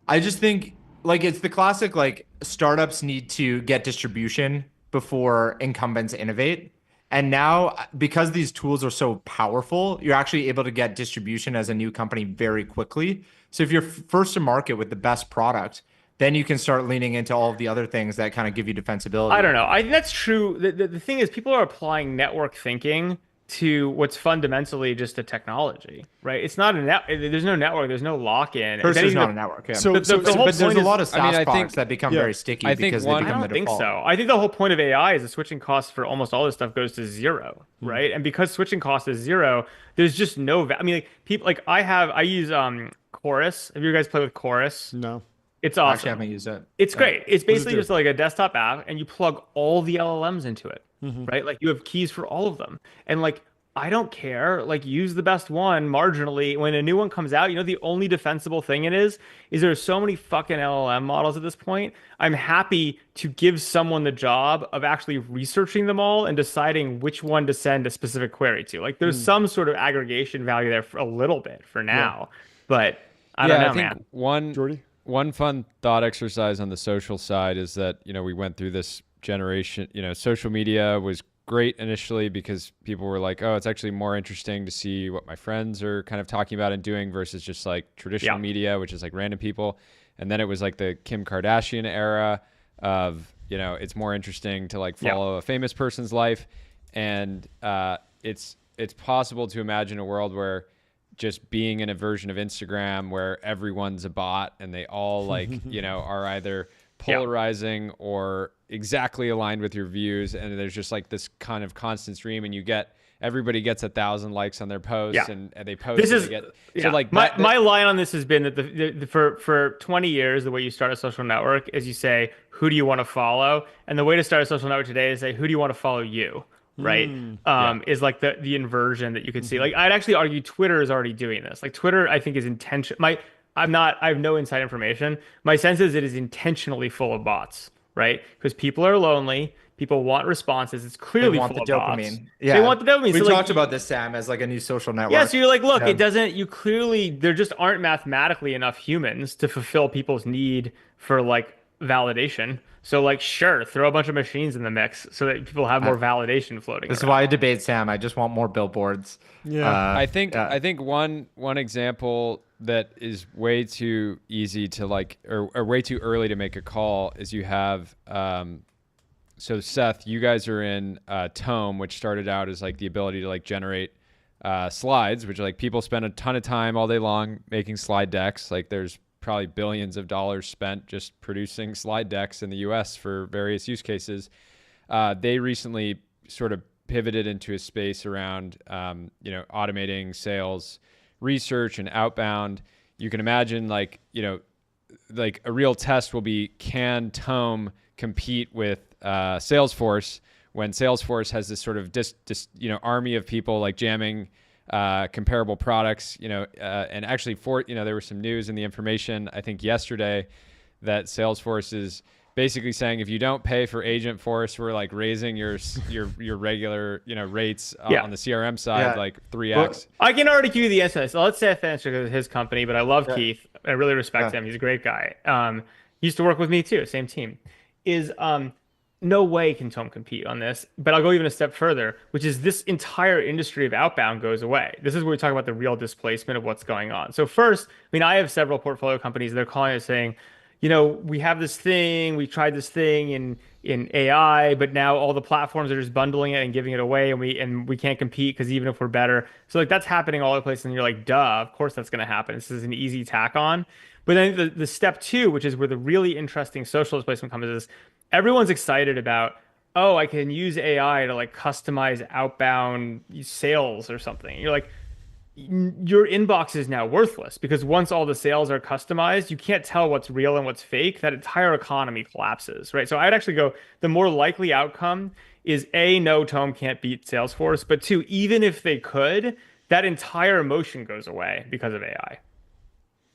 I just think like it's the classic like startups need to get distribution before incumbents innovate. And now, because these tools are so powerful, you're actually able to get distribution as a new company very quickly. So if you're first to market with the best product, then you can start leaning into all of the other things that kind of give you defensibility. I don't know. I think that's true. The thing is, people are applying network thinking to what's fundamentally just a technology, right? It's not there's no network, there's no lock-in. Cursor's not a network. Yeah. But there's a lot of SaaS products that become very sticky because they become the default. I don't think so. I think the whole point of AI is the switching costs for almost all this stuff goes to zero, right? And because switching cost is zero, there's just no. I mean, like people like I use Chorus. Have you guys played with Chorus? No. It's awesome. Actually, I haven't used it. It's great. It's basically just like a desktop app, and you plug all the LLMs into it, right? Like you have keys for all of them, and like I don't care. Like use the best one marginally. When a new one comes out, the only defensible thing it is there's so many fucking LLM models at this point. I'm happy to give someone the job of actually researching them all and deciding which one to send a specific query to. Like there's some sort of aggregation value there for a little bit for now, but I don't know, man. One fun thought exercise on the social side is that, we went through this generation, social media was great initially because people were like, oh, it's actually more interesting to see what my friends are kind of talking about and doing versus just like traditional media, which is like random people. And then it was like the Kim Kardashian era of, it's more interesting to like follow a famous person's life. And it's possible to imagine a world where just being in a version of Instagram where everyone's a bot and they all like, are either polarizing or exactly aligned with your views. And there's just like this kind of constant stream and everybody gets 1,000 likes on their posts and they post. So like my line on this has been that for 20 years, the way you start a social network is you say, who do you want to follow? And the way to start a social network today is say, who do you want to follow you? Right. Is like the inversion that you could see. Like I'd actually argue Twitter is already doing this. Like Twitter, I think is I have no inside information. My sense is it is intentionally full of bots, right? Because people are lonely. People want responses. It's clearly full of dopamine. Bots. Yeah. They want the dopamine. We talked about this, Sam, as like a new social network. Yeah. So you're like, look, there just aren't mathematically enough humans to fulfill people's need for like validation. So like, sure, throw a bunch of machines in the mix so that people have more validation floating. This is why I debate Sam. I just want more billboards. Yeah. I think one example that is way too easy to like, or way too early to make a call is you have, so Seth, you guys are in Tome, which started out as like the ability to like generate slides, which like people spend a ton of time all day long making slide decks. Like there's probably billions of dollars spent just producing slide decks in the US for various use cases. They recently sort of pivoted into a space around, automating sales research and outbound. You can imagine like a real test will be, can Tome compete with Salesforce when Salesforce has this sort of army of people like jamming comparable products, and actually there was some news in the information, I think yesterday, that Salesforce is basically saying, if you don't pay for Agentforce, we're like raising your regular, rates on the CRM side, like 3x. Well, I can already give you the answer. So let's say I finished with his company, but I love Keith. I really respect him. He's a great guy. He used to work with me too, same team. No way can Tome compete on this, but I'll go even a step further, which is this entire industry of outbound goes away. This is where we talk about the real displacement of what's going on. So first, I have several portfolio companies. They're calling us saying, we have this thing, we tried this thing in AI, but now all the platforms are just bundling it and giving it away, and we can't compete because even if we're better, so like that's happening all over the place, and you're like, duh, of course that's going to happen. This is an easy tack on. But then the step two, which is where the really interesting social displacement comes, is everyone's excited about, oh, I can use AI to like customize outbound sales or something. You're like, your inbox is now worthless because once all the sales are customized, you can't tell what's real and what's fake. That entire economy collapses, right? So I'd actually go, the more likely outcome is A, no, Tome can't beat Salesforce, but two, even if they could, that entire emotion goes away because of AI.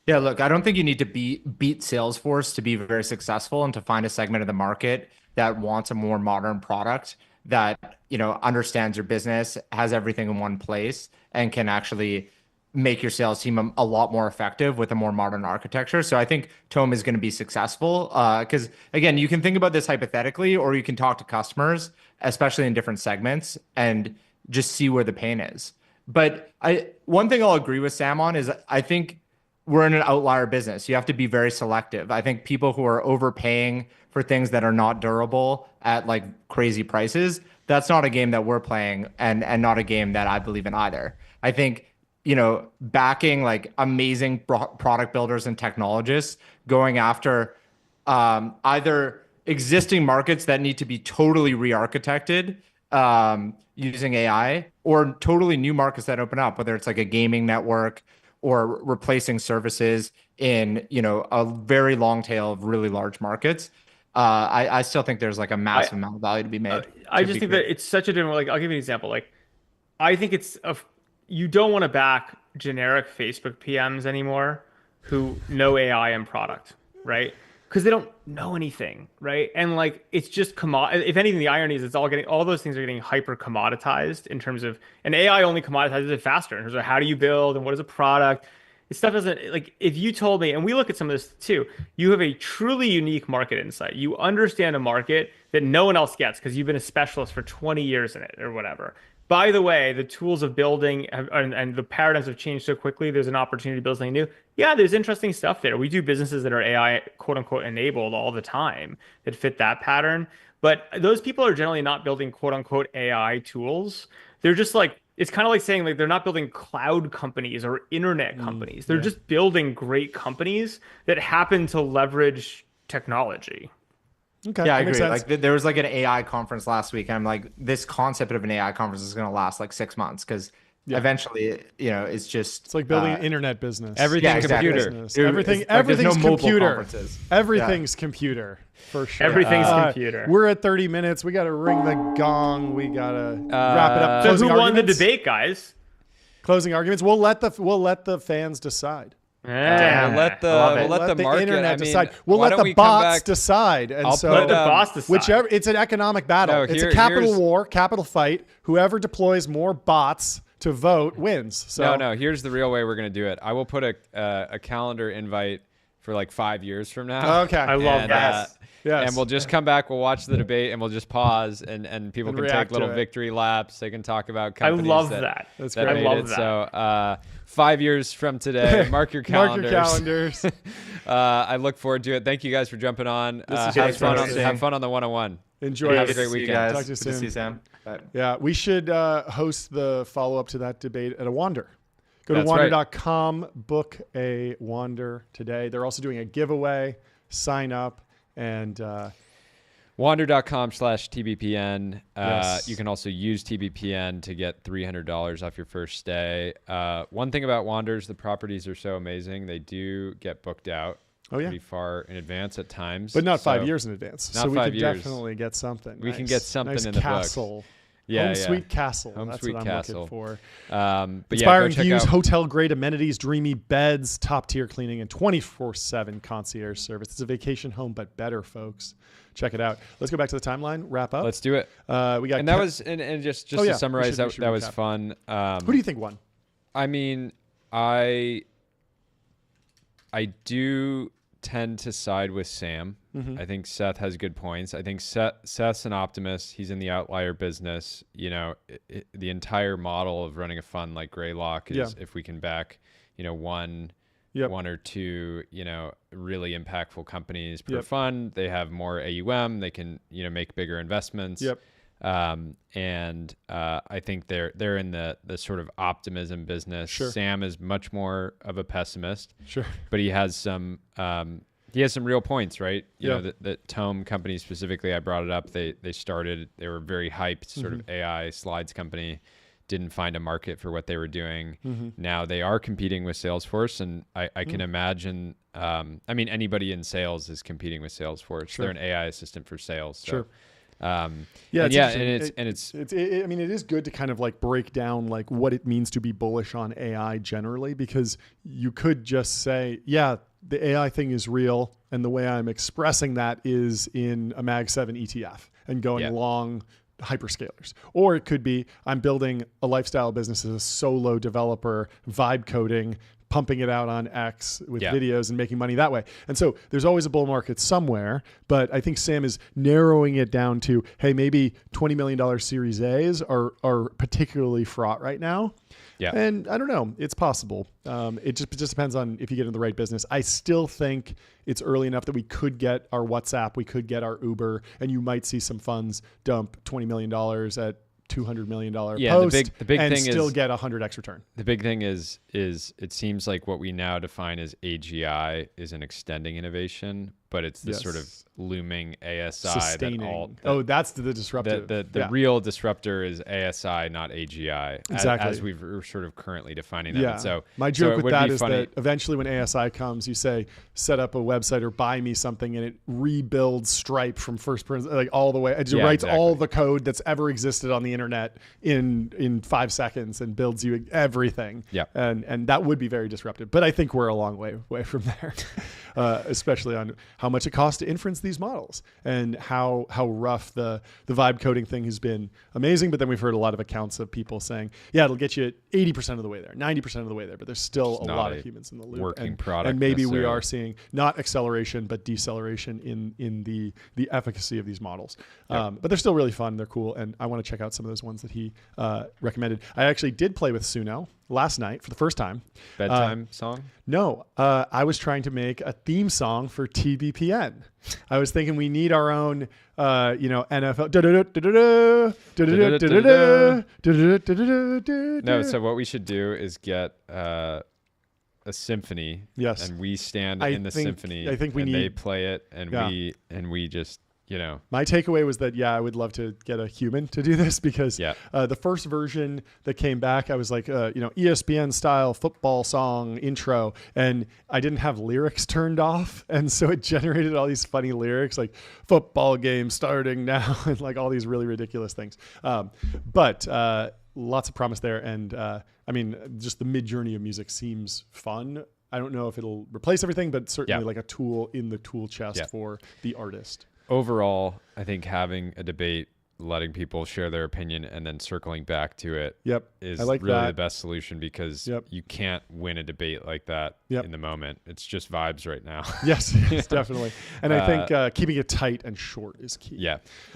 Yeah, look, I don't think you need to beat Salesforce to be very successful and to find a segment of the market that wants a more modern product that, you know, understands your business, has everything in one place, and can actually make your sales team a lot more effective with a more modern architecture. So I think Tome is going to be successful because, again, you can think about this hypothetically, or you can talk to customers, especially in different segments, and just see where the pain is. But one thing I'll agree with Sam on is I think we're in an outlier business. You have to be very selective. I think people who are overpaying for things that are not durable at like crazy prices, that's not a game that we're playing, and not a game that I believe in either. I think, you know, backing like amazing product builders and technologists, going after either existing markets that need to be totally re-architected using AI, or totally new markets that open up, whether it's like a gaming network or replacing services in, you know, a very long tail of really large markets. I still think there's like a massive amount of value to be made. I just think that it's such a different, like, I'll give you an example. Like, I think you don't want to back generic Facebook PMs anymore who know AI and product, right? Because they don't know anything, right? And like, it's just if anything, the irony is all those things are getting hyper commoditized in terms of, and AI only commoditizes it faster in terms of how do you build and what is a product. Stuff doesn't, like, if you told me, and we look at some of this too, you have a truly unique market insight. You understand a market that no one else gets because you've been a specialist for 20 years in it or whatever. By the way, the tools of building and the paradigms have changed so quickly. There's an opportunity to build something new. Yeah, there's interesting stuff there. We do businesses that are AI, quote unquote, enabled all the time that fit that pattern. But those people are generally not building, quote unquote, AI tools. They're just like, it's kind of like saying like they're not building cloud companies or internet companies. They're just building great companies that happen to leverage technology. Okay. Yeah, I agree. Like there was like an AI conference last week, and I'm like, this concept of an AI conference is going to last like 6 months because eventually, you know, it's like building an internet business. Everything's computer. Everything's computer. Everything's computer for sure. Everything's computer. We're at 30 minutes. We got to ring the gong. We got to wrap it up. So who won the debate, guys? Closing arguments. We'll let the fans decide. We'll let the market, internet decide. We'll let the bots decide. And let the bots decide. Whichever, it's an economic battle. It's a capital war, capital fight. Whoever deploys more bots to vote wins. So no. Here's the real way we're gonna do it. I will put a calendar invite for like 5 years from now. Okay, I love that. Yes. And we'll just come back, we'll watch the debate, and we'll just pause, and people can take little victory laps. They can talk about companies. I love that. That's that great. made it. So 5 years from today, mark your calendars. I look forward to it. Thank you guys for jumping on. Have fun on the 101. Enjoy. Have a great weekend. Guys. Talk to you soon. Good to see you, Sam. Bye. Yeah, we should host the follow-up to that debate at a Wander. Go to That's wander.com, book a Wander today. They're also doing a giveaway. Sign up. And wander.com/TBPN. Yes. You can also use TBPN to get $300 off your first stay. One thing about Wanders, the properties are so amazing. They do get booked out pretty far in advance at times. But not 5 years in advance. Not so we 5 could years. definitely get something. We can get something nice in the castle. books. Yeah, Home Sweet Castle. Home That's Sweet what Castle. I'm looking for. But Inspiring go check views, out hotel-grade amenities, dreamy beds, top-tier cleaning, and 24/7 concierge service. It's a vacation home, but better, folks. Check it out. Let's go back to the timeline. Wrap up. Let's do it. We got and that was and just to summarize, that was fun. Who do you think won? I mean, I do tend to side with Sam. Mm-hmm. I think Seth has good points. I think Seth's an optimist. He's in the outlier business. You know, the entire model of running a fund like Greylock is if we can back, you know, one one or two, really impactful companies per fund. They have more AUM. They can, make bigger investments. And I think they're in the sort of optimism business. Sam is much more of a pessimist. But he has some real points, right? You know, the Tome company specifically, I brought it up. They were very hyped, sort of AI slides company, didn't find a market for what they were doing. Now they are competing with Salesforce, and I can imagine, anybody in sales is competing with Salesforce. They're an AI assistant for sales. So. It is good to kind of like break down like what it means to be bullish on AI generally, because you could just say, the AI thing is real, and the way I'm expressing that is in a Mag 7 ETF and going long hyperscalers. Or it could be I'm building a lifestyle business as a solo developer, vibe coding, pumping it out on X with videos and making money that way. And so there's always a bull market somewhere, but I think Sam is narrowing it down to, hey, maybe $20 million Series A's are particularly fraught right now. And I don't know, it's possible. It just depends on if you get in the right business. I still think it's early enough that we could get our WhatsApp, we could get our Uber, and you might see some funds dump $20 million at $200 million post the big and thing still is, get 100x return. The big thing is it seems like what we now define as AGI is an extending innovation, but it's the sort of looming ASI. Sustaining. That's the disruptive. The real disruptor is ASI, not AGI. Exactly. As we're sort of currently defining them. Yeah. And so my joke with that is funny. that eventually when ASI comes, you say, set up a website or buy me something, and it rebuilds Stripe from first person, like all the way. It writes all the code that's ever existed on the internet in 5 seconds and builds you everything. And that would be very disruptive. But I think we're a long way from there, especially on how much it costs to inference these models and how rough the vibe coding thing has been amazing. But then we've heard a lot of accounts of people saying, it'll get you 80% of the way there, 90% of the way there, but there's still a lot of humans in the loop. Working product. And maybe we are seeing not acceleration, but deceleration in the efficacy of these models. But they're still really fun. They're cool. And I want to check out some of those ones that he recommended. I actually did play with Suno last night for the first time. Bedtime song? No, I was trying to make a theme song for TBPN. I was thinking we need our own, NFL. No, so what we should do is get a symphony. Yes, and we stand in the symphony. I think they play it, and we just. My takeaway was that, I would love to get a human to do this because the first version that came back, I was like, ESPN style football song intro, and I didn't have lyrics turned off. And so it generated all these funny lyrics like football game starting now and like all these really ridiculous things. But lots of promise there. And just the mid-journey of music seems fun. I don't know if it'll replace everything, but certainly like a tool in the tool chest for the artist. Overall, I think having a debate, letting people share their opinion, and then circling back to it is really the best solution, because you can't win a debate like that in the moment. It's just vibes right now. Yes, definitely. And I think keeping it tight and short is key.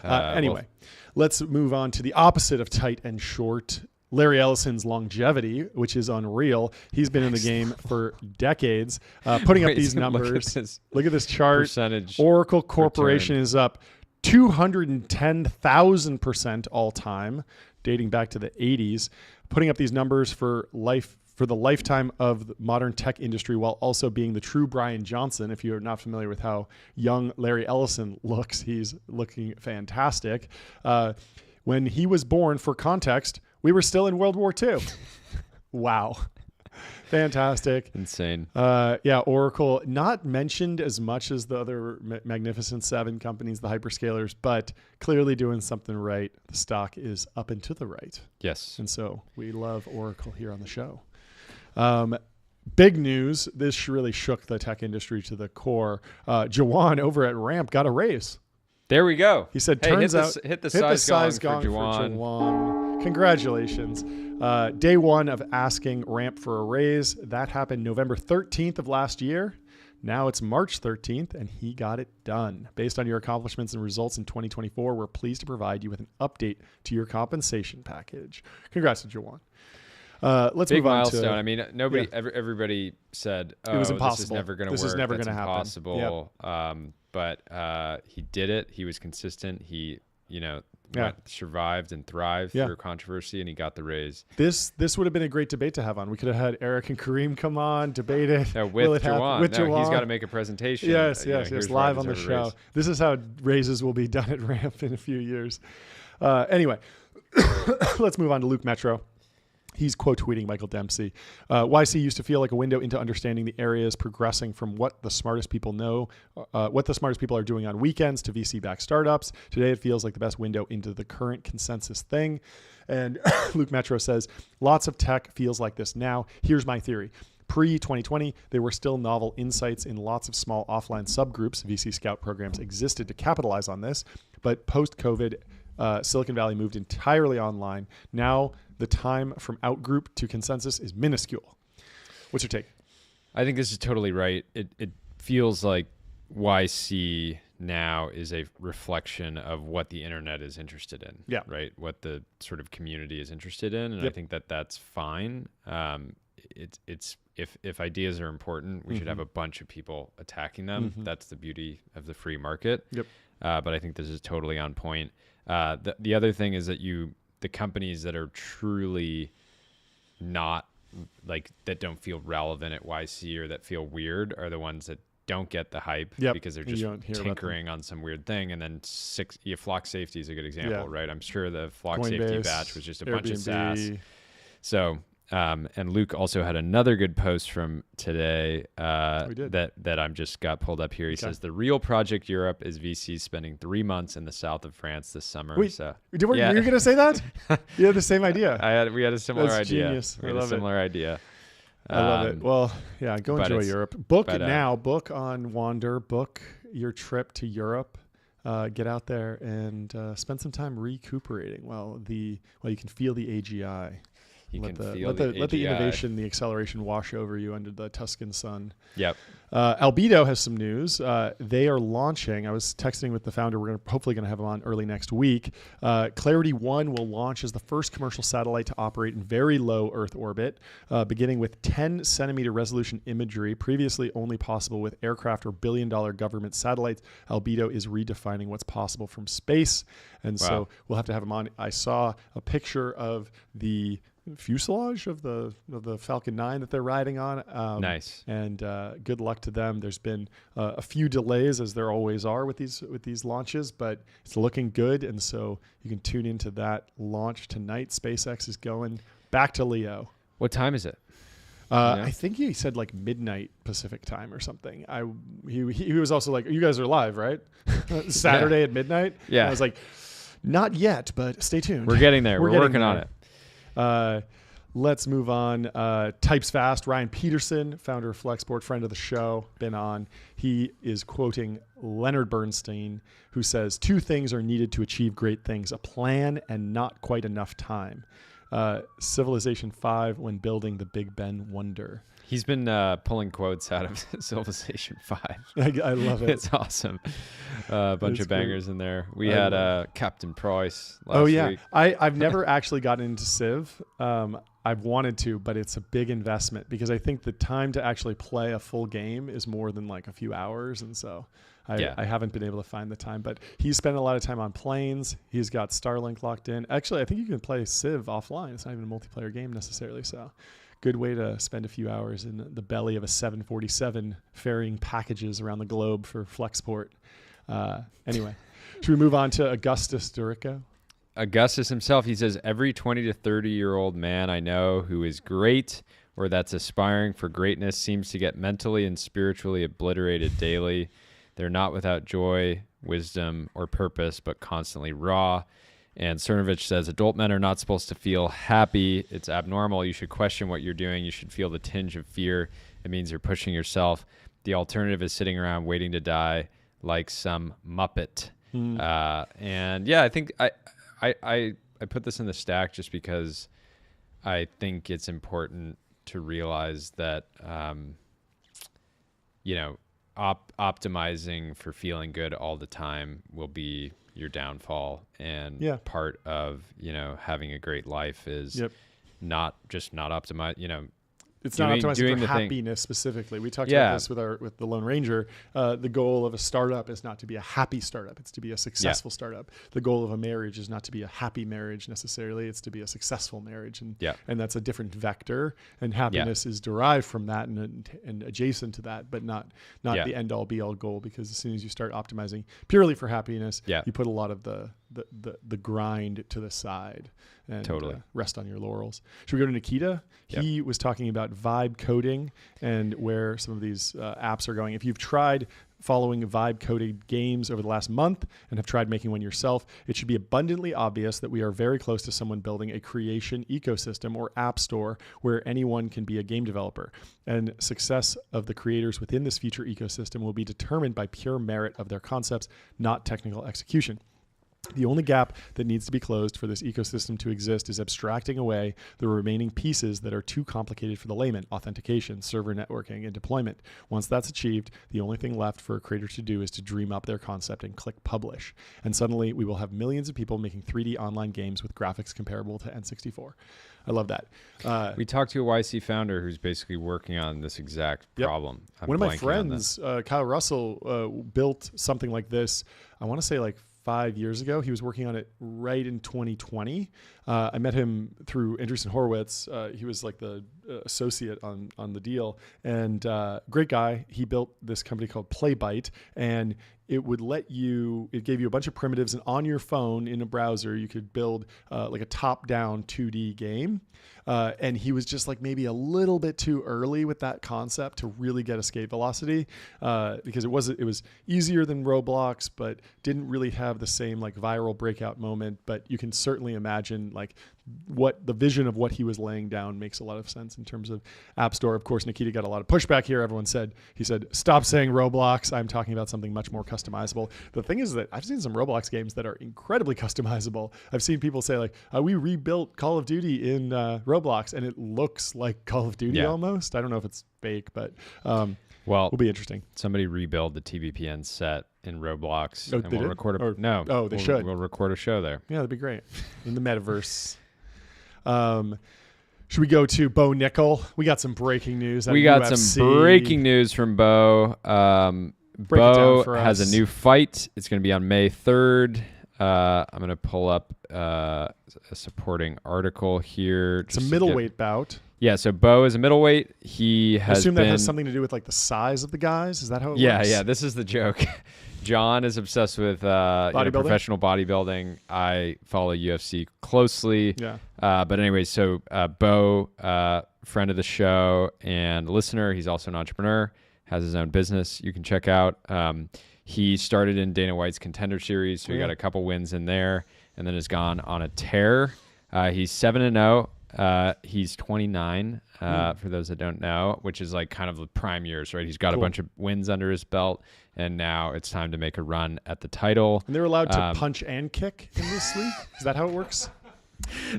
Anyway, let's move on to the opposite of tight and short. Larry Ellison's longevity, which is unreal. He's been in the game for decades, putting up these numbers. Look at this chart. Percentage Oracle Corporation is up 210,000% all time, dating back to the 80s, putting up these numbers for the lifetime of the modern tech industry, while also being the true Brian Johnson. If you're not familiar with how young Larry Ellison looks, he's looking fantastic. When he was born, for context, we were still in World War II. Wow. Fantastic. Insane. Oracle, not mentioned as much as the other Magnificent Seven companies, the hyperscalers, but clearly doing something right. The stock is up and to the right. Yes. And so we love Oracle here on the show. Big news. This really shook the tech industry to the core. Jawan over at Ramp got a raise. There we go. He said, hit the size gong for Jawan. Congratulations. Day one of asking Ramp for a raise. That happened November 13th of last year. Now it's March 13th, and he got it done. Based on your accomplishments and results in 2024, we're pleased to provide you with an update to your compensation package. Congrats to Jawan. Let's Big move on milestone. to. I mean, everybody said, "Oh, it was this is impossible. never going to work. This is never That's going to happen." impossible." But he did it. He was consistent. He, survived and thrived through controversy, and he got the raise. This would have been a great debate to have on. We could have had Eric and Kareem come on, debate it. No, with Jawan. With Jawan. He's got to make a presentation. Yes, live on the show. Raise. This is how raises will be done at Ramp in a few years. Anyway, let's move on to Luke Metro. He's quote tweeting Michael Dempsey. YC used to feel like a window into understanding the areas progressing from what the smartest people know, what the smartest people are doing on weekends to VC-backed startups. Today, it feels like the best window into the current consensus thing. And Luke Metro says, lots of tech feels like this now. Here's my theory. Pre-2020, there were still novel insights in lots of small offline subgroups. VC Scout programs existed to capitalize on this. But post-COVID, Silicon Valley moved entirely online. Now, the time from outgroup to consensus is minuscule. What's your take? I think this is totally right. It feels like YC now is a reflection of what the internet is interested in. Yeah. Right. What the sort of community is interested in, and I think that's fine. It's if ideas are important, we should have a bunch of people attacking them. That's the beauty of the free market. Yep. But I think this is totally on point. The other thing is that the companies that are truly not like that don't feel relevant at YC or that feel weird are the ones that don't get the hype because they're just tinkering on some weird thing. And then Flock Safety is a good example, right? I'm sure the Flock Safety batch was just a bunch of SaaS. So, and Luke also had another good post from today that I'm just got pulled up here. He says the real Project Europe is VCs spending 3 months in the south of France this summer. Wait, you were going to say that? You had the same idea. We had a similar That's idea. Genius. We had a similar idea. I love it. Well, yeah, go enjoy Europe. Book it now. Book on Wander. Book your trip to Europe. Get out there and spend some time recuperating while you can feel the AGI. Let the innovation, the acceleration wash over you under the Tuscan sun. Yep. Albedo has some news. They are launching. I was texting with the founder. We're hopefully going to have him on early next week. Clarity 1 will launch as the first commercial satellite to operate in very low Earth orbit, beginning with 10-centimeter resolution imagery, previously only possible with aircraft or billion-dollar government satellites. Albedo is redefining what's possible from space, and so we'll have to have him on. I saw a picture of the fuselage of the Falcon 9 that they're riding on. Nice. And good luck to them. There's been a few delays, as there always are with these launches, but it's looking good. And so you can tune into that launch tonight. SpaceX is going back to Leo. What time is it? I think he said like midnight Pacific time or something. He was also like, you guys are live, right? Saturday at midnight. Yeah. And I was like, not yet, but stay tuned. We're getting there. We're working on it. Let's move on. Types Fast. Ryan Peterson, founder of Flexport, friend of the show, been on. He is quoting Leonard Bernstein, who says, 2 things are needed to achieve great things: a plan and not quite enough time. Civilization 5 when building the Big Ben wonder. He's been pulling quotes out of Civilization 5. I love it. It's awesome. A bunch of bangers in there. We had Captain Price last week. I've never actually gotten into Civ. I've wanted to, but it's a big investment because I think the time to actually play a full game is more than like a few hours. And so I haven't been able to find the time, but he's spent a lot of time on planes. He's got Starlink locked in. Actually, I think you can play Civ offline. It's not even a multiplayer game necessarily. So good way to spend a few hours in the belly of a 747 ferrying packages around the globe for Flexport. Anyway, should we move on to Augustus Dorico? Augustus himself, he says, every 20 to 30-year-old man I know who is great or that's aspiring for greatness seems to get mentally and spiritually obliterated daily. They're not without joy, wisdom, or purpose, but constantly raw. And Cernovich says, adult men are not supposed to feel happy. It's abnormal. You should question what you're doing. You should feel the tinge of fear. It means you're pushing yourself. The alternative is sitting around waiting to die like some Muppet. And yeah, I think I put this in the stack just because I think it's important to realize that, optimizing for feeling good all the time will be your downfall. And part of, having a great life is not optimize, It's not optimizing for happiness specifically. We talked about this with the Lone Ranger. The goal of a startup is not to be a happy startup. It's to be a successful startup. The goal of a marriage is not to be a happy marriage necessarily. It's to be a successful marriage. And that's a different vector. And happiness is derived from that and adjacent to that, but not the end all be all goal, because as soon as you start optimizing purely for happiness, you put a lot of the grind to the side and rest on your laurels. Should we go to Nikita? He was talking about vibe coding and where some of these apps are going. If you've tried following vibe coded games over the last month and have tried making one yourself, it should be abundantly obvious that we are very close to someone building a creation ecosystem or app store where anyone can be a game developer. And success of the creators within this future ecosystem will be determined by pure merit of their concepts, not technical execution. The only gap that needs to be closed for this ecosystem to exist is abstracting away the remaining pieces that are too complicated for the layman: authentication, server networking, and deployment. Once that's achieved, the only thing left for a creator to do is to dream up their concept and click publish. And suddenly we will have millions of people making 3D online games with graphics comparable to N64. I love that. We talked to a YC founder who's basically working on this exact problem. One of my friends, Kyle Russell, built something like this, I want to say like 5 years ago. He was working on it right in 2020. I met him through Andreessen Horowitz. He was like the associate on the deal, and great guy. He built this company called Playbyte, and it gave you a bunch of primitives, and on your phone in a browser, you could build like a top-down 2D game. And he was just like maybe a little bit too early with that concept to really get escape velocity, because it was easier than Roblox, but didn't really have the same like viral breakout moment. But you can certainly imagine like what the vision of what he was laying down makes a lot of sense in terms of App Store. Of course, Nikita got a lot of pushback here. He said, stop saying Roblox. I'm talking about something much more customizable. The thing is that I've seen some Roblox games that are incredibly customizable. I've seen people say like, we rebuilt Call of Duty in Roblox, and it looks like Call of Duty almost. I don't know if it's fake, but will be interesting. Somebody rebuild the TBPN set in Roblox, and we'll record should. We'll record a show there. Yeah, that'd be great in the metaverse. Should we go to Bo Nickel? We got some breaking news. We got some breaking news from Bo. Bo has a new fight. It's going to be on May 3rd. I'm going to pull up a supporting article here. It's a middleweight bout. Yeah, so Bo is a middleweight. I assume that has something to do with like the size of the guys. Is that how it works? Yeah. This is the joke. John is obsessed with professional bodybuilding. I follow UFC closely. Yeah. But anyway, so Bo, friend of the show and listener, he's also an entrepreneur, has his own business you can check out. He started in Dana White's Contender Series, so he got a couple wins in there, and then has gone on a tear. He's 7-0. He's 29, for those that don't know, which is like kind of the prime years, right? He's got a bunch of wins under his belt, and now it's time to make a run at the title. And they're allowed to punch and kick in this league? Is that how it works?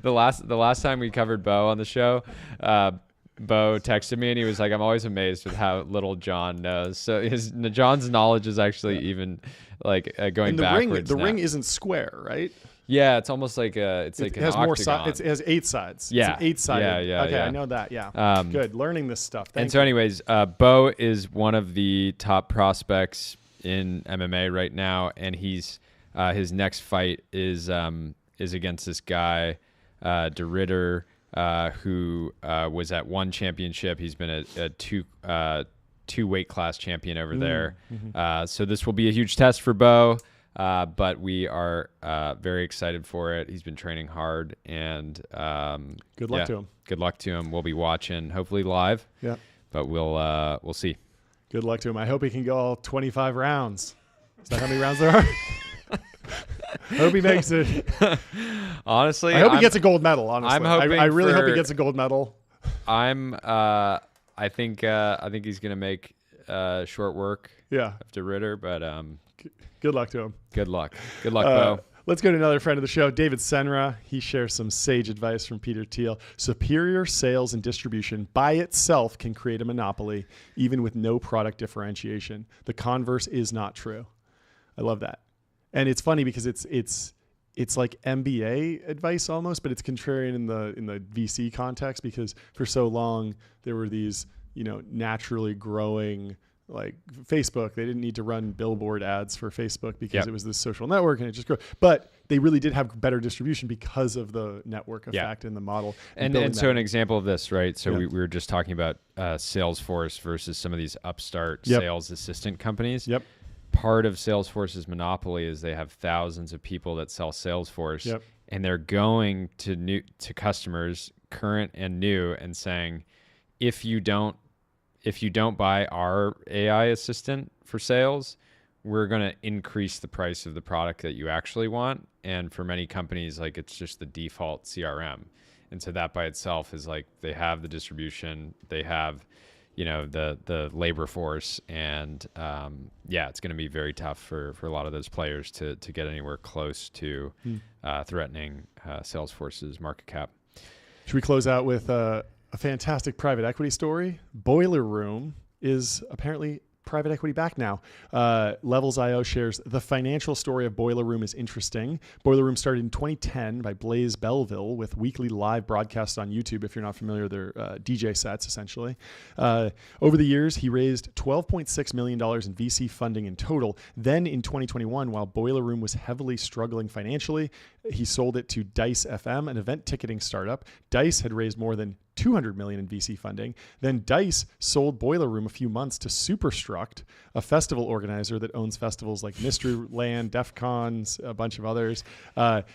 The last time we covered Bo on the show, Bo texted me and he was like, I'm always amazed with how little John knows. So John's knowledge is actually even like going backwards. The ring isn't square, right? Yeah, it's almost like it has an more octagon. It has 8 sides. Yeah, it's 8-sided. Yeah. Okay, I know that. Yeah, good. Learning this stuff. Anyways, Bo is one of the top prospects in MMA right now, and he's his next fight is against this guy, De Ridder, who was at one championship. He's been a two weight class champion over there. So this will be a huge test for Bo. But we are very excited for it. He's been training hard, and good luck to him. Good luck to him. We'll be watching, hopefully live. Yeah. But we'll see. Good luck to him. I hope he can go all 25 rounds. Is that how many rounds there are? I hope he makes it. Honestly, I hope he gets a gold medal. Honestly, I'm hoping I really hope he gets a gold medal. I think he's gonna make short work. Yeah. Of De Ridder, but good luck to him. Good luck, Bo. Let's go to another friend of the show, David Senra. He shares some sage advice from Peter Thiel. Superior sales and distribution by itself can create a monopoly, even with no product differentiation. The converse is not true. I love that. And it's funny because it's it's like MBA advice almost, but it's contrarian in the VC context, because for so long there were these, naturally growing, like Facebook. They didn't need to run billboard ads for Facebook because it was this social network and it just grew. But they really did have better distribution because of the network effect in the model. And so an example of this, right? So we were just talking about Salesforce versus some of these upstart sales assistant companies. Yep. Part of Salesforce's monopoly is they have thousands of people that sell Salesforce, and they're going to customers, current and new, and saying, if you don't buy our AI assistant for sales, we're going to increase the price of the product that you actually want. And for many companies, like, it's just the default CRM. And so that by itself is like, they have the distribution, they have, the labor force, and it's going to be very tough for a lot of those players to get anywhere close to threatening Salesforce's market cap. Should we close out with a fantastic private equity story? Boiler Room is apparently private equity back now. Levels.io shares the financial story of Boiler Room is interesting. Boiler Room started in 2010 by Blaze Belleville with weekly live broadcasts on YouTube. If you're not familiar, they're DJ sets essentially. Over the years, he raised $12.6 million in VC funding in total. Then in 2021, while Boiler Room was heavily struggling financially, he sold it to Dice FM, an event ticketing startup. Dice had raised more than $200 million in VC funding. Then Dice sold Boiler Room a few months to Superstruct, a festival organizer that owns festivals like Mystery Land, DEF CONs, a bunch of others.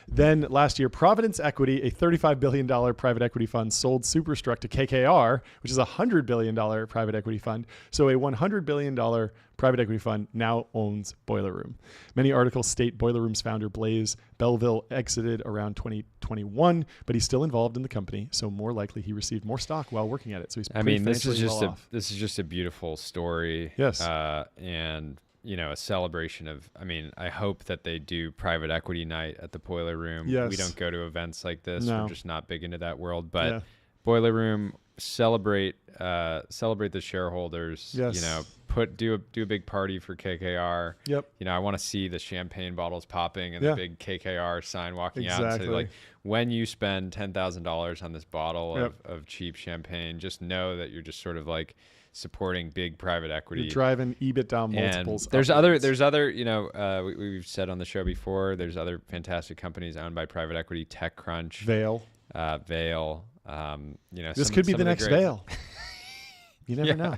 Then last year, Providence Equity, a $35 billion private equity fund, sold Superstruct to KKR, which is a $100 billion private equity fund. So a $100 billion private equity fund now owns Boiler Room. Many articles state Boiler Room's founder, Blaze Belleville, exited around 2021, but he's still involved in the company, so more likely he received more stock while working at it. So he's this is just a beautiful story. Yes. And a celebration of, I hope that they do private equity night at the Boiler Room. Yes. We don't go to events like this. No. We're just not big into that world, but Boiler Room, celebrate the shareholders. Yes. Do a big party for KKR. Yep. I want to see the champagne bottles popping and the big KKR sign walking out. And say, like, when you spend $10,000 on this bottle of cheap champagne, just know that you're just sort of like supporting big private equity. You're driving EBITDA multiples. And there's other, we've said on the show before, there's other fantastic companies owned by private equity, TechCrunch, Vail. This could be the next Vail. You never know.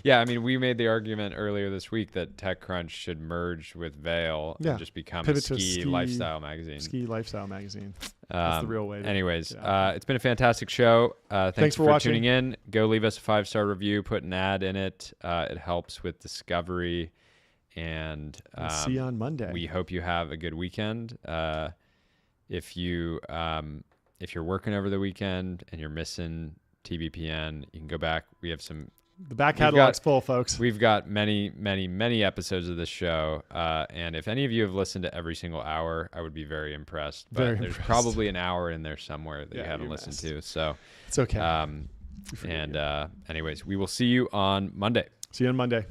Yeah, we made the argument earlier this week that TechCrunch should merge with Vail and just become a ski lifestyle magazine. Ski lifestyle magazine. That's the real way. Anyways, it's been a fantastic show. Thanks for tuning in. Go leave us a 5-star review. Put an ad in it. It helps with discovery. And see you on Monday. We hope you have a good weekend. If you're working over the weekend and you're missing TBPN, you can go back. We have some. The back catalog's full, folks. We've got many, many, many episodes of this show. And if any of you have listened to every single hour, I would be very impressed. But there's probably an hour in there somewhere that you haven't listened to. So it's okay. Anyways, we will see you on Monday. See you on Monday.